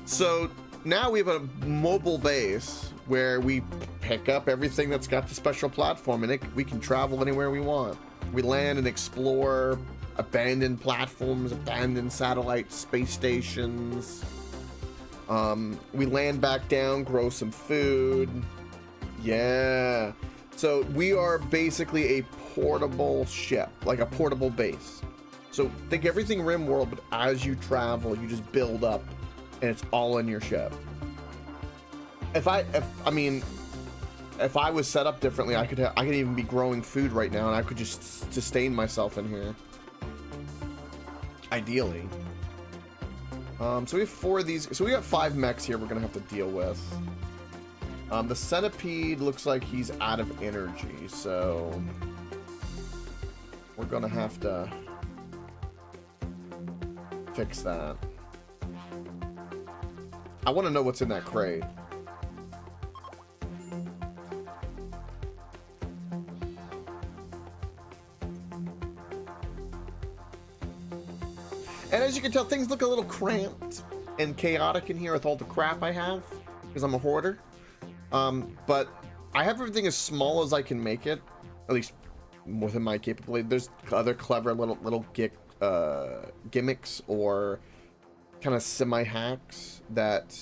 So now we have a mobile base where we pick up everything that's got the special platform, and we can travel anywhere we want. We land and explore abandoned platforms, abandoned satellite space stations. We land back down, grow some food. Yeah. So we are basically a portable ship, like a portable base. So think everything RimWorld, but as you travel, you just build up, and it's all in your ship. If I was set up differently, I could even be growing food right now, and I could just sustain myself in here. Ideally. So we have 4 of these. So we got 5 mechs here we're gonna have to deal with. The centipede looks like he's out of energy, so we're gonna have to fix that. I want to know what's in that crate. And as you can tell, things look a little cramped and chaotic in here with all the crap I have, because I'm a hoarder. But I have everything as small as I can make it, at least within my capability. There's other clever little gimmicks or kind of semi-hacks that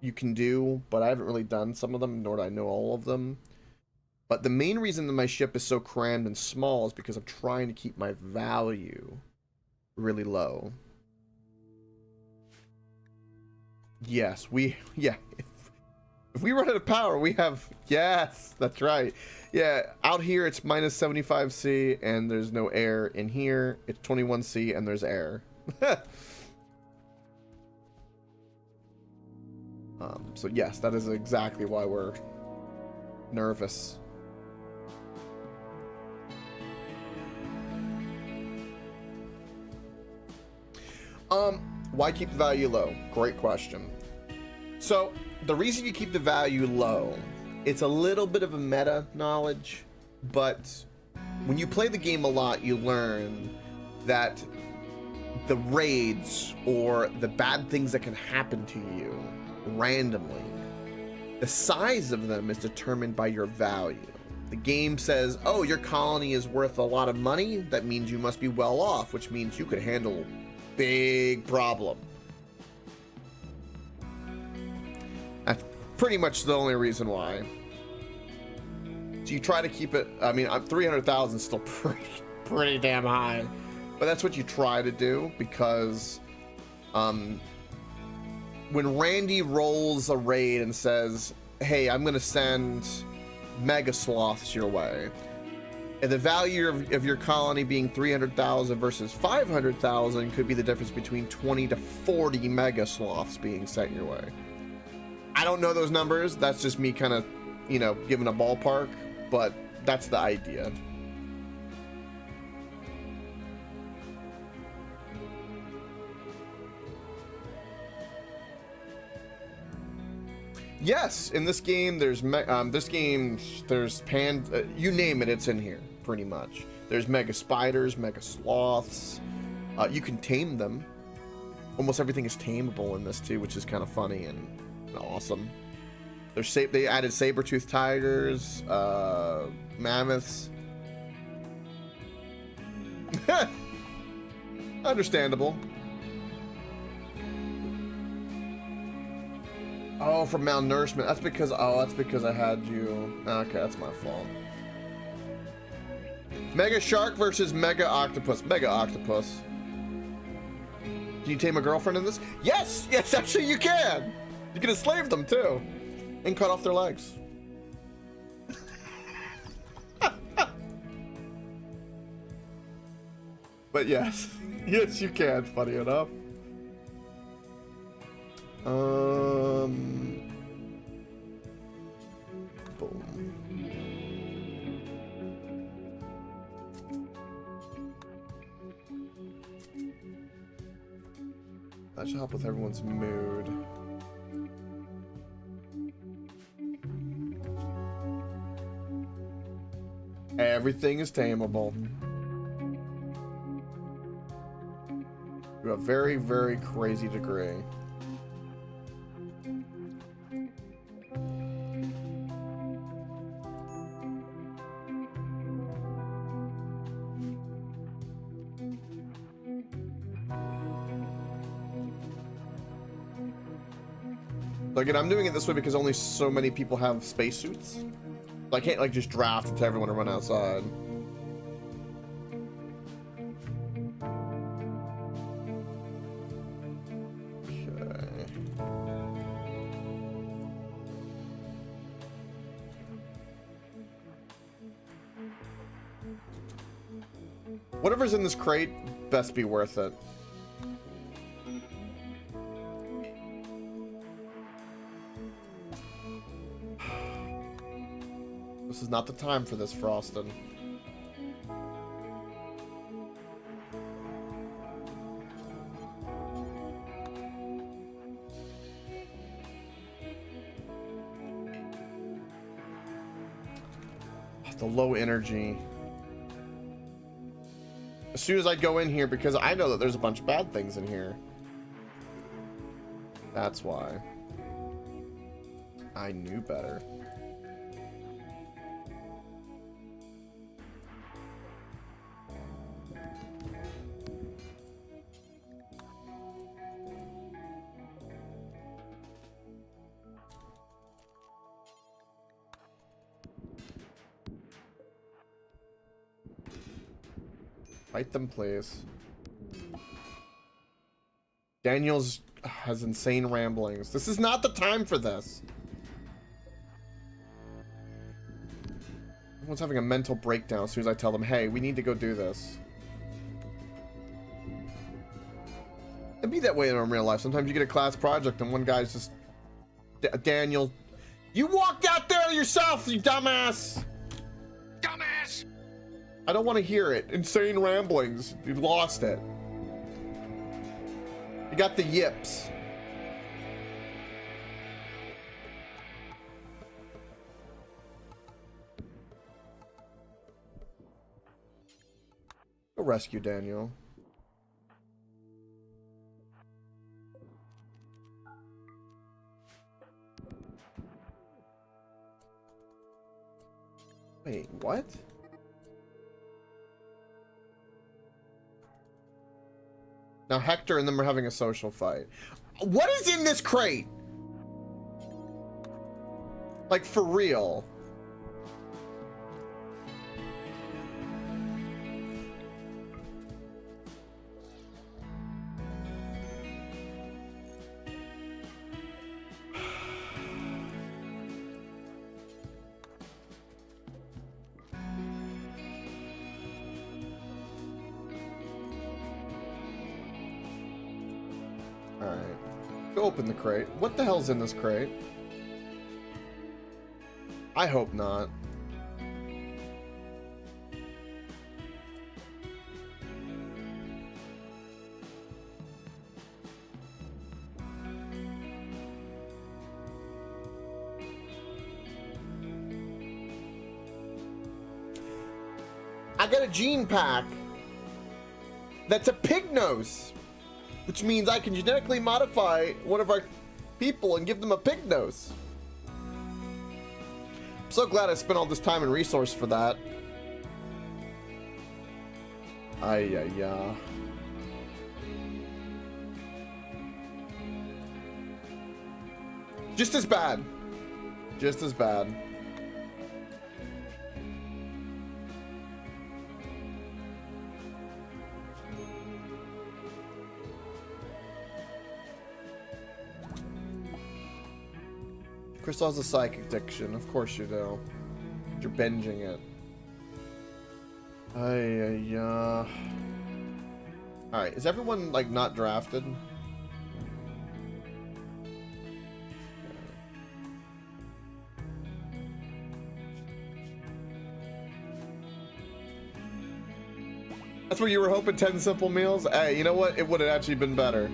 you can do, but I haven't really done some of them, nor do I know all of them. But the main reason that my ship is so crammed and small is because I'm trying to keep my value really low. Yes, if we run out of power, we have, yes, that's right. Yeah, out here it's minus 75C and there's no air. In here it's 21C and there's air. So yes, that is exactly why we're nervous. Why keep the value low? Great question. So the reason you keep the value low, it's a little bit of a meta knowledge, but when you play the game a lot, you learn that the raids or the bad things that can happen to you randomly, the size of them is determined by your value. The game says, oh, your colony is worth a lot of money. That means you must be well off, which means you could handle big problem. That's pretty much the only reason why. So you try to keep it, I mean, 300,000 is still pretty damn high, but that's what you try to do, because when Randy rolls a raid and says, hey, I'm gonna send mega sloths your way, and the value of your colony being 300,000 versus 500,000 could be the difference between 20 to 40 mega sloths being sent your way. I don't know those numbers. That's just me kind of, you know, giving a ballpark, but that's the idea. Yes, in this game, there's you name it, it's in here, pretty much. There's mega spiders, mega sloths. You can tame them. Almost everything is tameable in this too, which is kind of funny and awesome. They added saber-toothed tigers, mammoths. Understandable. Oh, for malnourishment. That's because I had you. Okay, that's my fault. Mega shark versus mega octopus. Mega octopus. Can you tame a girlfriend in this? Yes! Yes, actually you can! You can enslave them too. And cut off their legs. But yes. Yes, you can, funny enough. Boom. That should help with everyone's mood. Everything is tameable. To a very, very crazy degree. Again, I'm doing it this way because only so many people have spacesuits. I can't like just draft to everyone to run outside. Okay. Whatever's in this crate, best be worth it. This is not the time for this, Frosted. the low energy. As soon as I go in here, because I know that there's a bunch of bad things in here. That's why. I knew better. Fight them, please. Daniel's has insane ramblings. This is not the time for this. Everyone's having a mental breakdown as soon as I tell them, hey, we need to go do this. It'd be that way in real life. Sometimes you get a class project and one guy's just... Daniel, you walked out there yourself, you dumbass! Dumbass! I don't want to hear it. Insane ramblings. You lost it. You got the yips. Go rescue Daniel. Wait, what? Now Hector and them are having a social fight. What is in this crate? Like, for real. Open the crate. What the hell's in this crate? I hope not. I got a gene pack that's a pig nose. Which means I can genetically modify one of our people and give them a pig nose. I'm so glad I spent all this time and resource for that. Ay. Just as bad. Just as bad. Crystal has a psychic addiction. Of course you do. You're binging it. Alright, is everyone, like, not drafted? That's what you were hoping, 10 simple meals? Hey, you know what? It would have actually been better.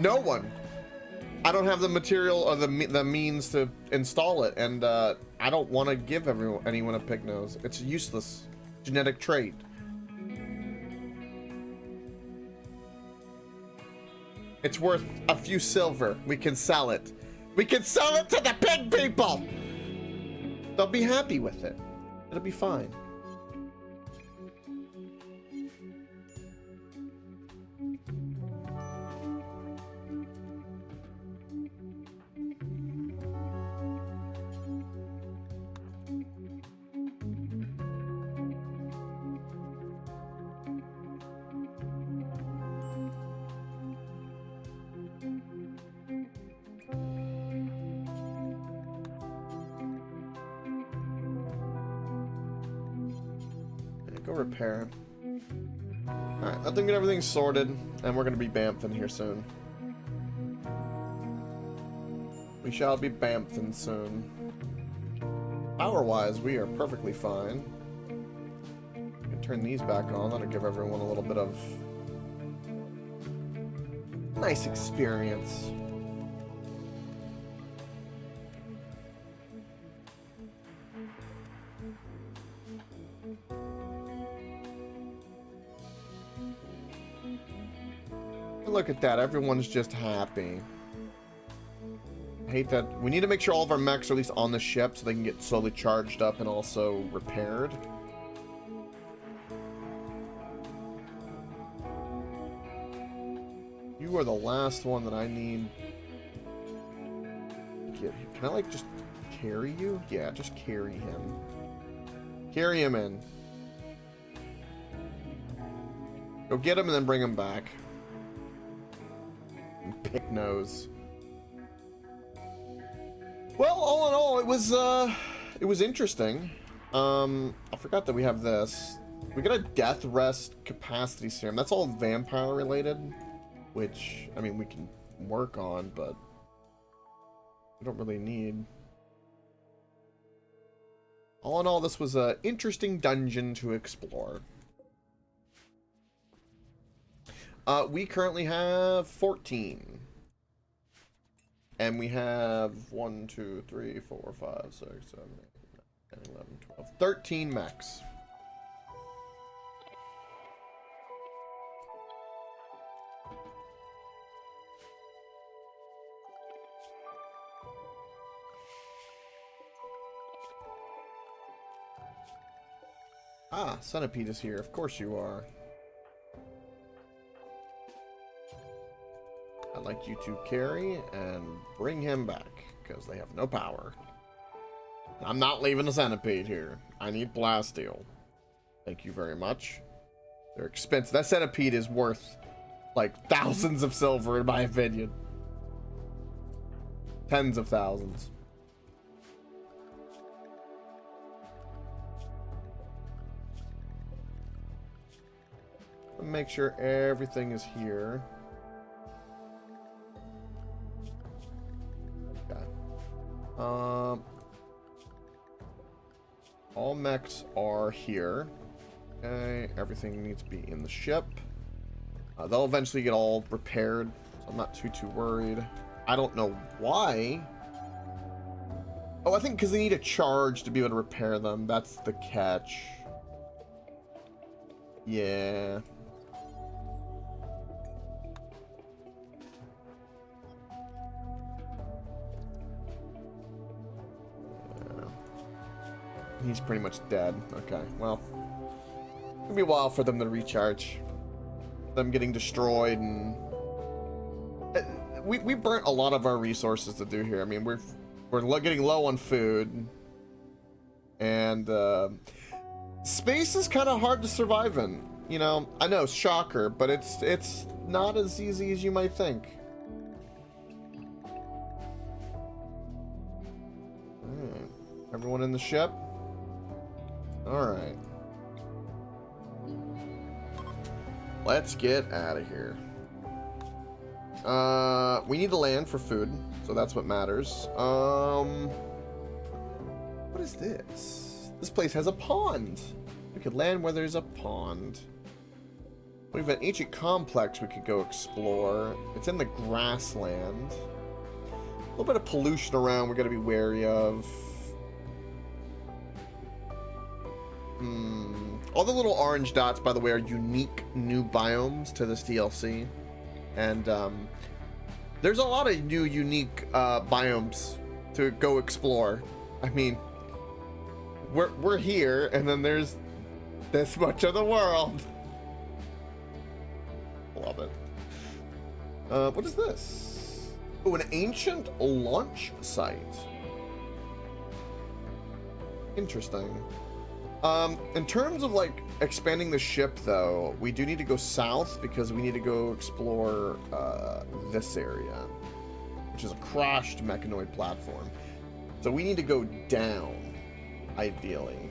No one. I don't have the material or the means to install it, and I don't want to give anyone a pig nose. It's a useless genetic trait. It's worth a few silver. We can sell it. We can sell it to the pig people. They'll be happy with it. It'll be fine. Repair. Alright, I think get everything sorted, and we're gonna be bamfing here soon. We shall be bamfing soon. power-wise, we are perfectly fine. We can turn these back on. That'll give everyone a little bit of nice experience. Look at that. Everyone's just happy. I hate that. We need to make sure all of our mechs are at least on the ship so they can get slowly charged up and also repaired. You are the last one that I need. Can I, like, just carry you? Yeah, just carry him. Carry him in. Go get him and then bring him back. Pick nose. Well, all in all, it was interesting. I forgot that we have this. We got a death rest capacity serum. That's all vampire related, which I mean we can work on, but we don't really need. All in all, this was an interesting dungeon to explore. We currently have 14. And we have 1, 2, 3, 4, 5, 6, 7, 8, 9, 10, 11, 12, 13 mechs. Ah, Centipede is here. Of course you are. I'd like you to carry and bring him back, because they have no power. I'm not leaving the Centipede here. I need blast steel. Thank you very much. They're expensive. That Centipede is worth, like, thousands of silver, in my opinion. Tens of thousands. Make sure everything is here. All mechs are here. Okay, everything needs to be in the ship. They'll eventually get all repaired, so I'm not too worried. I don't know why. Oh, I think because they need a charge to be able to repair them. That's the catch. Yeah. He's pretty much dead. Okay, well, it'll be a while for them to recharge. Them getting destroyed, and we burnt a lot of our resources to do here. I mean, we're getting low on food, and space is kind of hard to survive in. You know, I know, shocker, but it's not as easy as you might think. Everyone in the ship. Alright. Let's get out of here. We need to land for food, so that's what matters. What is this? This place has a pond. We could land where there's a pond. We have an ancient complex we could go explore. It's in the grassland. A little bit of pollution around we gotta be wary of. All the little orange dots, by the way, are unique new biomes to this DLC. And there's a lot of new unique biomes to go explore. I mean, we're here, and then there's this much of the world. Love it. What is this? Oh, an ancient launch site. Interesting. In terms of, like, expanding the ship, though, we do need to go south because we need to go explore this area, which is a crashed mechanoid platform. So we need to go down, ideally.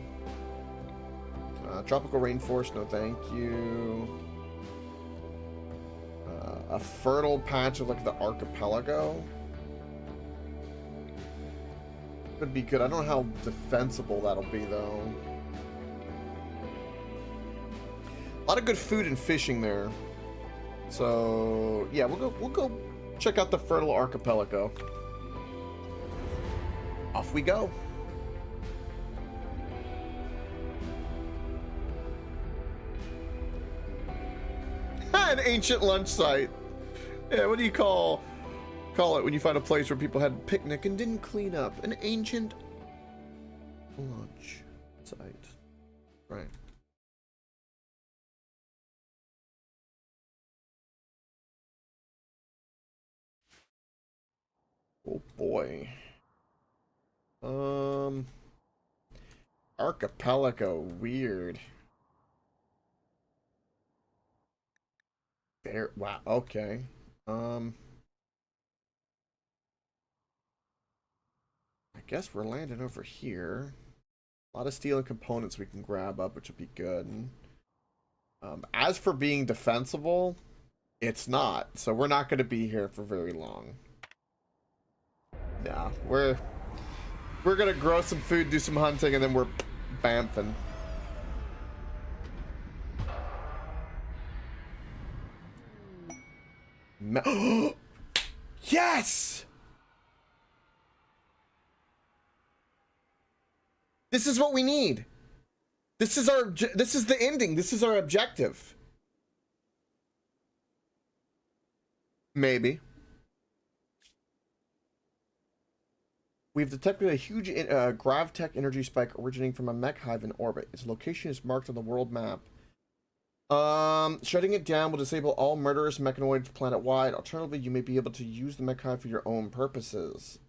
Tropical rainforest, no thank you. A fertile patch of, like, the archipelago. Could be good. I don't know how defensible that'll be though. A lot of good food and fishing there. So yeah, we'll go check out the fertile archipelago. Off we go. An ancient lunch site. Yeah, what do you call it when you find a place where people had a picnic and didn't clean up? An ancient lunch site. Right. Oh boy. Archipelago, weird. There, wow, okay. I guess we're landing over here. A lot of steel and components we can grab up, which would be good. As for being defensible, it's not. So we're not going to be here for very long. Yeah, we're gonna grow some food, do some hunting, and then we're bamfing. Yes! This is what we need. This is the ending. This is our objective. Maybe. We've detected a huge gravtech energy spike originating from a mech hive in orbit. Its location is marked on the world map. Shutting it down will disable all murderous mechanoids planet-wide. Alternatively, you may be able to use the mech hive for your own purposes.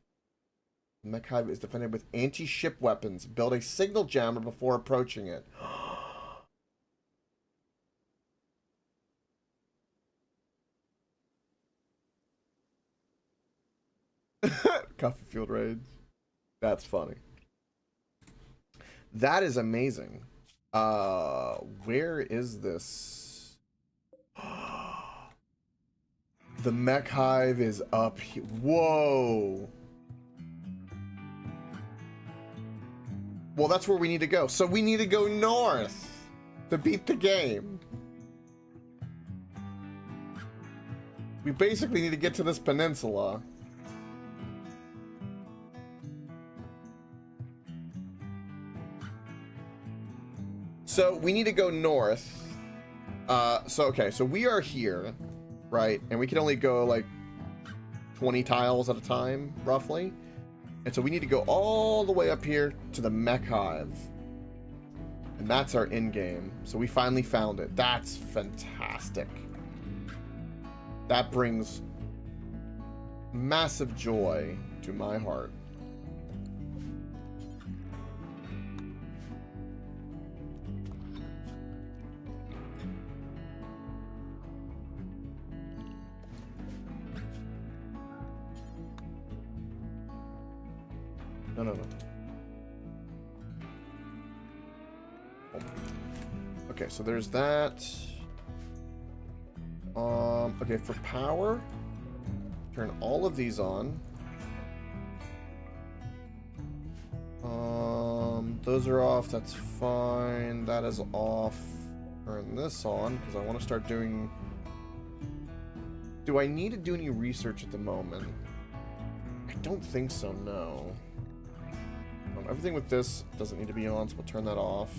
The mech hive is defended with anti-ship weapons. Build a signal jammer before approaching it. Coffee field raids. That's funny. That is amazing. Where is this? The mech hive is up here. Whoa. Well, that's where we need to go. So we need to go north to beat the game. We basically need to get to this peninsula. So we need to go north. So we are here, right? And we can only go like 20 tiles at a time, roughly. And so we need to go all the way up here to the mech hive. And that's our end game. So we finally found it. That's fantastic. That brings massive joy to my heart. No. Okay, so there's that. Okay, for power, turn all of these on. Those are off, that's fine. That is off. Turn this on, because I want to start doing... Do I need to do any research at the moment? I don't think so, no. Everything with this doesn't need to be on, so we'll turn that off.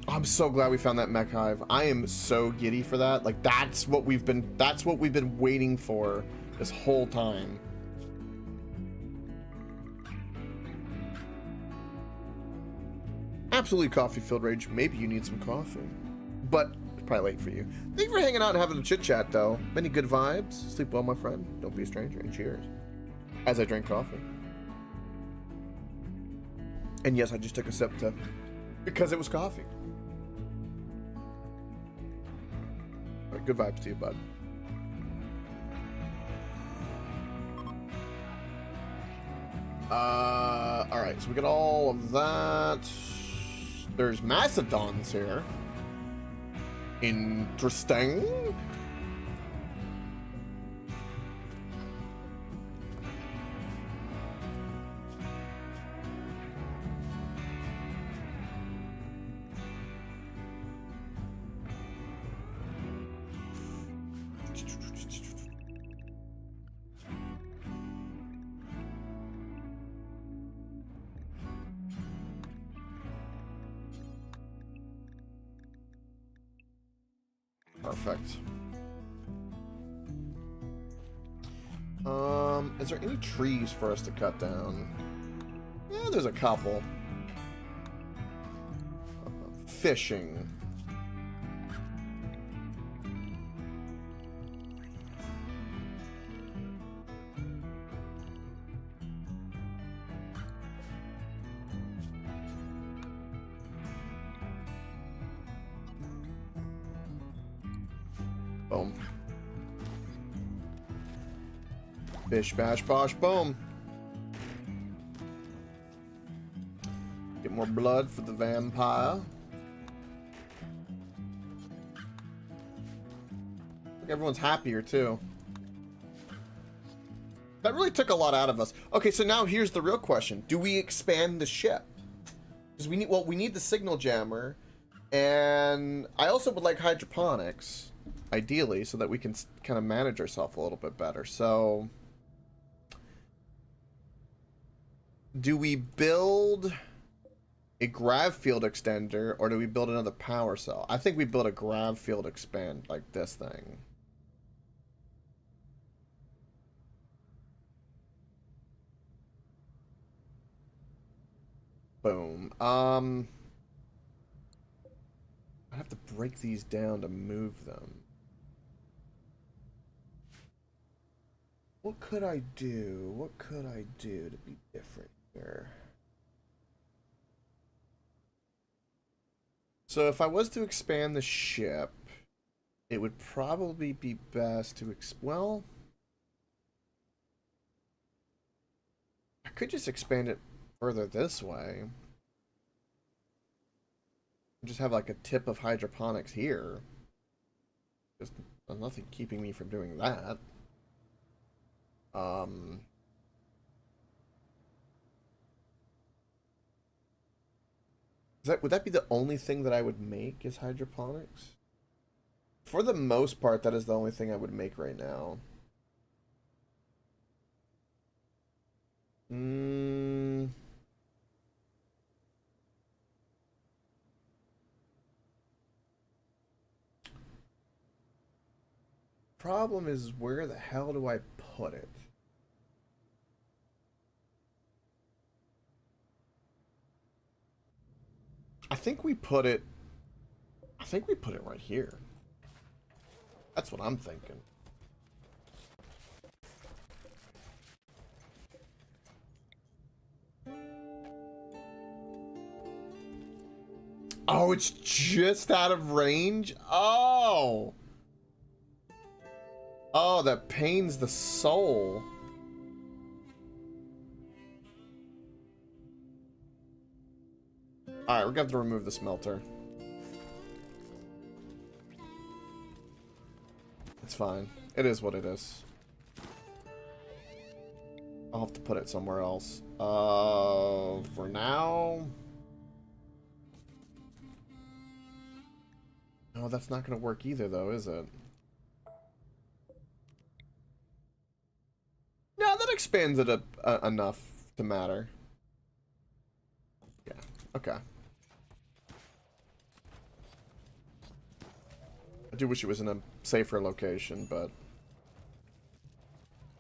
I'm so glad we found that mech hive. I am so giddy for that. Like that's what we've been waiting for this whole time. Absolutely coffee filled rage. Maybe you need some coffee. But it's probably late for you. Thank you for hanging out and having a chit chat though. Many good vibes. Sleep well, my friend. Don't be a stranger, and cheers. As I drink coffee. And yes, I just took a sip because it was coffee. All right, good vibes to you, bud. All right, so we got all of that. There's Macedons here. Interesting. Perfect. Is there any trees for us to cut down? Yeah, there's a couple. Fishing. Boom. Bish, bash, bosh, boom. Get more blood for the vampire. Look, everyone's happier too. That really took a lot out of us. Okay, so now here's the real question. Do we expand the ship? Because we need, well, we need the signal jammer. And I also would like hydroponics, ideally, so that we can kind of manage ourselves a little bit better. So, do we build a grav field extender, or do we build another power cell? I think we build a grav field expand, like this thing. Boom. I have to break these down to move them. What could I do? What could I do to be different here? So if I was to expand the ship, it would probably be best to well, I could just expand it further this way. Just have like a tip of hydroponics here. There's nothing keeping me from doing that. Would that be the only thing that I would make is hydroponics? For the most part, that is the only thing I would make right now. Problem is, where the hell do I put it? I think we put it right here. That's what I'm thinking. Oh, it's just out of range? Oh! Oh, that pains the soul. Alright, we're gonna have to remove the smelter. It's fine. It is what it is. I'll have to put it somewhere else. For now... No, that's not gonna work either, though, is it? No, that expands it enough to matter. Yeah, okay. I do wish it was in a safer location, but...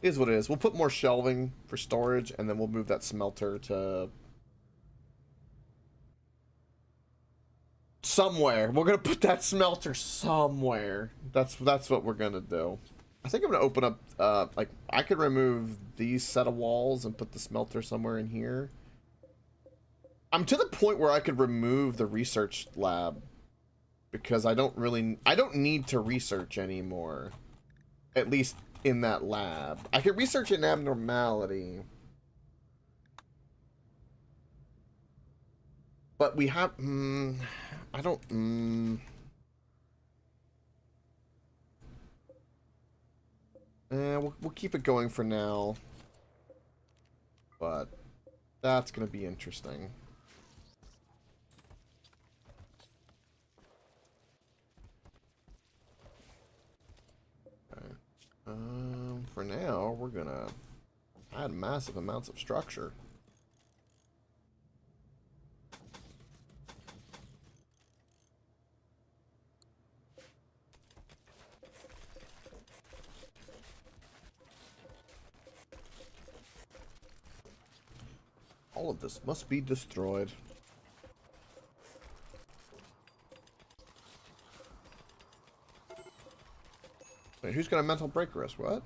It is what it is. We'll put more shelving for storage, and then we'll move that smelter to... somewhere. We're gonna put that smelter somewhere. That's what we're gonna do. I think I'm gonna open up, like, I could remove these set of walls and put the smelter somewhere in here. I'm to the point where I could remove the research lab because I don't need to research anymore. At least in that lab. I could research an abnormality. But we have, I don't, we'll keep it going for now. But that's gonna be interesting. Okay. For now, we're gonna add massive amounts of structure. All of this must be destroyed. Wait, who's got a mental break risk? What?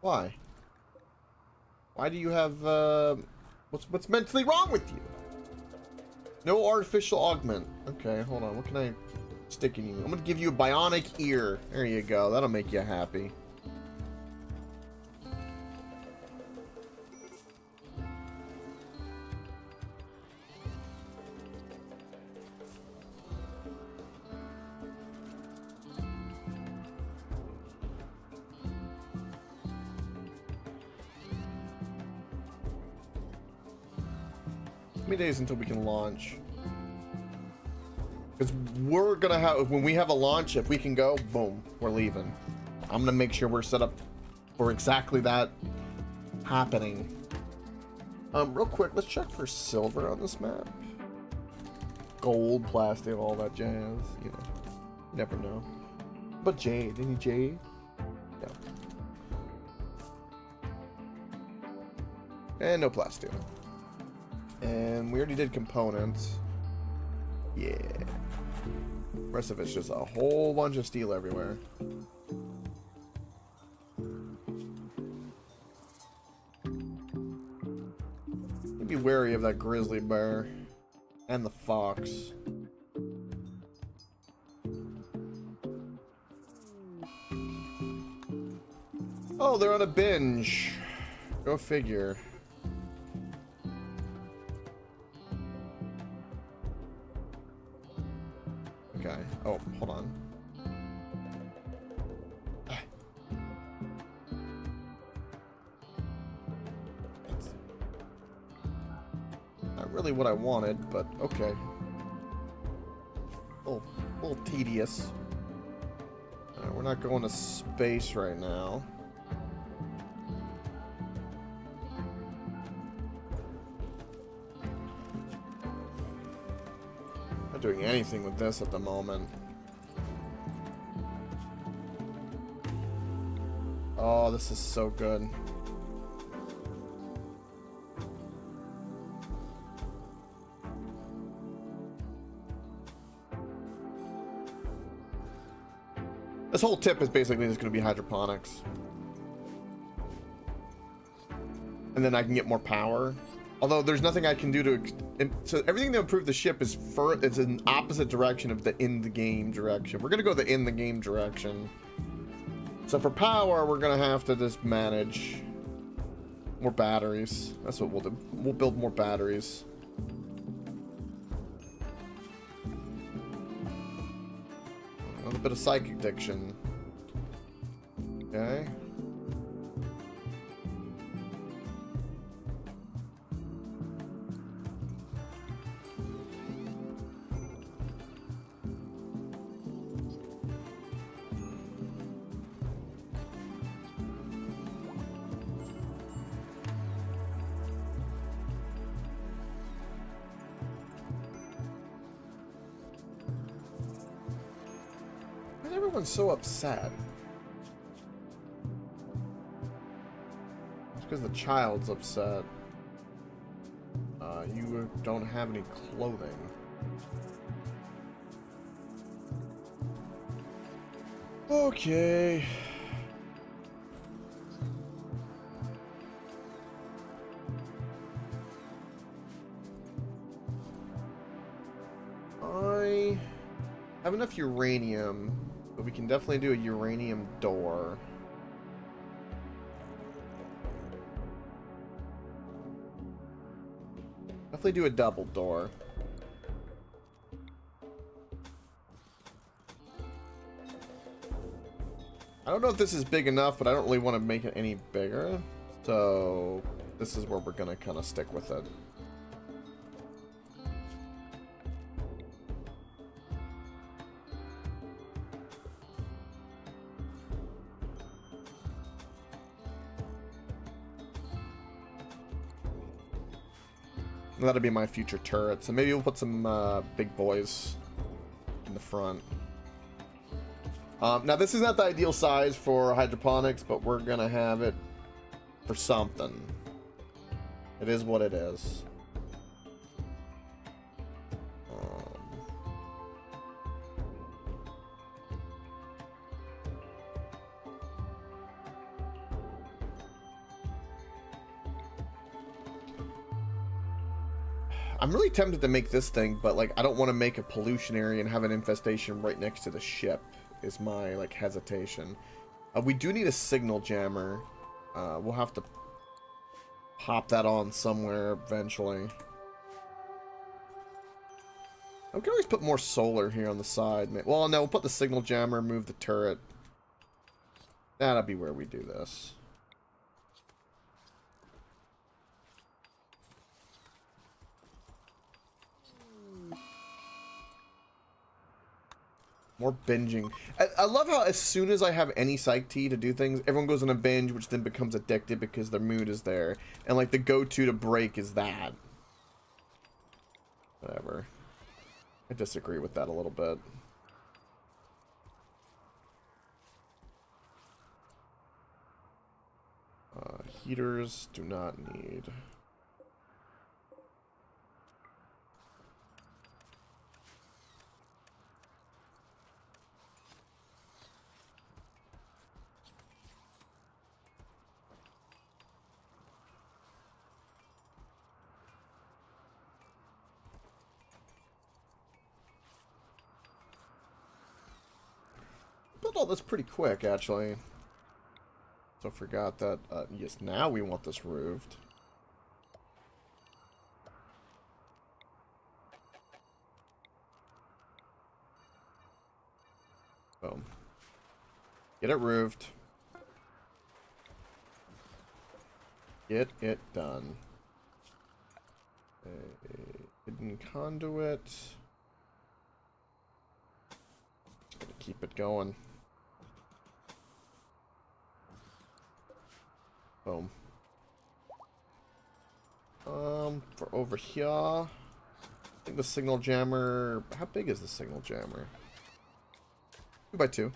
Why? Why do you have, what's mentally wrong with you? No artificial augment. Okay, hold on. What can I stick in you? I'm gonna give you a bionic ear. There you go. That'll make you happy. How many days until we can launch? Because we're gonna have, when we have a launch, if we can go, boom, we're leaving. I'm gonna make sure we're set up for exactly that happening. Real quick, let's check for silver on this map. Gold, plastic, all that jazz, you know. Never know. But jade, any jade? No. And no plastic. And we already did components. Yeah. The rest of it's just a whole bunch of steel everywhere. Be wary of that grizzly bear and the fox. Oh, they're on a binge. Go figure. Okay. Oh, hold on. That's not really what I wanted, but okay. A little tedious. We're not going to space right now. Doing anything with this at the moment. Oh, this is so good. This whole tip is basically just going to be hydroponics. And then I can get more power. Although there's nothing I can do to, so everything to improve the ship is it's in opposite direction of the in the game direction. We're gonna go the in the game direction. So for power, we're gonna have to just manage more batteries. That's what we'll do. We'll build more batteries. A little bit of psychic diction. Okay. Everyone's so upset. It's because the child's upset. You don't have any clothing. Okay. I have enough uranium. But we can definitely do a uranium door. Definitely do a double door. I don't know if this is big enough, but I don't really want to make it any bigger. So this is where we're gonna kind of stick with it. That'll be my future turret. So maybe we'll put some big boys in the front. Now this is not the ideal size for hydroponics, but we're gonna have it for something. It is what it is. I'm really tempted to make this thing, but like I don't want to make a pollution area and have an infestation right next to the ship is my like hesitation. We do need a signal jammer. We'll have to pop that on somewhere eventually. We can always put more solar here on the side. Well, no, we'll put the signal jammer, move the turret. That'll be where we do this. More binging. I love how as soon as I have any psych tea to do things, everyone goes on a binge, which then becomes addicted because their mood is there. And like the go-to to break is that. Whatever. I disagree with that a little bit. Heaters do not need. Built all this pretty quick, actually. So forgot that, yes, now we want this roofed. Boom. Get it roofed. Get it done. A hidden conduit. Gotta keep it going. Boom. For over here, I think the signal jammer. How big is the signal jammer? 2x2.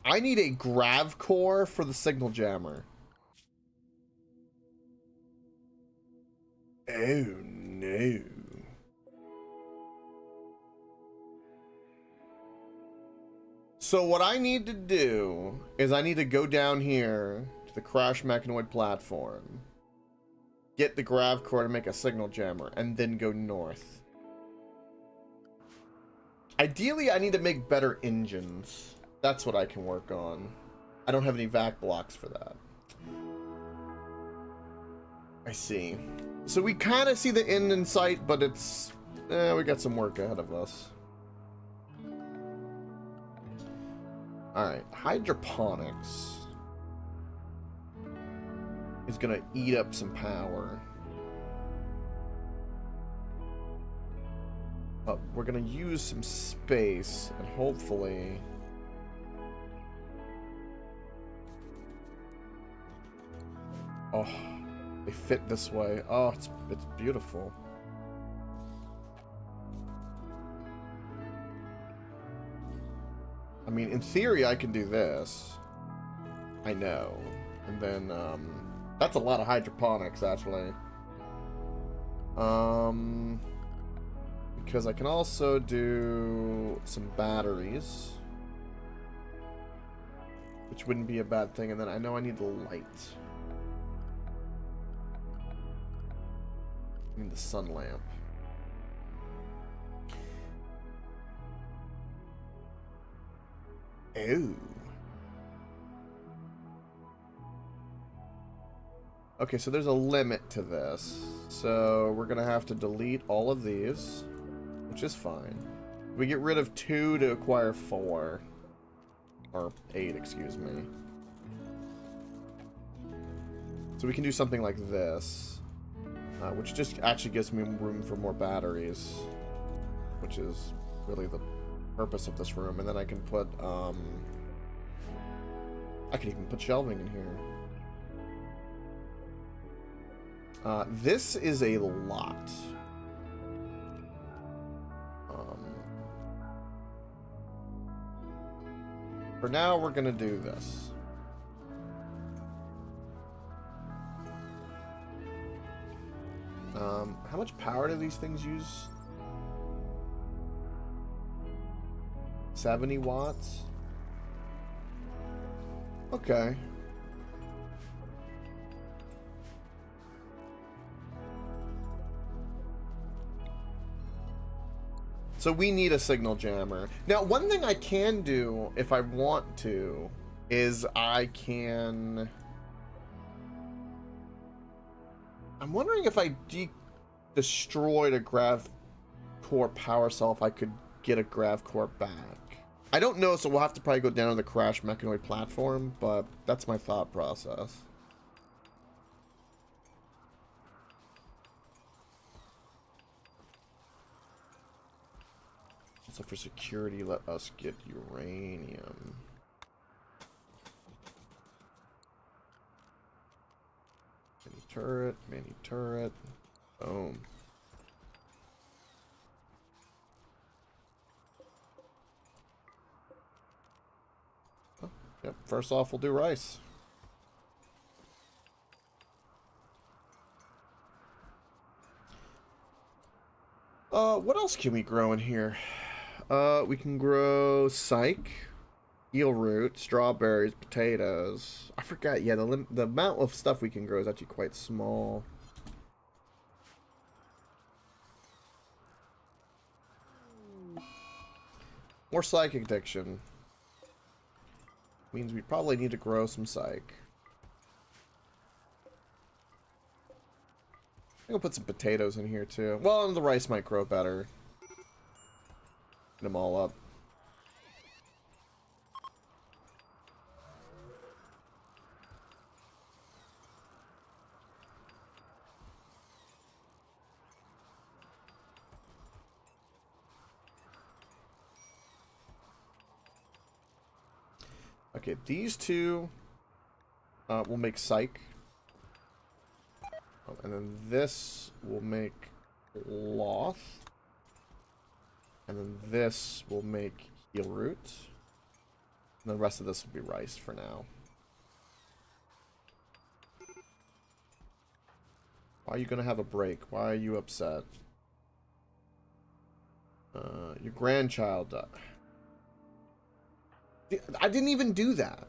I need a grav core for the signal jammer. Oh no. So what I need to do is I need to go down here to the crash mechanoid platform, get the grav core to make a signal jammer, and then go north. Ideally, I need to make better engines. That's what I can work on. I don't have any vac blocks for that. I see. So we kind of see the end in sight, but it's... we got some work ahead of us. Alright, hydroponics is gonna eat up some power. But we're gonna use some space and hopefully... Oh, they fit this way. Oh, it's beautiful. I mean, in theory, I can do this. I know. And then, that's a lot of hydroponics, actually. Because I can also do some batteries. Which wouldn't be a bad thing. And then I know I need the light. I need the sun lamp. Oh. Okay, so there's a limit to this. So we're gonna have to delete all of these, which is fine. We get rid of 2 to acquire 4. Or 8, excuse me. So we can do something like this. Which just actually gives me room for more batteries. Which is really the purpose of this room. And then I can put I can even put shelving in here. This is a lot. For now we're gonna do this. How much power do these things use? 70 watts? Okay. So we need a signal jammer. Now, one thing I can do if I want to is I can... I'm wondering if I destroyed a grav core power cell, if I could get a grav core back. I don't know, so we'll have to probably go down to the crash mechanoid platform, but that's my thought process. So for security, let us get uranium. Mini turret. Boom. Oh, yep, first off, we'll do rice. What else can we grow in here? We can grow psych, eel root, strawberries, potatoes. I forgot, yeah, the amount of stuff we can grow is actually quite small. More psych addiction. Means we probably need to grow some psych. I'm gonna put some potatoes in here too. Well, and the rice might grow better. Get them all up. Okay, these two will make psych. Oh, and then this will make cloth. And then this will make heel root. And the rest of this will be rice for now. Why are you gonna have a break? Why are you upset? Your grandchild died. I didn't even do that.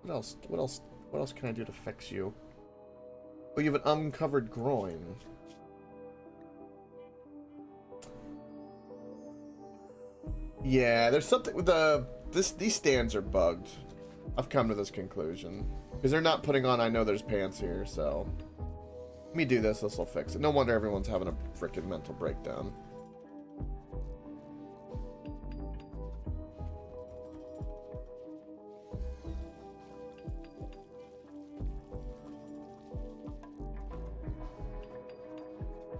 What else? What else? What else can I do to fix you? Oh, you have an uncovered groin. Yeah, there's something with these stands are bugged. I've come to this conclusion because they're not putting on I know there's pants here, so let me do this. This will fix it. No wonder everyone's having a freaking mental breakdown.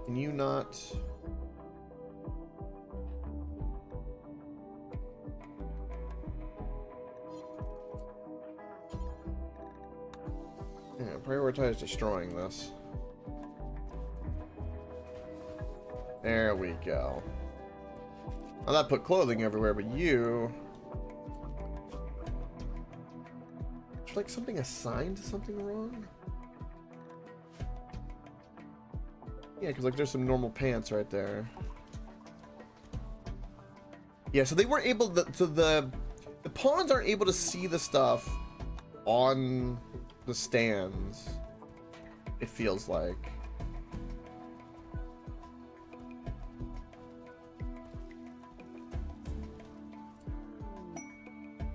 Can you not? Yeah, prioritize destroying this. There we go. Now that put clothing everywhere, but you... Is like something assigned to something wrong? Yeah, because like there's some normal pants right there. Yeah, so they weren't able to, so the pawns aren't able to see the stuff on the stands, it feels like.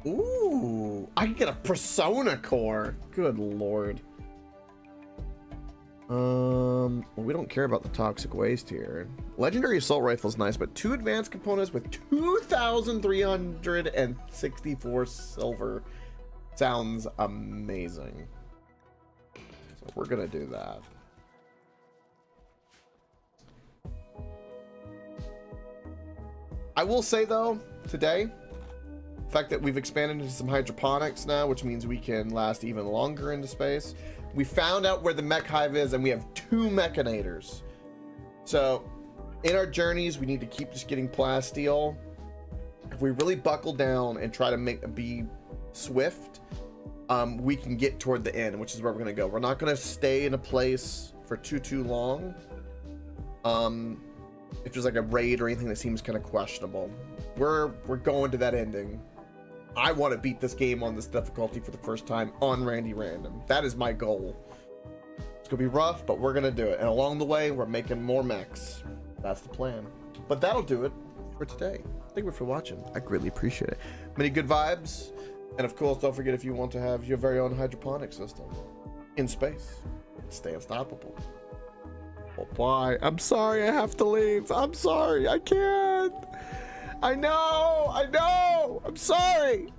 Ooh, I can get a persona core. Good lord. Well, we don't care about the toxic waste here. Legendary assault rifle is nice, but 2 advanced components with 2,364 silver sounds amazing. So we're gonna do that. I will say though, today, the fact that we've expanded into some hydroponics now, which means we can last even longer into space. We found out where the mech hive is, and we have 2 Mechanitors. So, in our journeys, we need to keep just getting plasteel. If we really buckle down and try to be swift, we can get toward the end, which is where we're gonna go. We're not gonna stay in a place for too long. If there's like a raid or anything that seems kind of questionable, we're going to that ending. I want to beat this game on this difficulty for the first time on Randy Random. That is my goal. It's gonna be rough, but we're gonna do it. And along the way, we're making more mechs. That's the plan. But that'll do it for today. Thank you for watching. I greatly appreciate it. Many good vibes. And of course, don't forget, if you want to have your very own hydroponic system in space, stay unstoppable. Bye. I'm sorry I have to leave. I'm sorry. I can't. I know. I'm sorry.